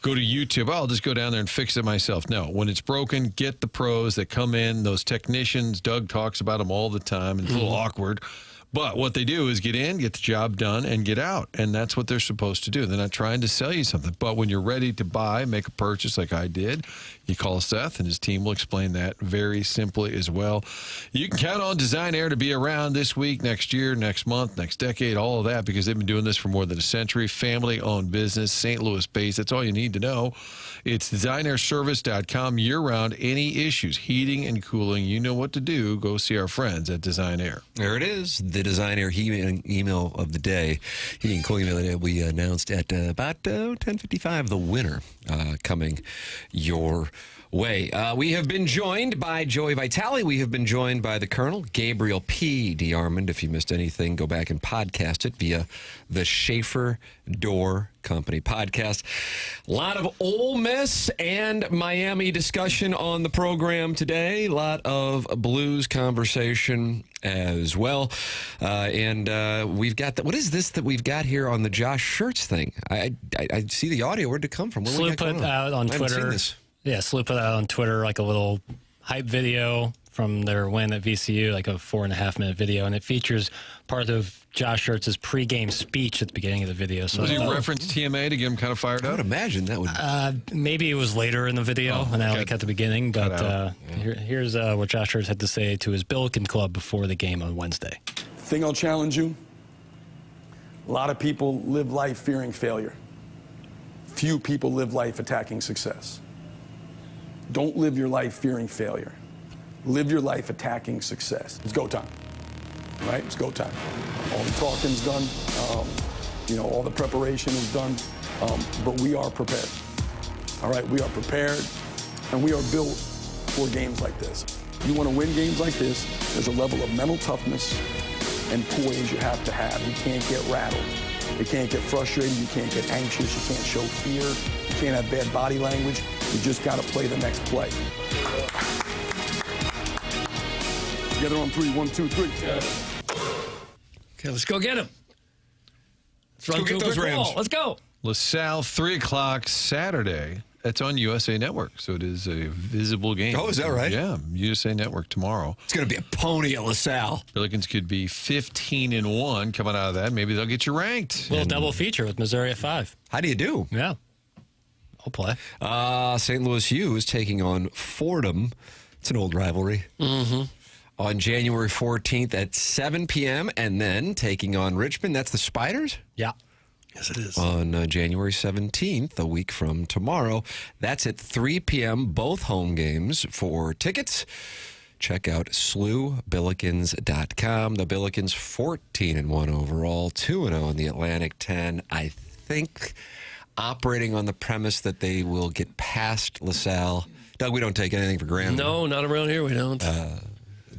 [SPEAKER 3] go to YouTube. I'll just go down there and fix it myself. No, when it's broken, get the pros that come in, those technicians. Doug talks about them all the time. It's a little awkward. But what they do is get in, get the job done, and get out. And that's what they're supposed to do. They're not trying to sell you something. But when you're ready to buy, make a purchase like I did, you call Seth, and his team will explain that very simply as well. You can count on Design Air to be around this week, next year, next month, next decade, all of that, because they've been doing this for more than a century. Family-owned business, St. Louis-based. That's all you need to know. It's designairservice.com year-round. Any issues, heating and cooling, you know what to do. Go see our friends at Design Air.
[SPEAKER 1] There it is, the Design Air heating email of the day. Heating and cooling email of the day. We announced at about 10:55 the winner coming your way. We have been joined by Joey Vitale. We have been joined by the Colonel, Gabriel P. DeArmond. If you missed anything, go back and podcast it via the Schaefer Door Company podcast. A lot of Ole Miss and Miami discussion on the program today. A lot of Blues conversation as well. And we've got what is this that we've got here on the Josh Shirts thing? I see the audio. Where'd it come from?
[SPEAKER 4] SLU put out on Twitter. Yeah, SLU put out on Twitter like a little hype video from their win at VCU, like a 4.5-minute video, and it features part of Josh Shirts' pregame speech at the beginning of the video. So
[SPEAKER 3] was he reference TMA to get him kind of fired up?
[SPEAKER 1] I would imagine that would.
[SPEAKER 4] Maybe it was later in the video, and not like at the beginning. But here's what Josh Shirts had to say to his Billiken Club before the game on Wednesday.
[SPEAKER 7] Thing I'll challenge you. A lot of people live life fearing failure. Few people live life attacking success. Don't live your life fearing failure. Live your life attacking success. It's go time, right? It's go time. All the talking's done. All the preparation is done. But we are prepared. All right, we are prepared, and we are built for games like this. You want to win games like this, there's a level of mental toughness and poise you have to have. You can't get rattled. You can't get frustrated. You can't get anxious. You can't show fear. You can't have bad body language. You just got to play the next play. Together on 3, 1, 2, 3.
[SPEAKER 2] Okay, let's go get him.
[SPEAKER 3] Let's
[SPEAKER 2] go get those Rams. Let's go.
[SPEAKER 3] LaSalle, 3 o'clock Saturday. That's on USA Network, so it is a visible game.
[SPEAKER 1] Oh, is that right?
[SPEAKER 3] Yeah, USA Network tomorrow.
[SPEAKER 1] It's going to be a pony at LaSalle.
[SPEAKER 3] Billikens could be 15-1 coming out of that. Maybe they'll get you ranked.
[SPEAKER 4] A little double feature with Missouri at 5.
[SPEAKER 1] How do you do?
[SPEAKER 4] Yeah. I'll play.
[SPEAKER 1] St. Louis U is taking on Fordham. It's an old rivalry.
[SPEAKER 2] Mm-hmm.
[SPEAKER 1] on January 14th at 7 p.m. And then taking on Richmond. That's the Spiders?
[SPEAKER 4] Yeah.
[SPEAKER 2] Yes, it is.
[SPEAKER 1] On January 17th, a week from tomorrow. That's at 3 p.m., both home games. For tickets, check out SLUBillikens.com. The Billikens 14-1 overall, 2-0 in the Atlantic 10. I think operating on the premise that they will get past LaSalle. Doug, we don't take anything for granted.
[SPEAKER 2] No, not around here we don't.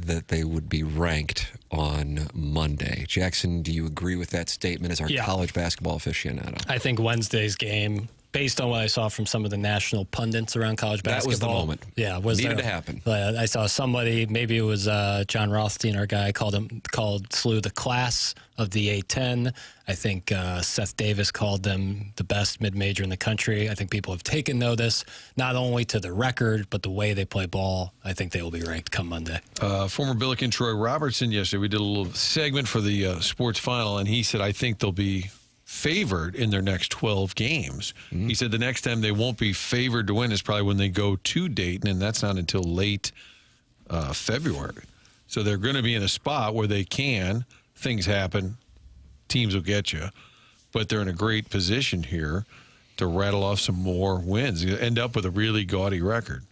[SPEAKER 1] That they would be ranked on Monday. Jackson, do you agree with that statement as our college basketball aficionado?
[SPEAKER 4] I think Wednesday's game, based on what I saw from some of the national pundits around college basketball.
[SPEAKER 1] That was the moment.
[SPEAKER 4] Yeah.
[SPEAKER 1] Needed to happen.
[SPEAKER 4] I saw somebody, maybe it was John Rothstein, our guy, called SLU the class of the A-10. I think Seth Davis called them the best mid-major in the country. I think people have taken notice, not only to the record, but the way they play ball. I think they will be ranked come Monday.
[SPEAKER 3] Former Billiken Troy Robertson yesterday, we did a little segment for the sports final, and he said, I think they'll be favored in their next 12 games. He said the next time they won't be favored to win is probably when they go to Dayton, and that's not until late February. So they're going to be in a spot where they can. Things happen. Teams will get you. But they're in a great position here to rattle off some more wins. You end up with a really gaudy record.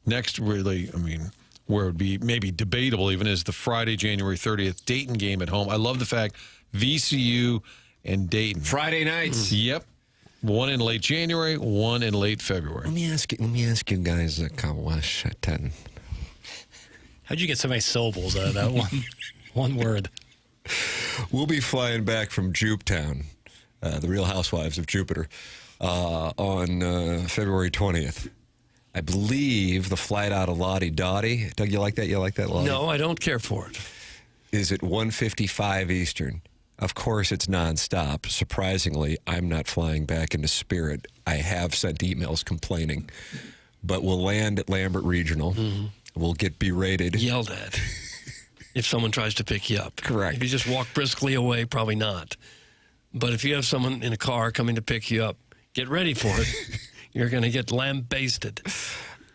[SPEAKER 3] Next, really, I mean, where it would be maybe debatable even is the Friday, January 30th Dayton game at home. I love the fact VCU and Dayton.
[SPEAKER 1] Friday nights.
[SPEAKER 3] Yep. One in late January, one in late February.
[SPEAKER 1] Let me ask you guys a question.
[SPEAKER 4] How'd you get so many syllables out of that one word?
[SPEAKER 1] We'll be flying back from Jupetown, the Real Housewives of Jupiter, on February 20th. I believe the flight out of Lottie Dottie. Doug, you like that? You like that, Lottie?
[SPEAKER 2] No, I don't care for it.
[SPEAKER 1] Is at 1:55 Eastern. Of course, it's nonstop. Surprisingly, I'm not flying back into Spirit. I have sent emails complaining. But we'll land at Lambert Regional. Mm-hmm. We'll get berated.
[SPEAKER 2] Yelled at. If someone tries to pick you up.
[SPEAKER 1] Correct.
[SPEAKER 2] If you just walk briskly away, probably not. But if you have someone in a car coming to pick you up, get ready for it. You're going to get lambasted.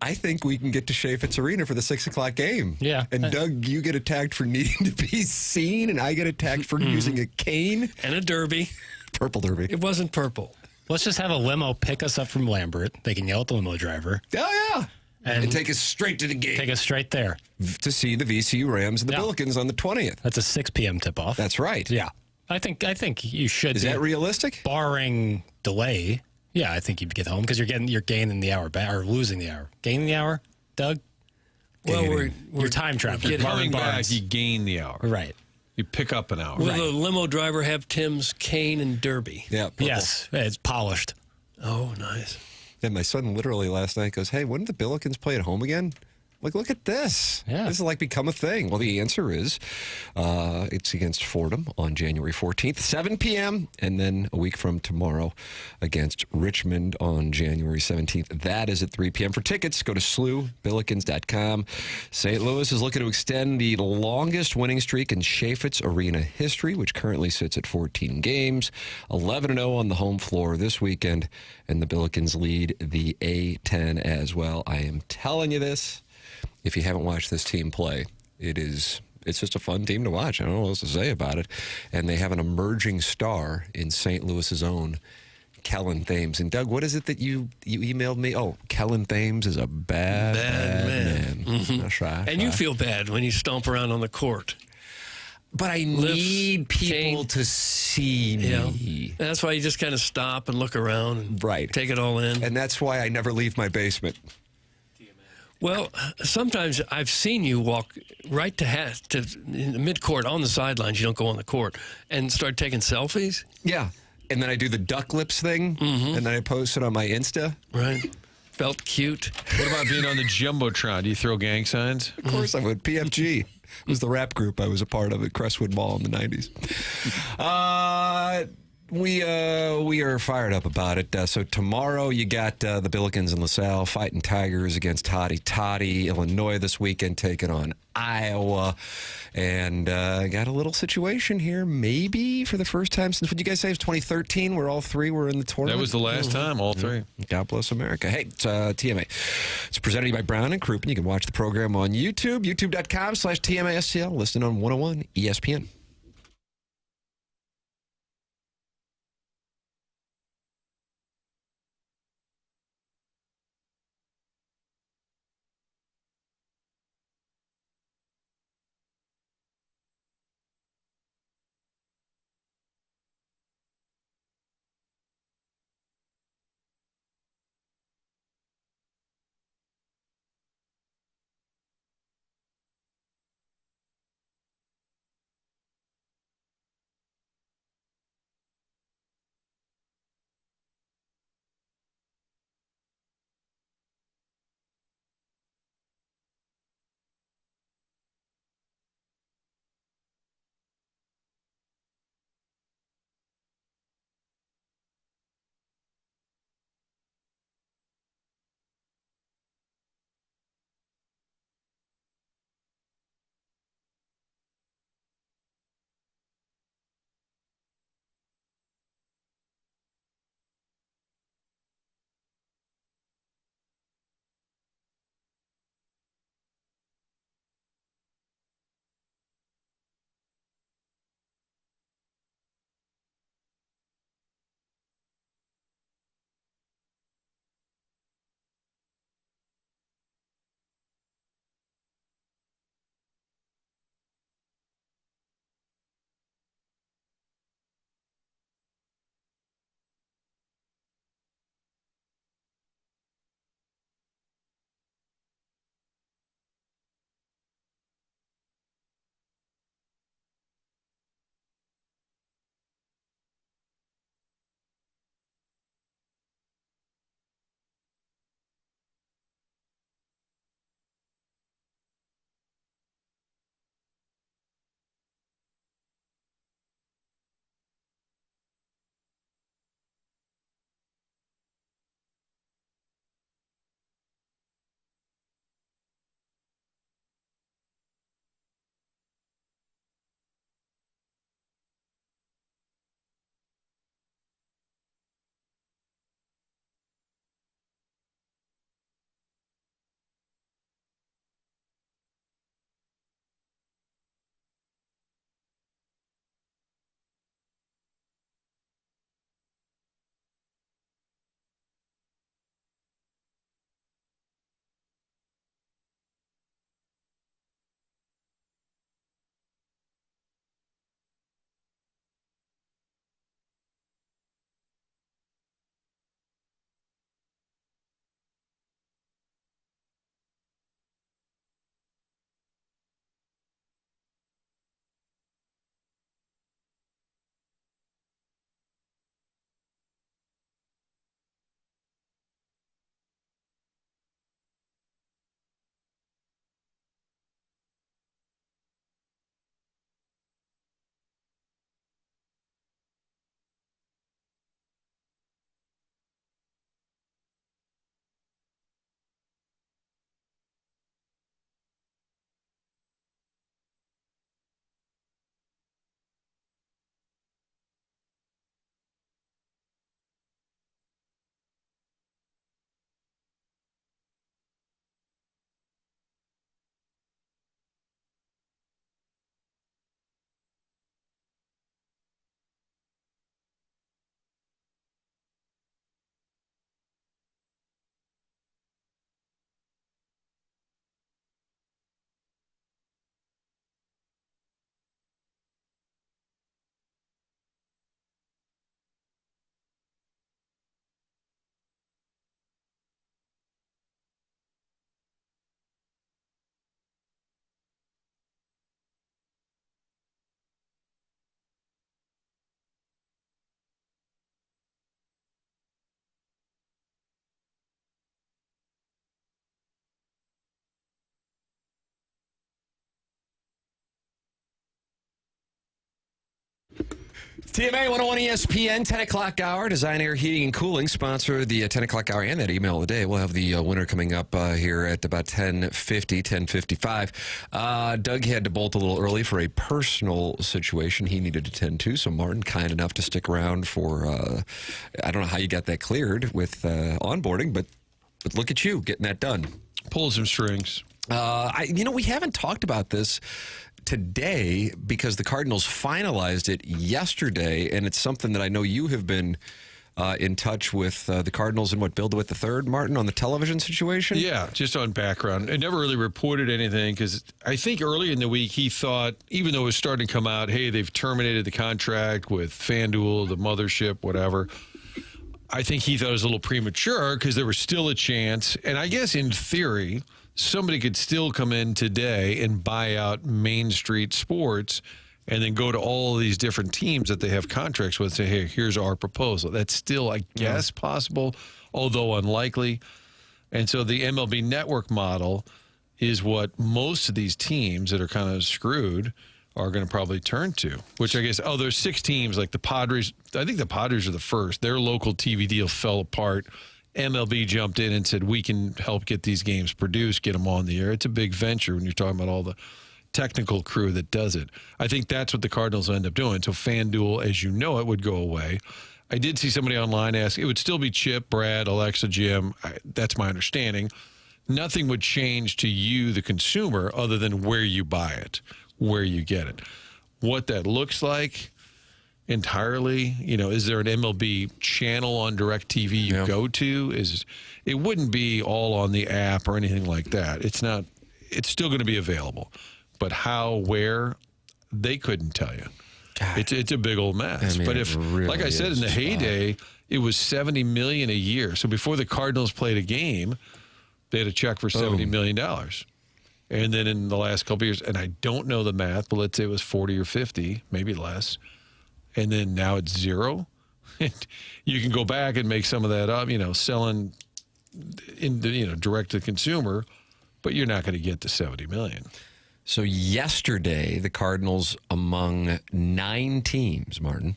[SPEAKER 1] I think we can get to Chaffetz Arena for the 6 o'clock game.
[SPEAKER 4] Yeah.
[SPEAKER 1] And Doug, you get attacked for needing to be seen, and I get attacked for using a cane.
[SPEAKER 2] And a derby.
[SPEAKER 1] Purple derby.
[SPEAKER 2] It wasn't purple.
[SPEAKER 4] Let's just have a limo pick us up from Lambert. They can yell at the limo driver.
[SPEAKER 1] Oh, yeah. And take us straight to the game.
[SPEAKER 4] Take us straight there.
[SPEAKER 1] To see the VCU Rams and the Billikens on the 20th.
[SPEAKER 4] That's a 6 p.m. tip-off.
[SPEAKER 1] That's right.
[SPEAKER 4] Yeah. I think you should.
[SPEAKER 1] Is that realistic?
[SPEAKER 4] Barring delay. Yeah, I think you'd get home because you're gaining the hour back or losing the hour. Gaining the hour, Doug?
[SPEAKER 2] Well,
[SPEAKER 4] we're time traveling.
[SPEAKER 3] Coming back, you gain the hour.
[SPEAKER 4] Right.
[SPEAKER 3] You pick up an hour.
[SPEAKER 2] Will the limo driver have Tim's cane and derby?
[SPEAKER 1] Yeah. Purple.
[SPEAKER 4] Yes. It's polished.
[SPEAKER 2] Oh, nice.
[SPEAKER 1] And my son literally last night goes, hey, when did the Billikens play at home again? Like, look at this.
[SPEAKER 4] Yeah.
[SPEAKER 1] This is like become a thing. Well, the answer is it's against Fordham on January 14th, 7 p.m., and then a week from tomorrow against Richmond on January 17th. That is at 3 p.m. For tickets, go to SLUBillikens.com. St. Louis is looking to extend the longest winning streak in Chaffetz Arena history, which currently sits at 14 games, 11-0 on the home floor this weekend, and the Billikens lead the A-10 as well. I am telling you this. If you haven't watched this team play, it's just a fun team to watch. I don't know what else to say about it. And they have an emerging star in St. Louis's own Kellen Thames. And Doug, what is it that you emailed me? Oh, Kellen Thames is a bad man.
[SPEAKER 2] Mm-hmm.
[SPEAKER 1] That's right.
[SPEAKER 2] And you feel bad when you stomp around on the court.
[SPEAKER 1] But I need people to see me.
[SPEAKER 2] Yeah. That's why you just kind of stop and look around and take it all in.
[SPEAKER 1] And that's why I never leave my basement.
[SPEAKER 2] Well, sometimes I've seen you walk right to in the midcourt on the sidelines. You don't go on the court and start taking selfies.
[SPEAKER 1] Yeah, and then I do the duck lips thing, and then I post it on my Insta.
[SPEAKER 2] Right, felt cute.
[SPEAKER 3] What about being on the jumbotron? Do you throw gang signs?
[SPEAKER 1] Of course I would. PFG was the rap group I was a part of at Crestwood Mall in the 90s. We are fired up about it. So tomorrow you got the Billikens and LaSalle fighting Tigers against Toddy. Illinois this weekend taking on Iowa. And got a little situation here, maybe for the first time since, what did you guys say, it was 2013 where all three were in the tournament?
[SPEAKER 3] That was the last time, all three.
[SPEAKER 1] God bless America. Hey, it's TMA. It's presented to you by Brown and Crouppen. You can watch the program on YouTube, youtube.com/TMASTL. Listen on 101 ESPN. TMA 101 ESPN, 10 o'clock hour. Design, Air, Heating, and Cooling sponsor the 10 o'clock hour and that email of the day. We'll have the winner coming up here at about 10:50, 10:55. Doug had to bolt a little early for a personal situation he needed to tend to. So Martin, kind enough to stick around for, I don't know how you got that cleared with onboarding, but look at you getting that done.
[SPEAKER 3] Pull some strings.
[SPEAKER 1] We haven't talked about this today because the Cardinals finalized it yesterday, and it's something that I know you have been in touch with the Cardinals and Bill DeWitt III, Martin, on the television situation?
[SPEAKER 3] Yeah, just on background. I never really reported anything because I think early in the week he thought, even though it was starting to come out, hey, they've terminated the contract with FanDuel, the mothership, whatever. I think he thought it was a little premature because there was still a chance. And I guess in theory, somebody could still come in today and buy out Main Street Sports and then go to all of these different teams that they have contracts with and say, hey, here's our proposal. That's still, I guess, possible, although unlikely. And so the MLB network model is what most of these teams that are kind of screwed are going to probably turn to, which I guess, there's 6 teams like the Padres. I think the Padres are the first. Their local TV deal fell apart. MLB jumped in and said, we can help get these games produced, get them on the air. It's a big venture when you're talking about all the technical crew that does it. I think that's what the Cardinals end up doing. So FanDuel, as you know it, would go away. I did see somebody online ask, it would still be Chip, Brad, Alexa, Jim. That's my understanding. Nothing would change to you, the consumer, other than where you buy it, where you get it. What that looks like entirely, is there an MLB channel on DirecTV you go to? It wouldn't be all on the app or anything like that. It's still going to be available. But how, where, they couldn't tell you. God. It's a big old mess. But if, really, like I said, in the heyday, it was $70 million a year. So before the Cardinals played a game, they had a check for $70 million. And then in the last couple of years, and I don't know the math, but let's say it was 40 or 50, maybe less. And then now it's 0. You can go back and make some of that up, selling direct to consumer, but you're not going to get the $70 million.
[SPEAKER 1] So yesterday, the Cardinals, among 9 teams, Martin,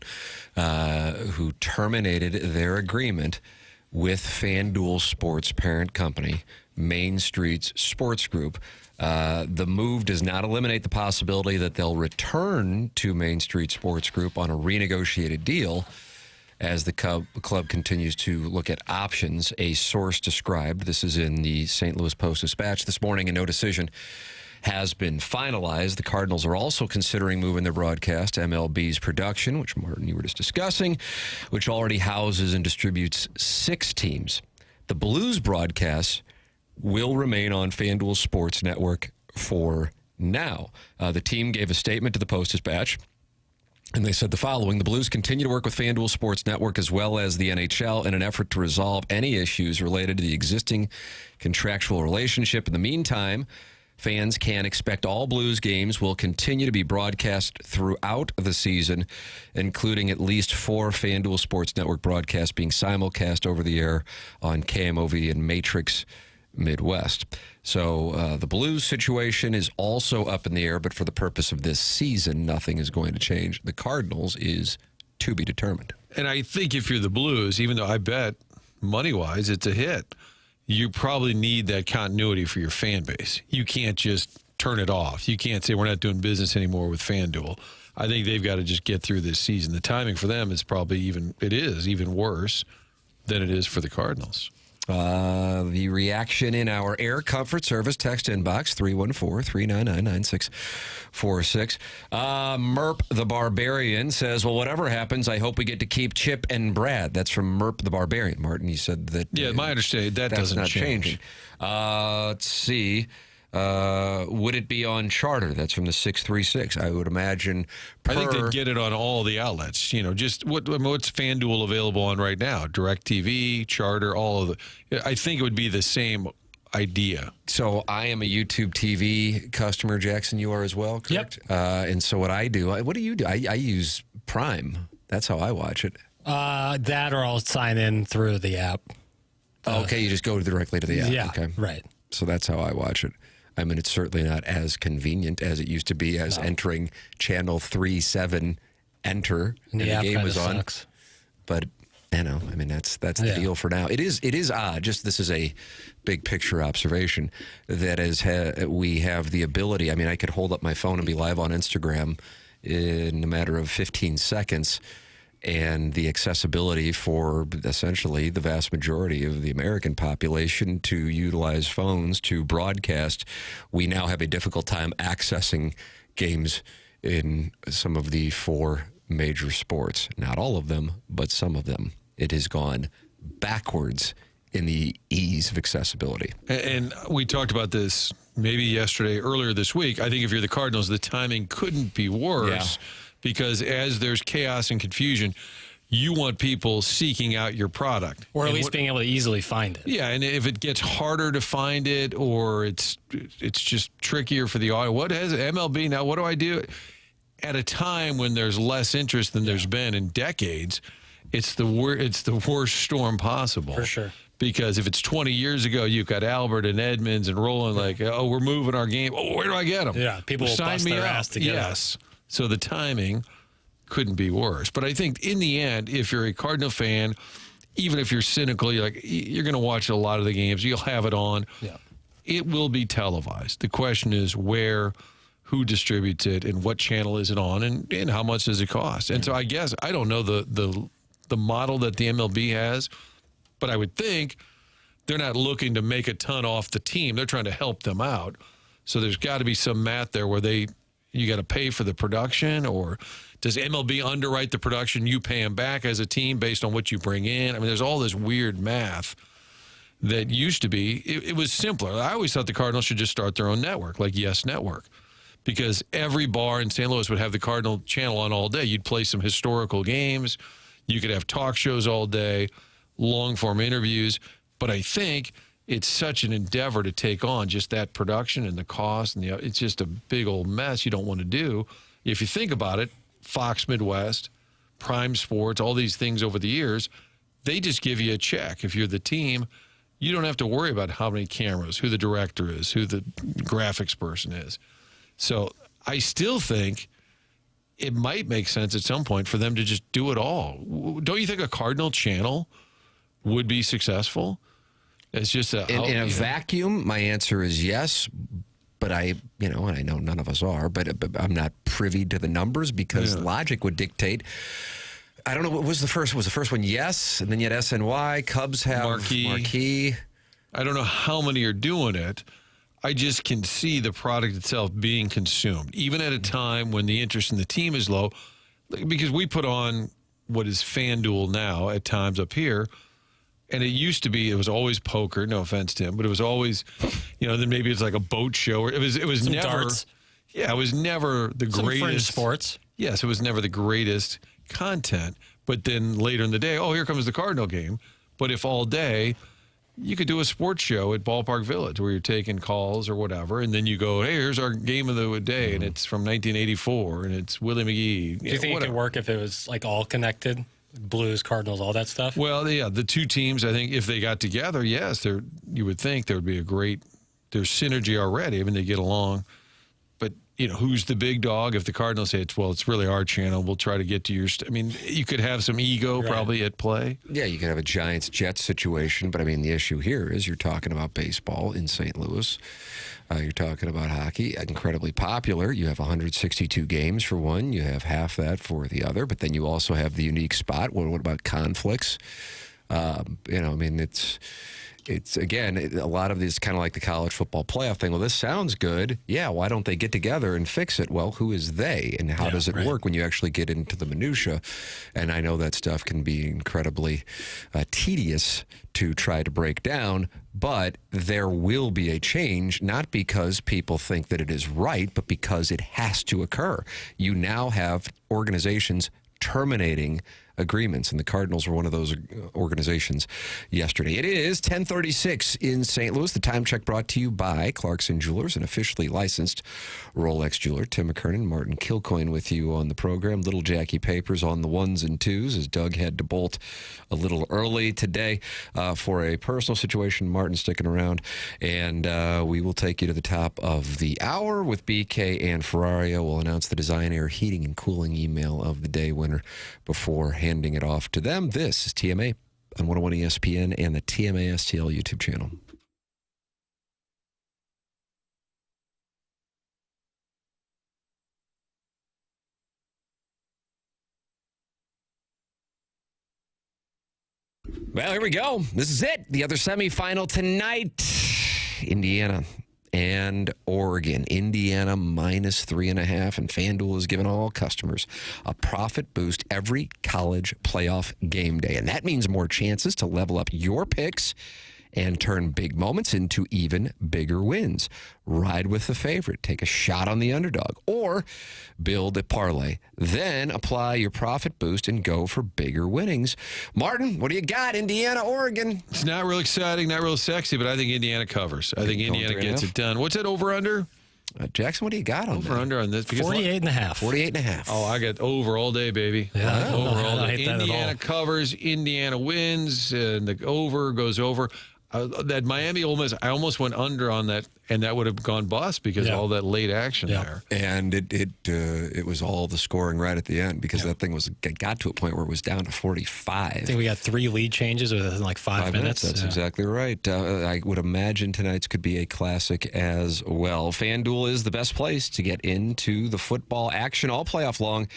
[SPEAKER 1] who terminated their agreement with FanDuel Sports parent company, Main Street Sports Group. The move does not eliminate the possibility that they'll return to Main Street Sports Group on a renegotiated deal as the club continues to look at options. A source described, this is in the St. Louis Post-Dispatch this morning, and no decision has been finalized. The Cardinals are also considering moving their broadcast to MLB's production, which, Martin, you were just discussing, which already houses and distributes 6 teams. The Blues broadcasts will remain on FanDuel Sports Network for now. The team gave a statement to the Post-Dispatch, and they said the following: the Blues continue to work with FanDuel Sports Network as well as the NHL in an effort to resolve any issues related to the existing contractual relationship. In the meantime, fans can expect all Blues games will continue to be broadcast throughout the season, including at least 4 FanDuel Sports Network broadcasts being simulcast over the air on KMOV and Matrix Midwest. So the Blues situation is also up in the air, but for the purpose of this season, nothing is going to change. The Cardinals is to be determined.
[SPEAKER 3] And I think if you're the Blues, even though I bet money-wise it's a hit, you probably need that continuity for your fan base. You can't just turn it off. You can't say we're not doing business anymore with FanDuel. I think they've got to just get through this season. The timing for them is probably even worse than it is for the Cardinals.
[SPEAKER 1] The reaction in our Air Comfort Service text inbox, 314-399-9646. Merp the Barbarian says, well, whatever happens, I hope we get to keep Chip and Brad. That's from Merp the Barbarian. Martin, you said that.
[SPEAKER 3] Yeah, my understanding, that doesn't
[SPEAKER 1] not
[SPEAKER 3] change.
[SPEAKER 1] Changing. Let's see. Would it be on Charter? That's from the 636. I would imagine.
[SPEAKER 3] I think they'd get it on all the outlets. Just what's FanDuel available on right now? DirecTV, Charter, all of the. I think it would be the same idea.
[SPEAKER 1] So I am a YouTube TV customer, Jackson. You are as well, correct?
[SPEAKER 4] Yep.
[SPEAKER 1] And so what I do, what do you do? I use Prime. That's how I watch it.
[SPEAKER 4] That or I'll sign in through the app.
[SPEAKER 1] Okay, you just go directly to the app.
[SPEAKER 4] Yeah,
[SPEAKER 1] okay.
[SPEAKER 4] Right.
[SPEAKER 1] So that's how I watch it. I mean, it's certainly not as convenient as it used to be as entering channel 37 enter, and the
[SPEAKER 4] app
[SPEAKER 1] game was
[SPEAKER 4] kinda
[SPEAKER 1] on.
[SPEAKER 4] sucks.
[SPEAKER 1] But I mean, that's the deal for now. It is odd. Just this is a big picture observation that as we have the ability. I mean, I could hold up my phone and be live on Instagram in a matter of 15 seconds, and the accessibility for essentially the vast majority of the American population to utilize phones to broadcast. We now have a difficult time accessing games in some of the 4 major sports. Not all of them, but some of them. It has gone backwards in the ease of accessibility.
[SPEAKER 3] And we talked about this maybe yesterday, earlier this week. I think if you're the Cardinals, the timing couldn't be worse because as there's chaos and confusion, you want people seeking out your product.
[SPEAKER 4] Or at least being able to easily find it.
[SPEAKER 3] Yeah, and if it gets harder to find it or it's just trickier for the audience, what has MLB now? What do I do? At a time when there's less interest than there's been in decades, it's the worst storm possible.
[SPEAKER 4] For sure.
[SPEAKER 3] Because if it's 20 years ago, you've got Albert and Edmonds and Roland like, oh, we're moving our game. Oh, where do I get them?
[SPEAKER 4] Yeah, people will bust their ass to get them.
[SPEAKER 3] So the timing couldn't be worse. But I think in the end, if you're a Cardinal fan, even if you're cynical, you're going to watch a lot of the games. You'll have it on.
[SPEAKER 4] Yeah.
[SPEAKER 3] It will be televised. The question is where, who distributes it, and what channel is it on, and how much does it cost? And so I guess I don't know the model that the MLB has, but I would think they're not looking to make a ton off the team. They're trying to help them out. So there's got to be some math there where you got to pay for the production, or does MLB underwrite the production? You pay them back as a team based on what you bring in. I mean, there's all this weird math that used to be. It was simpler. I always thought the Cardinals should just start their own network, like Yes Network, because every bar in St. Louis would have the Cardinal channel on all day. You'd play some historical games. You could have talk shows all day, long-form interviews. But I think it's such an endeavor to take on just that production and the cost, and it's just a big old mess you don't want to do. If you think about it, Fox Midwest, Prime Sports, all these things over the years, they just give you a check. If you're the team, you don't have to worry about how many cameras, who the director is, who the graphics person is. So I still think it might make sense at some point for them to just do it all. Don't you think a Cardinal channel would be successful? It's just
[SPEAKER 1] in a vacuum. My answer is yes, but and I know none of us are, but I'm not privy to the numbers because logic would dictate. I don't know what was the first. Was the first one yes, and then you had SNY. Cubs have Marquee.
[SPEAKER 3] I don't know how many are doing it. I just can see the product itself being consumed, even at a time when the interest in the team is low, because we put on what is FanDuel now at times up here. And it used to be, it was always poker. No offense to him, but it was always, then maybe it's like a boat show. Or it was
[SPEAKER 4] some
[SPEAKER 3] never
[SPEAKER 4] darts.
[SPEAKER 3] Yeah, it was never the
[SPEAKER 4] Some
[SPEAKER 3] greatest
[SPEAKER 4] fringe sports.
[SPEAKER 3] Yes, it was never the greatest content. But then later in the day, here comes the Cardinal game. But if all day, you could do a sports show at Ballpark Village where you're taking calls or whatever, and then you go, hey, here's our game of the day, and it's from 1984, and it's Willie McGee.
[SPEAKER 4] Do you think it could work if it was like all connected? Blues, Cardinals, all that stuff?
[SPEAKER 3] Well, yeah, the two teams, I think, if they got together, yes, you would think there would be there's synergy already. I mean, they get along. But, who's the big dog? If the Cardinals say, it's really our channel, we'll try to get to yours. I mean, you could have some ego probably at play.
[SPEAKER 1] Yeah, you could have a Giants-Jets situation, but, I mean, the issue here is you're talking about baseball in St. Louis. You're talking about hockey, incredibly popular. You have 162 games for one. You have half that for the other. But then you also have the unique spot. What about conflicts? I mean, it's again, a lot of this kind of like the college football playoff thing. Well, this sounds good. Yeah, why don't they get together and fix it? Well, who is they, and how does it work when you actually get into the minutia? And I know that stuff can be incredibly tedious to try to break down, but there will be a change, not because people think that it is right, but because it has to occur. You now have organizations terminating agreements, and the Cardinals were one of those organizations yesterday. It is 10:36 in St. Louis. The time check brought to you by Clarkson Jewelers, an officially licensed Rolex jeweler. Tim McKernan, Martin Kilcoyne with you on the program. Little Jackie Papers on the ones and twos as Doug had to bolt a little early today for a personal situation. Martin sticking around, and we will take you to the top of the hour with BK and Ferrario. We'll announce the Design Air Heating and Cooling email of the day winner before handing it off to them. This is TMA on 101 ESPN and the TMA STL YouTube channel. Well, here we go. This is it. The other semifinal tonight. Indiana and Oregon. Indiana -3.5, and FanDuel is giving all customers a profit boost every college playoff game day. And that means more chances to level up your picks and turn big moments into even bigger wins. Ride with the favorite. Take a shot on the underdog. Or build a parlay. Then apply your profit boost and go for bigger winnings. Martin, what do you got? Indiana, Oregon.
[SPEAKER 3] It's not real exciting, not real sexy, but I think Indiana covers. I think Indiana gets it done. What's that over-under?
[SPEAKER 1] Jackson, what do you got on
[SPEAKER 3] over-under on this?
[SPEAKER 4] 48.5.
[SPEAKER 1] 48.5.
[SPEAKER 3] Oh, I got over all day, baby.
[SPEAKER 4] Yeah,
[SPEAKER 3] over all
[SPEAKER 4] I
[SPEAKER 3] day.
[SPEAKER 4] hate that at
[SPEAKER 3] Indiana
[SPEAKER 4] all.
[SPEAKER 3] covers, Indiana wins, and the over goes over. That Miami Ole Miss, I almost went under on that, and that would have gone bust because of all that late action there.
[SPEAKER 1] And it was all the scoring right at the end because that thing got to a point where it was down to 45.
[SPEAKER 4] I think we got 3 lead changes within like 5 minutes.
[SPEAKER 1] That's exactly right. I would imagine tonight's could be a classic as well. FanDuel is the best place to get into the football action all playoff long.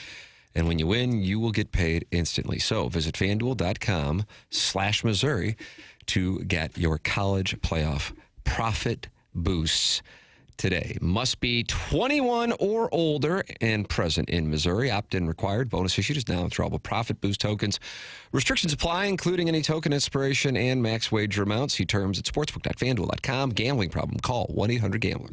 [SPEAKER 1] And when you win, you will get paid instantly. So visit FanDuel.com/Missouri to get your college playoff profit boosts today. Must be 21 or older and present in Missouri. Opt-in required. Bonus issued is now withdrawable profit boost tokens. Restrictions apply, including any token expiration and max wager amounts. See terms at sportsbook.fanduel.com. Gambling problem? Call 1-800-GAMBLER.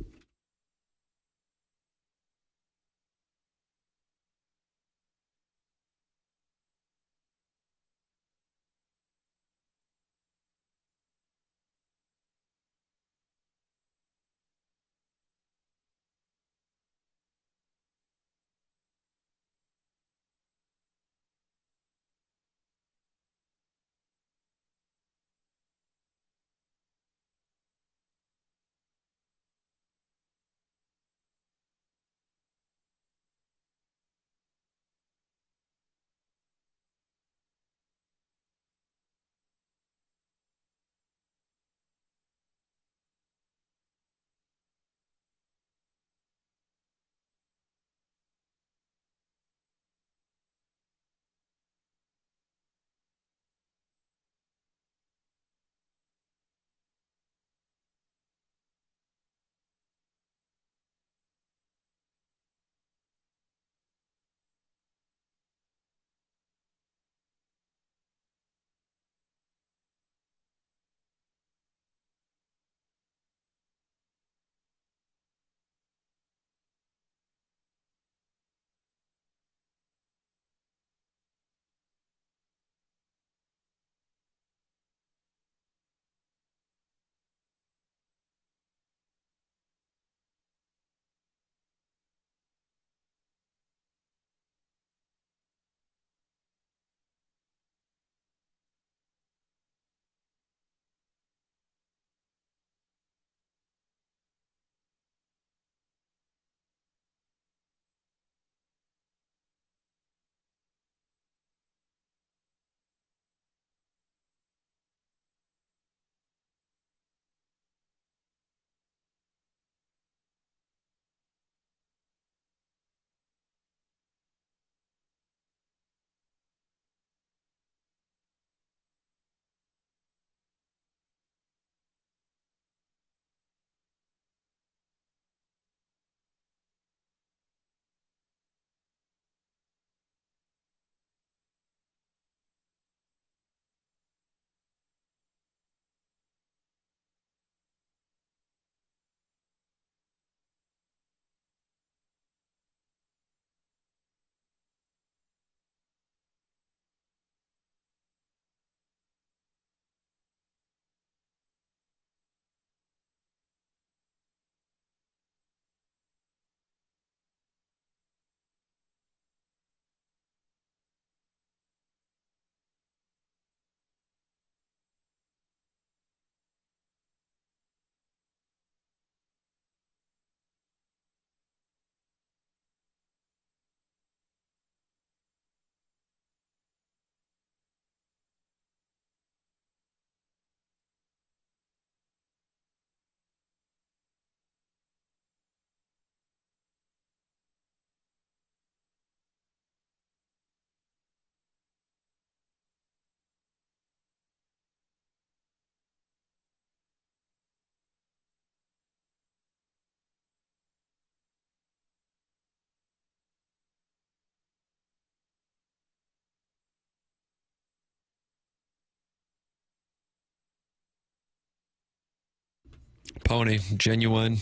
[SPEAKER 1] Pony, genuine,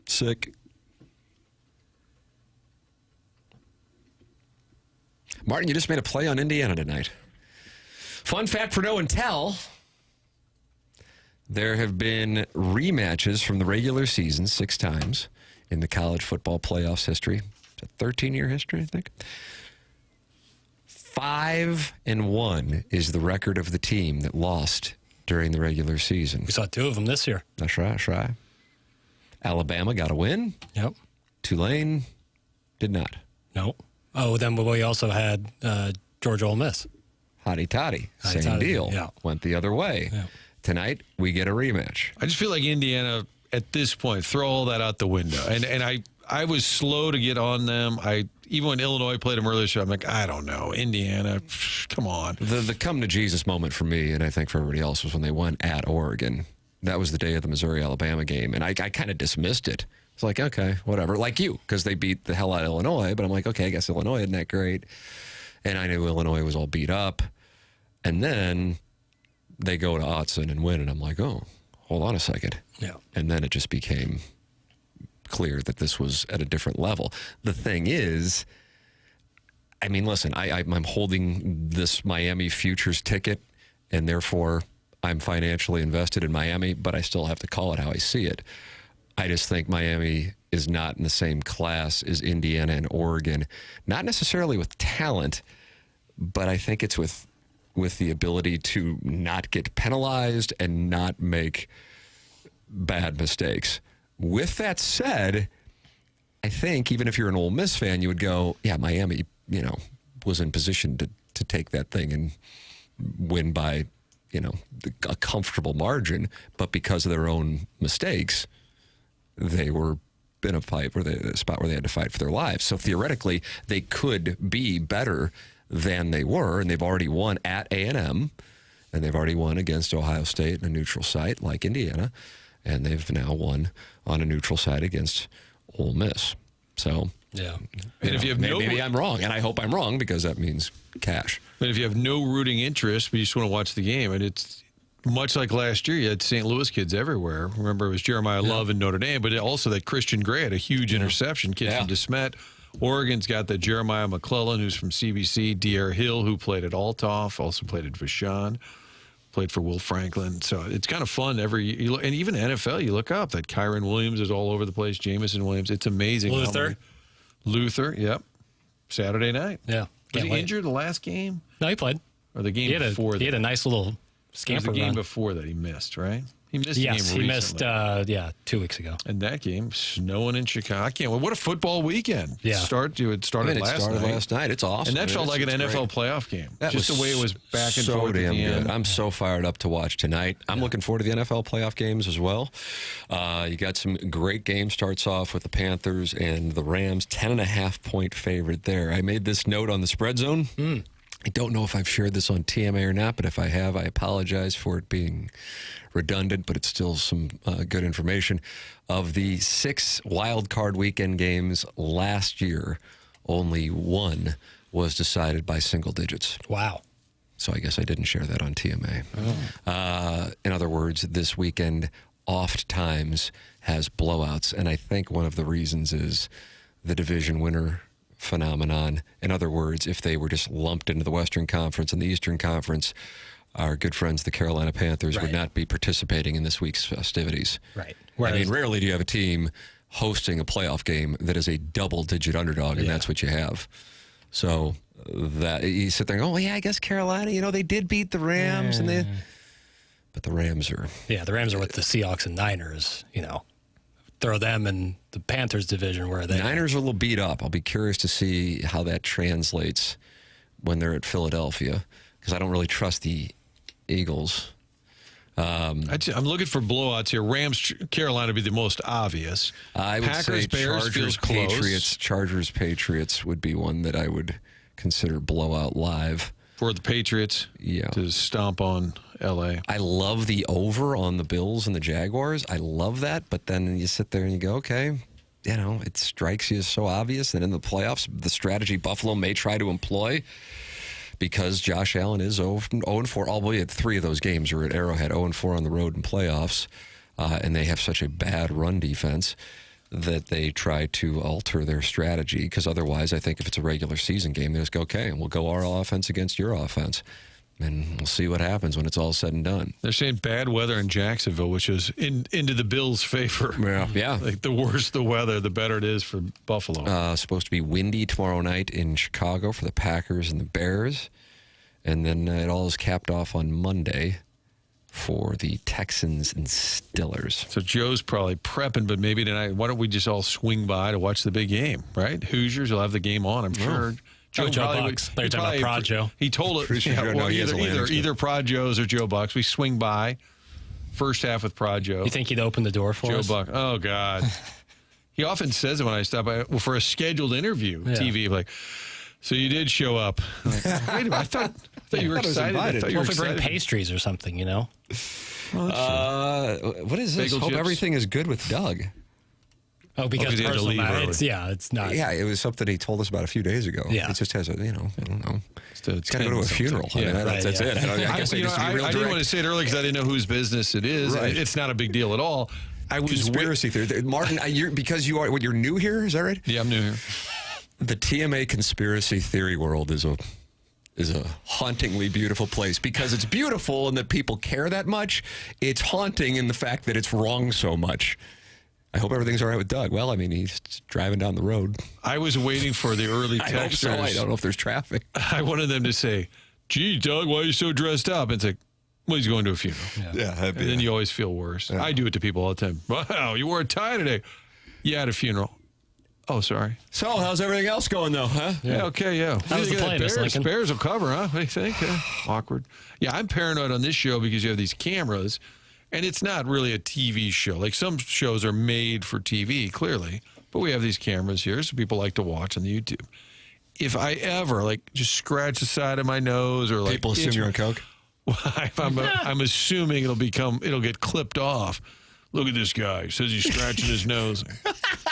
[SPEAKER 1] sick. Martin, you just made a play on Indiana tonight. Fun fact for no and tell. There have been rematches from the regular season 6 times in the college football playoffs history. It's a 13-year history, I think. 5-1 is the record of the team that lost during the regular season.
[SPEAKER 4] We saw 2 of them this year.
[SPEAKER 1] That's right, that's right. Alabama got a win.
[SPEAKER 4] Yep.
[SPEAKER 1] Tulane did not.
[SPEAKER 4] No. Oh, then we also had Georgia Ole Miss.
[SPEAKER 1] Hotty toddy. Same deal.
[SPEAKER 4] Yeah.
[SPEAKER 1] Went the other way.
[SPEAKER 4] Yeah.
[SPEAKER 1] Tonight, we get a rematch.
[SPEAKER 3] I just feel like Indiana, at this point, throw all that out the window. And I was slow to get on them. Even when Illinois played them earlier, I'm like, I don't know. Indiana, come on.
[SPEAKER 1] The come-to-Jesus moment for me, and I think for everybody else, was when they won at Oregon. That was the day of the Missouri-Alabama game, and I kind of dismissed it. It's like, okay, whatever. Like you, because they beat the hell out of Illinois, but I'm like, okay, I guess Illinois isn't that great. And I knew Illinois was all beat up. And then they go to Autzen and win, and I'm like, oh, hold on a second.
[SPEAKER 4] Yeah.
[SPEAKER 1] And then it just became clear that this was at a different level. The thing is, I mean, listen, I'm holding this Miami futures ticket, and therefore I'm financially invested in Miami, but I still have to call it how I see it. I just think Miami is not in the same class as Indiana and Oregon, not necessarily with talent, but I think it's with the ability to not get penalized and not make bad mistakes. With that said, I think even if you're an Ole Miss fan, you would go, yeah, Miami, was in position to take that thing and win by, a comfortable margin, but because of their own mistakes, they were in a spot where they had to fight for their lives. So theoretically, they could be better than they were, and they've already won at A&M, and they've already won against Ohio State in a neutral site like Indiana, and they've now won on a neutral site against Ole Miss. So,
[SPEAKER 4] yeah.
[SPEAKER 3] And if you have
[SPEAKER 1] maybe I'm wrong, and I hope I'm wrong because that means cash.
[SPEAKER 3] But if you have no rooting interest, but you just want to watch the game, and it's much like last year, you had St. Louis kids everywhere. Remember, it was Jeremiah Love in Notre Dame, but also that Christian Gray had a huge interception, kid from DeSmet. Oregon's got the Jeremiah McClellan, who's from CBC, Dier Hill, who played at Althoff, also played at Vaughn, played for Will Franklin. So it's kind of fun every year. And even NFL, you look up, that Kyron Williams is all over the place, Jamison Williams. It's amazing. Luther, yep. Saturday night.
[SPEAKER 4] Yeah.
[SPEAKER 3] Was he injured the last game?
[SPEAKER 4] No, he played.
[SPEAKER 3] Or the game before that?
[SPEAKER 4] He had a nice little scamper run.
[SPEAKER 3] It was the game before that he missed, right? He missed the game recently.
[SPEAKER 4] Yes, he missed, 2 weeks ago.
[SPEAKER 3] And that game, snowing in Chicago. I can't wait. What a football weekend.
[SPEAKER 4] Yeah.
[SPEAKER 3] It started last night.
[SPEAKER 1] It's awesome.
[SPEAKER 3] And that felt like an NFL playoff game. Just the way it was back and forth.
[SPEAKER 1] So damn good.
[SPEAKER 3] End.
[SPEAKER 1] I'm so fired up to watch tonight. I'm looking forward to the NFL playoff games as well. You got some great games. Starts off with the Panthers and the Rams. 10.5-point favorite there. I made this note on the spread zone. I don't know if I've shared this on TMA or not, but if I have, I apologize for it being redundant, but it's still some good information. Of the 6 wild card weekend games last year, only 1 was decided by single digits.
[SPEAKER 4] Wow.
[SPEAKER 1] So I guess I didn't share that on TMA. In other words, this weekend oftentimes has blowouts, and I think one of the reasons is the division winner phenomenon. In other words, if they were just lumped into the Western Conference and the Eastern Conference, our good friends, the Carolina Panthers, would not be participating in this week's festivities.
[SPEAKER 4] Right.
[SPEAKER 1] I mean, rarely do you have a team hosting a playoff game that is a double-digit underdog, and that's what you have. So that you sit there and go, oh, yeah, I guess Carolina, they did beat the Rams, but the Rams are...
[SPEAKER 4] Yeah, the Rams are with the Seahawks and Niners, Throw them in the Panthers division where they...
[SPEAKER 1] Niners are a little beat up. I'll be curious to see how that translates when they're at Philadelphia, because I don't really trust the Eagles.
[SPEAKER 3] I'm looking for blowouts here. Rams, Carolina would be the most obvious.
[SPEAKER 1] I would
[SPEAKER 3] Packers,
[SPEAKER 1] say
[SPEAKER 3] Bears feels close.
[SPEAKER 1] Patriots. Chargers, Patriots would be one that I would consider blowout live.
[SPEAKER 3] For the Patriots to stomp on L.A.
[SPEAKER 1] I love the over on the Bills and the Jaguars. I love that, but then you sit there and you go, okay, it strikes you as so obvious that in the playoffs, the strategy Buffalo may try to employ, because Josh Allen is 0-4, albeit 3 of those games are at Arrowhead, 0-4 on the road in playoffs. and they have such a bad run defense that they try to alter their strategy, because otherwise I think if it's a regular season game, they just go, okay, and we'll go our offense against your offense. And we'll see what happens when it's all said and done.
[SPEAKER 3] They're saying bad weather in Jacksonville, which is into the Bills' favor.
[SPEAKER 1] Yeah.
[SPEAKER 3] Like the worse the weather, the better it is for Buffalo.
[SPEAKER 1] Supposed to be windy tomorrow night in Chicago for the Packers and the Bears. And then it all is capped off on Monday for the Texans and Steelers.
[SPEAKER 3] So Joe's probably prepping, but maybe tonight, why don't we just all swing by to watch the big game, right? Hoosiers will have the game on, I'm sure.
[SPEAKER 4] Joe Bucks. They're talking about Prod Joe.
[SPEAKER 3] He told it. Either Prod Joe's or Joe Bucks. We swing by first half with Prod Joe.
[SPEAKER 4] You think he'd open the door for us?
[SPEAKER 3] Joe Buck. Oh, God. He often says it when I stop by for a scheduled interview, TV, like, so you did show up. Like, wait a minute, I thought you were excited. I thought you were
[SPEAKER 4] bring pastries or something, you know?
[SPEAKER 1] What is this?
[SPEAKER 3] Bagel
[SPEAKER 1] Hope
[SPEAKER 3] chips?
[SPEAKER 1] everything is good with Doug.
[SPEAKER 4] Oh, because
[SPEAKER 3] he had to
[SPEAKER 4] personal
[SPEAKER 3] leave
[SPEAKER 4] matter.
[SPEAKER 3] early.
[SPEAKER 4] It's not.
[SPEAKER 1] Yeah, it was something he told us about a few days ago.
[SPEAKER 4] Yeah.
[SPEAKER 1] It just has a, I don't know. It's got to go to a
[SPEAKER 3] something.
[SPEAKER 1] funeral. I mean, that's it. I guess I
[SPEAKER 3] didn't want to say it early because I didn't know whose business it is.
[SPEAKER 1] Right.
[SPEAKER 3] It's not a big deal at all. I was
[SPEAKER 1] Conspiracy theory. Martin, because you're new here, is that right?
[SPEAKER 3] Yeah, I'm new here.
[SPEAKER 1] The TMA conspiracy theory world is a hauntingly beautiful place because it's beautiful and that people care that much. It's haunting in the fact that it's wrong so much. I hope everything's all right with Doug. Well, I mean, he's driving down the road.
[SPEAKER 3] I was waiting for the early texters.
[SPEAKER 1] I hope so. I don't know if there's traffic.
[SPEAKER 3] I wanted them to say, gee, Doug, why are you so dressed up? And it's like, well, he's going to a funeral.
[SPEAKER 1] Yeah.
[SPEAKER 3] And then you always feel worse. Yeah. I do it to people all the time. Wow, you wore a tie today. Yeah, at a funeral. Oh, sorry.
[SPEAKER 1] So, how's everything else going, though, huh?
[SPEAKER 3] Yeah, okay, yeah.
[SPEAKER 4] How's the play, Miss Lincoln?
[SPEAKER 3] Bears will cover, huh? What do you think? Awkward. Yeah, I'm paranoid on this show because you have these cameras, and it's not really a TV show. Like, some shows are made for TV, clearly, but we have these cameras here, so people like to watch on the YouTube. If I ever, just scratch the side of my nose or,
[SPEAKER 1] people assume you're on coke?
[SPEAKER 3] I'm assuming it'll get clipped off. Look at this guy. Says he's scratching his nose.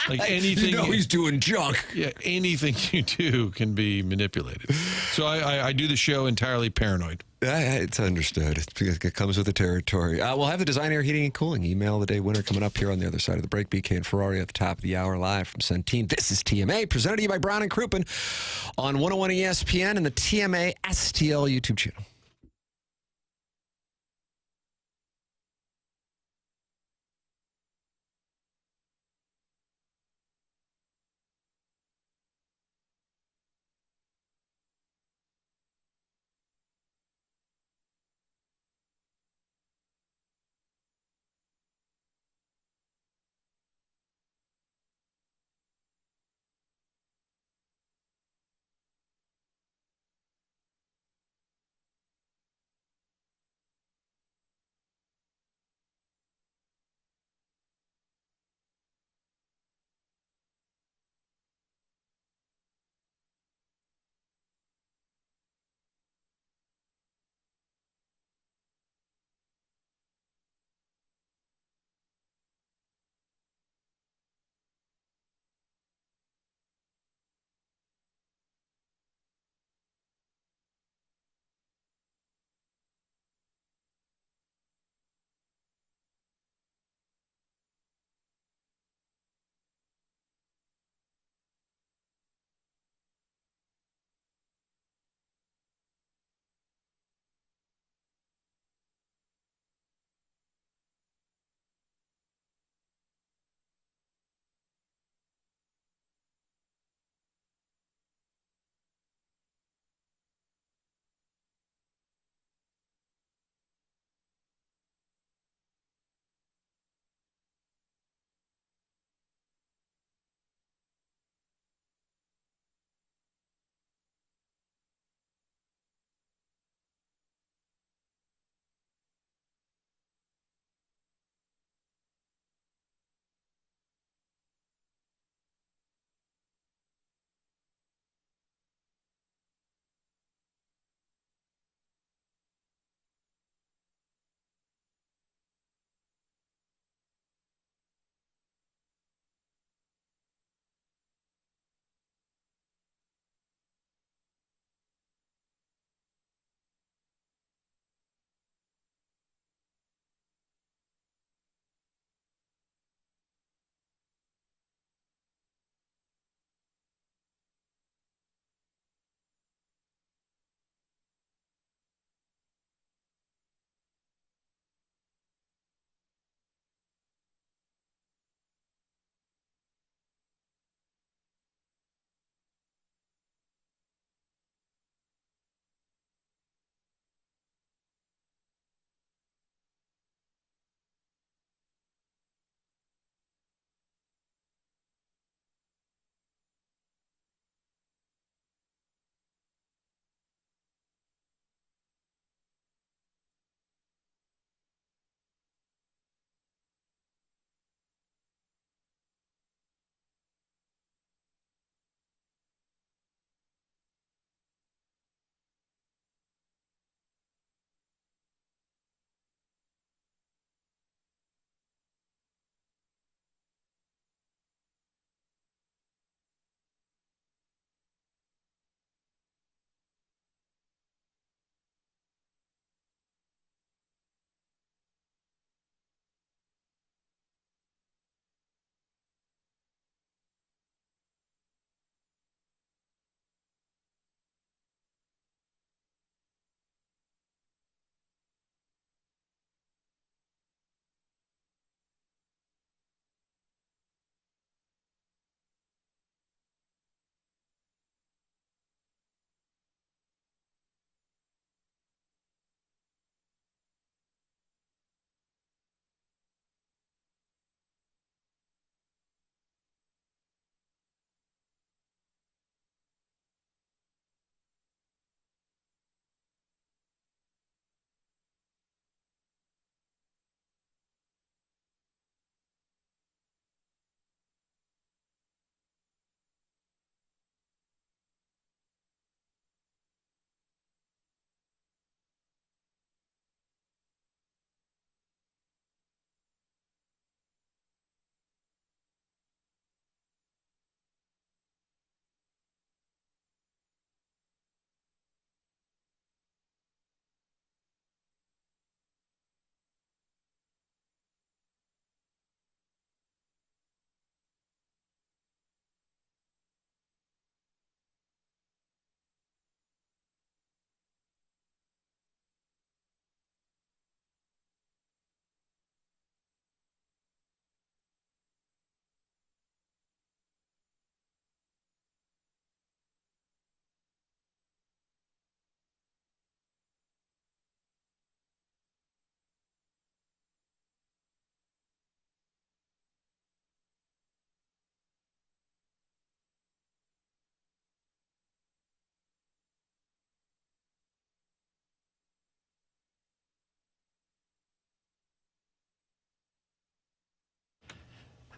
[SPEAKER 3] Like anything.
[SPEAKER 1] He's doing junk.
[SPEAKER 3] Yeah, anything you do can be manipulated. So I do the show entirely paranoid.
[SPEAKER 1] It's understood. It comes with the territory. We'll have the Design Air Heating and Cooling Email of the Day winner coming up here on the other side of the break. BK and Ferrari at the top of the hour live from Centene. This is TMA, presented to you by Brown and Crouppen on 101 ESPN and the TMA STL YouTube channel.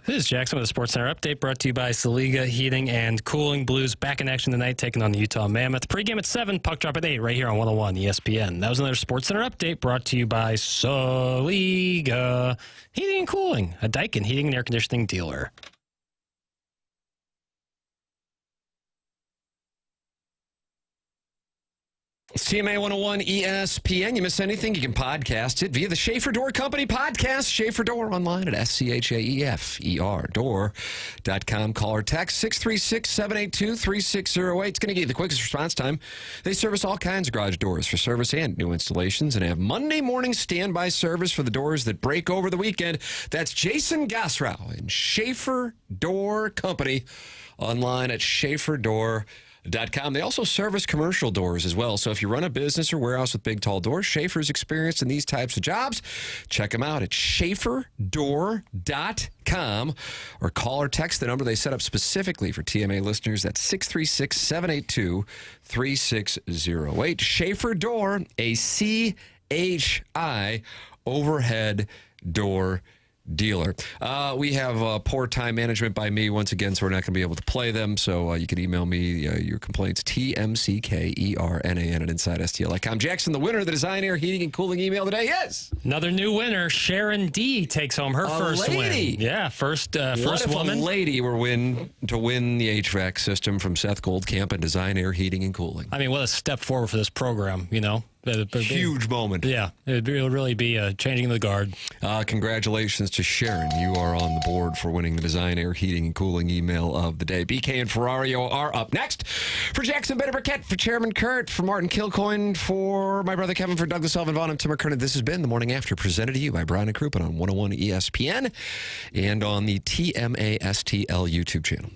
[SPEAKER 4] This is Jackson with a Sports Center update brought to you by Saliga Heating and Cooling. Blues back in action tonight, taking on the Utah Mammoth. Pre-game at 7, puck drop at 8, right here on 101 ESPN. That was another Sports Center update brought to you by Saliga Heating and Cooling, a Daikin heating and air conditioning dealer.
[SPEAKER 1] It's TMA 101 ESPN. You miss anything, you can podcast it via the Schaefer Door Company podcast. Schaefer Door online at SCHAEFER door.com. Call or text 636-782-3608. It's going to give you the quickest response time. They service all kinds of garage doors for service and new installations and have Monday morning standby service for the doors that break over the weekend. That's Jason Gosrow and Schaefer Door Company online at SchaeferDoor.com. They also service commercial doors as well. So if you run a business or warehouse with big, tall doors, Schaefer's experienced in these types of jobs. Check them out at SchaeferDoor.com or call or text the number they set up specifically for TMA listeners. That's 636-782-3608. Schaefer Door, a CHI overhead door dealer. We have poor time management by me once again, so we're not going to be able to play them. So you can email me your complaints, TMCKERNAN at InsideSTL.com. Jackson, the winner of the Design Air Heating and Cooling email today is...
[SPEAKER 4] Another new winner. Sharon D. takes home her first win. Yeah, first woman.
[SPEAKER 1] A lady were to win the HVAC system from Seth Goldcamp and Design Air Heating and Cooling.
[SPEAKER 4] I mean, what a step forward for this program, you know?
[SPEAKER 1] Huge moment.
[SPEAKER 4] Yeah, it will really be changing the guard.
[SPEAKER 1] Congratulations to Sharon. You are on the board for winning the Design Air Heating and Cooling email of the day. BK and Ferrario are up next. For Jackson Burkett, for Chairman Kurt, for Martin Kilcoyne, for my brother Kevin, for Douglas Elvin, Vaughn, and Tim McKernan, this has been The Morning After, presented to you by Brian and Crouppen on 101 ESPN and on the TMA STL YouTube channel.